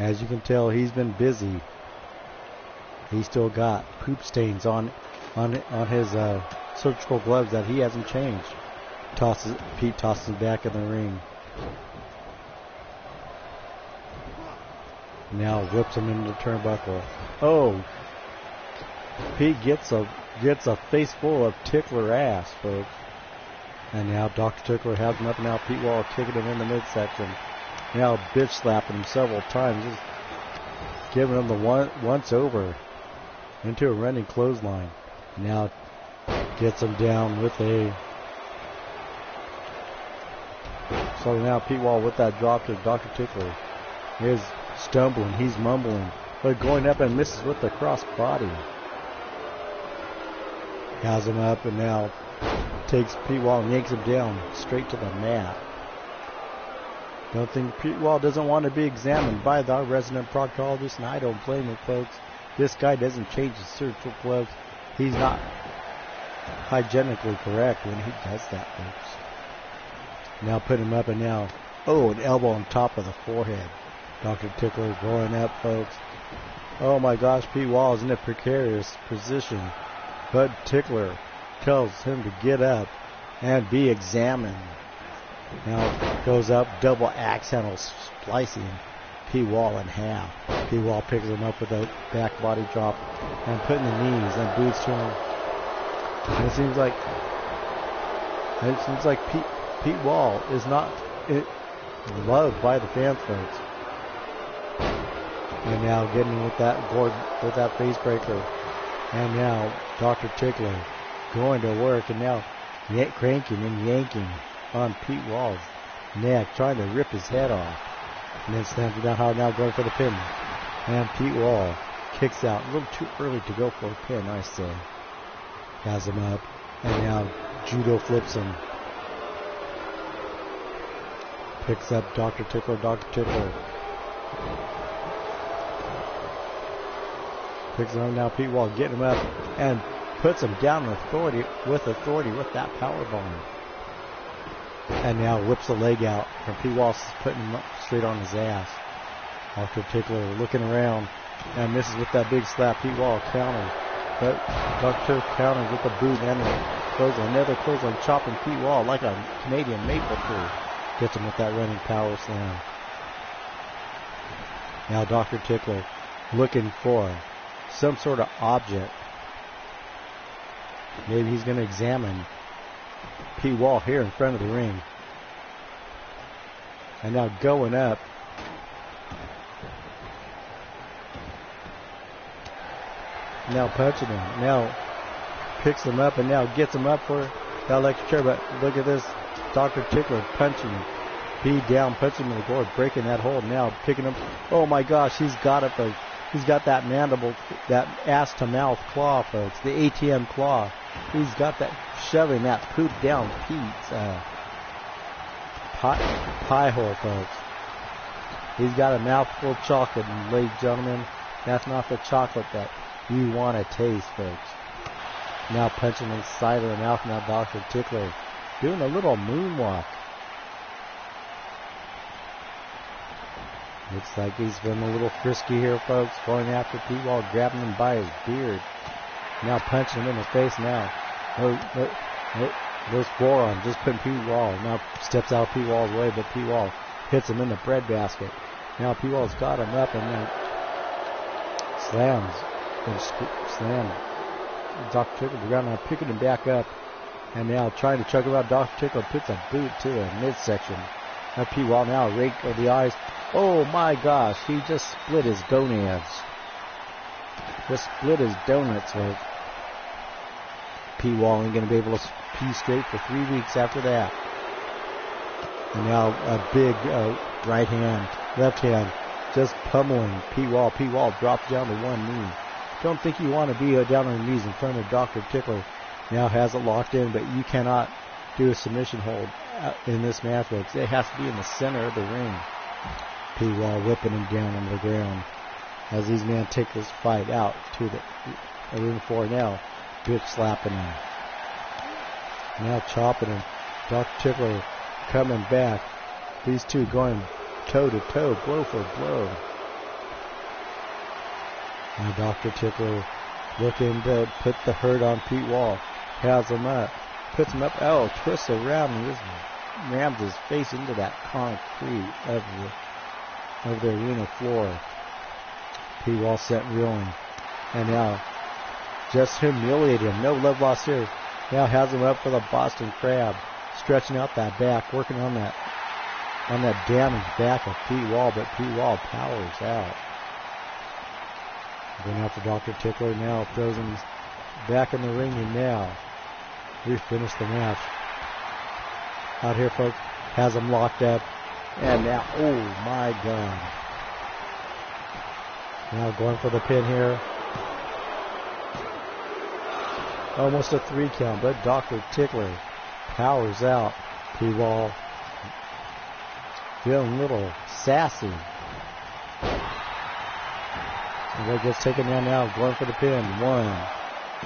As you can tell, he's been busy. He's still got poop stains on his surgical gloves that he hasn't changed. Pete tosses back in the ring. Now whips him into the turnbuckle. Oh, Pete gets a face full of Tickler ass, folks. And now Dr. Tickler has him up, and now Pete Wall kicking him in the midsection. Now bitch slapping him several times, just giving him the once over into a running clothesline. Now gets him down with a. So now Pete Wall with that drop to Dr. Tickler is stumbling, he's mumbling, but going up and misses with the cross body. Has him up, and now takes Pete Wall and yanks him down straight to the mat. Don't think Pete Wall doesn't want to be examined by our resident proctologist, and I don't blame him, folks. This guy doesn't change his surgical gloves. He's not hygienically correct when he does that, folks. Now put him up, and now, an elbow on top of the forehead. Dr. Tickler going up, folks. Oh my gosh, Pete Wall is in a precarious position. But Tickler tells him to get up and be examined. Now goes up, double axe handle, splicing Pete Wall in half. Pete Wall picks him up with a back body drop and putting the knees and boots to him. And it seems like Pete Wall is not loved by the fans, folks. And now getting with that face breaker. And now Dr. Tickler going to work, and now cranking and yanking on Pete Wall's neck, trying to rip his head off. And then slams him down hard, now going for the pin. And Pete Wall kicks out. A little too early to go for a pin, I say. Has him up. And now judo flips him. Picks up Dr. Tickler. Picks him up now. Pete Wall getting him up and puts him down with authority with that power bomb. And now whips the leg out from Pete Wall, putting him straight on his ass. Dr. Tickler looking around and misses with that big slap. Pete Wall counter. But Dr. Tickler counters with a boot and another clothesline, chopping Pete Wall like a Canadian maple tree. Gets him with that running power slam. Now Dr. Tickler looking for some sort of object. Maybe he's going to examine Pete Wall here in front of the ring. And now going up. Now punching him. Now picks him up and now gets him up for that electric chair. But look at this. Dr. Tickler punching Pete down, puts him in the board, breaking that hold. Now picking him. Oh my gosh, he's got it, folks. He's got that mandible, that ass-to-mouth claw, folks. The ATM claw. He's got that, shoving that poop down Pete's pie hole, folks. He's got a mouthful of chocolate, and ladies and gentlemen, that's not the chocolate that you want to taste, folks. Now punching inside of the mouth. Now Dr. Tickler doing a little moonwalk. Looks like he's been a little frisky here, folks. Going after Pete Wall, grabbing him by his beard. Now punching him in the face now. Those forearms just putting Pete Wall. Now steps out of Pete Wall's way, but Pete Wall hits him in the breadbasket. Now Pete Wall's got him up and now slams Dr. Tickle to the ground. Now picking him back up and now trying to choke him out. Dr. Tickle puts a boot to the midsection. Now Pete Wall now rake of the eyes. Oh my gosh, he just split his gonads. Just split his donuts, folks. Pete Wall ain't going to be able to pee straight for 3 weeks after that. And now a big right hand, left hand, just pummeling Pete Wall. Pete Wall drops down to one knee. Don't think you want to be down on your knees in front of Dr. Tickler. Now has it locked in, but you cannot do a submission hold in this match, folks. It has to be in the center of the ring. Pete Wall whipping him down on the ground as these men take this fight out to the ring floor now. Bitch slapping him. Now chopping him. Dr. Tickler coming back. These two going toe to toe, blow for blow. Now Dr. Tickler looking to put the hurt on Pete Wall. Has him up. Puts him up. Oh, twists around and just rams his face into that concrete of the arena floor. Pete Wall set reeling. And now just humiliated him. No love lost here. Now has him up for the Boston Crab. Stretching out that back. Working on that damaged back of Pete Wall. But Pete Wall powers out. Going after Dr. Tickler now. Throws him back in the ring. And now we finish the match. Out here, folks. Has him locked up. And now, oh my God. Now going for the pin here. Almost a 3 count, but Dr. Tickler powers out. Pete Wall feeling a little sassy. And that gets taken down now, going for the pin. 1,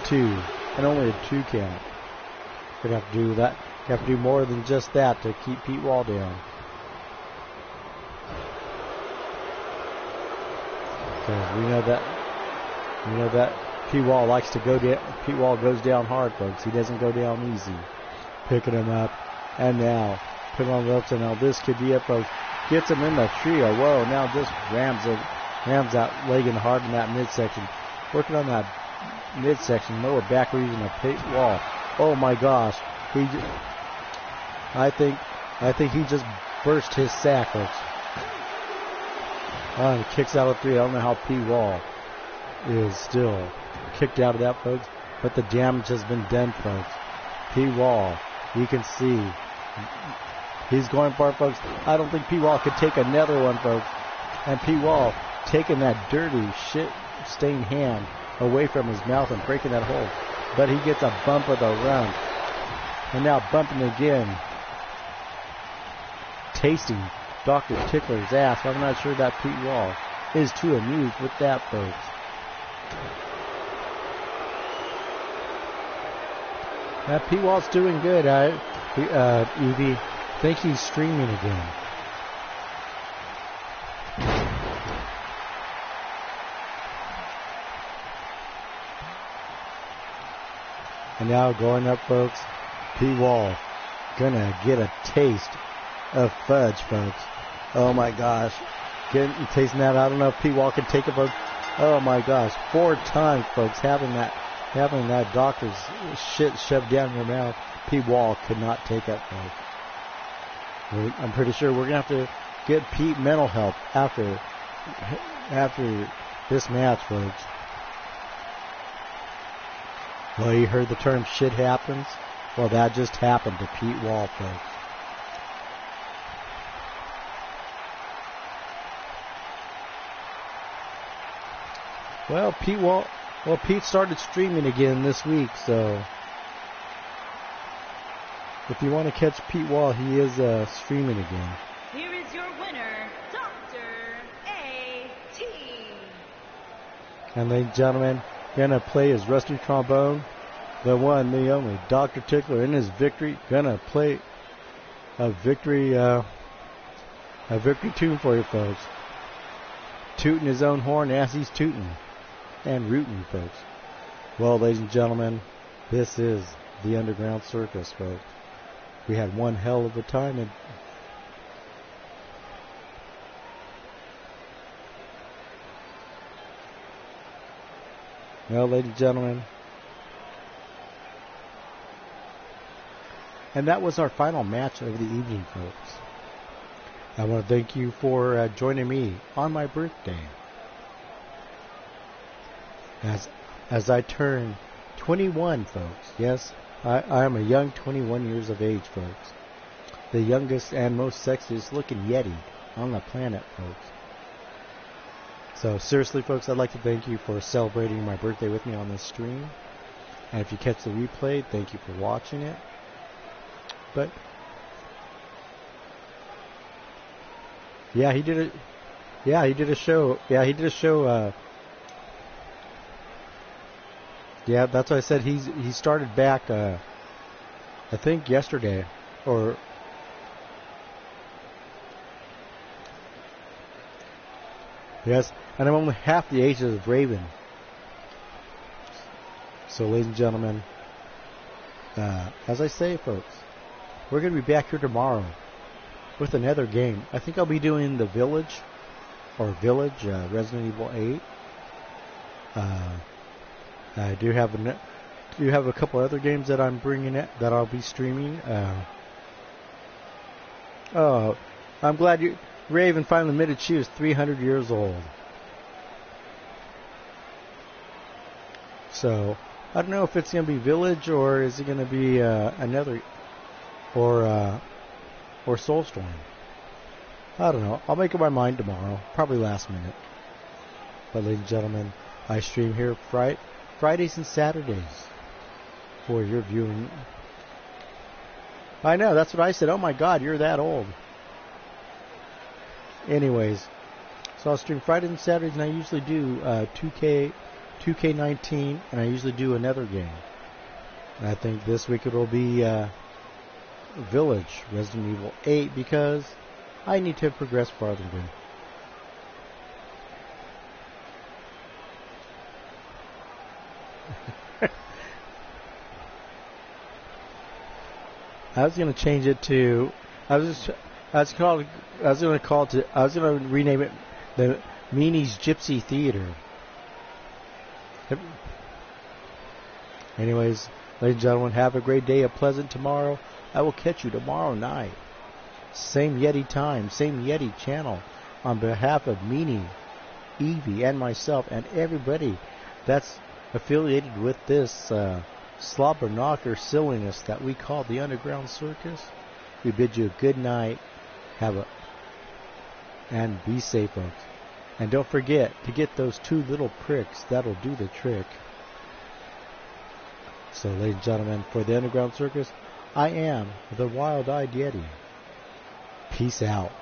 2, and only a 2 count. Gonna have to do that. You have to do more than just that to keep Pete Wall down. Because we know that Pete Wall likes to go down. Pete Wall goes down hard, folks. He doesn't go down easy. Picking him up, and now put him on the ropes. And now this could be it, folks. Gets him in the trio. Whoa! Now just rams that leg in hard in that midsection. Working on that midsection, lower back region of Pete Wall. Oh my gosh! I think he just burst his sack, folks. And kicks out of 3. I don't know how Pete Wall is still kicked out of that, folks. But the damage has been done, folks. Pete Wall, you can see he's going for it, folks. I don't think Pete Wall could take another one, folks. And Pete Wall taking that dirty, shit-stained hand away from his mouth and breaking that hole. But he gets a bump of the run. And now bumping again. Tasting Dr. Tickler's ass. I'm not sure that Pete Wall is too amused with that, folks. Pete Wall's doing good. Evie, think he's streaming again. And now going up, folks, Pete Wall gonna get a taste of fudge, folks. Oh my gosh. Tasting that. I don't know if Pete Wall can take it, folks. Oh my gosh. 4 times, folks, having that doctor's shit shoved down your mouth. Pete Wall could not take it, folks. I'm pretty sure we're going to have to get Pete mental help after this match, folks. Well, you heard the term shit happens? Well, that just happened to Pete Wall, folks. Well, Pete started streaming again this week, so if you want to catch Pete Wall, he is streaming again. Here is your winner, Dr. A.T. And ladies and gentlemen, gonna play his rusty trombone, the one, the only, Dr. Tickler in his victory, gonna play a victory tune for you folks. Tooting his own horn as he's tooting and rooting, folks. Well, ladies and gentlemen, this is the Underground Circus, folks. We had one hell of a time. And well, ladies and gentlemen, and that was our final match of the evening, folks. I want to thank you for joining me on my birthday. As I turn 21, folks. Yes, I am a young 21 years of age, folks. The youngest and most sexiest looking Yeti on the planet, folks. So seriously, folks, I'd like to thank you for celebrating my birthday with me on this stream. And if you catch the replay, thank you for watching it. But yeah, he did it. Yeah, he did a show. Yeah, he did a show. Yeah, that's why I said he started back. I think yesterday, or yes, and I'm only half the age of Raven. So, ladies and gentlemen, as I say, folks, we're going to be back here tomorrow with another game. I think I'll be doing the Village, Resident Evil 8. I do have a couple other games that I'm bringing that I'll be streaming. I'm glad Raven finally admitted she was 300 years old. So I don't know if it's going to be Village or is it going to be another or Soulstorm. I don't know. I'll make up my mind tomorrow, probably last minute. But ladies and gentlemen, I stream here Fridays and Saturdays for your viewing. I know, that's what I said. Oh my God, you're that old. Anyways, so I'll stream Fridays and Saturdays, and I usually do 2K19, and I usually do another game. And I think this week it will be Village, Resident Evil 8, because I need to progress farther than. I was going to change it to. I was going to rename it the Meanie's Gypsy Theater. Anyways, ladies and gentlemen, have a great day, a pleasant tomorrow. I will catch you tomorrow night. Same Yeti time, same Yeti channel. On behalf of Meanie, Evie, and myself, and everybody that's affiliated with this slobber knocker silliness that we call the Underground Circus, we bid you a good night. And be safe, folks. And don't forget to get those 2 little pricks. That'll do the trick. So, ladies and gentlemen, for the Underground Circus, I am the Wild-Eyed Yeti. Peace out.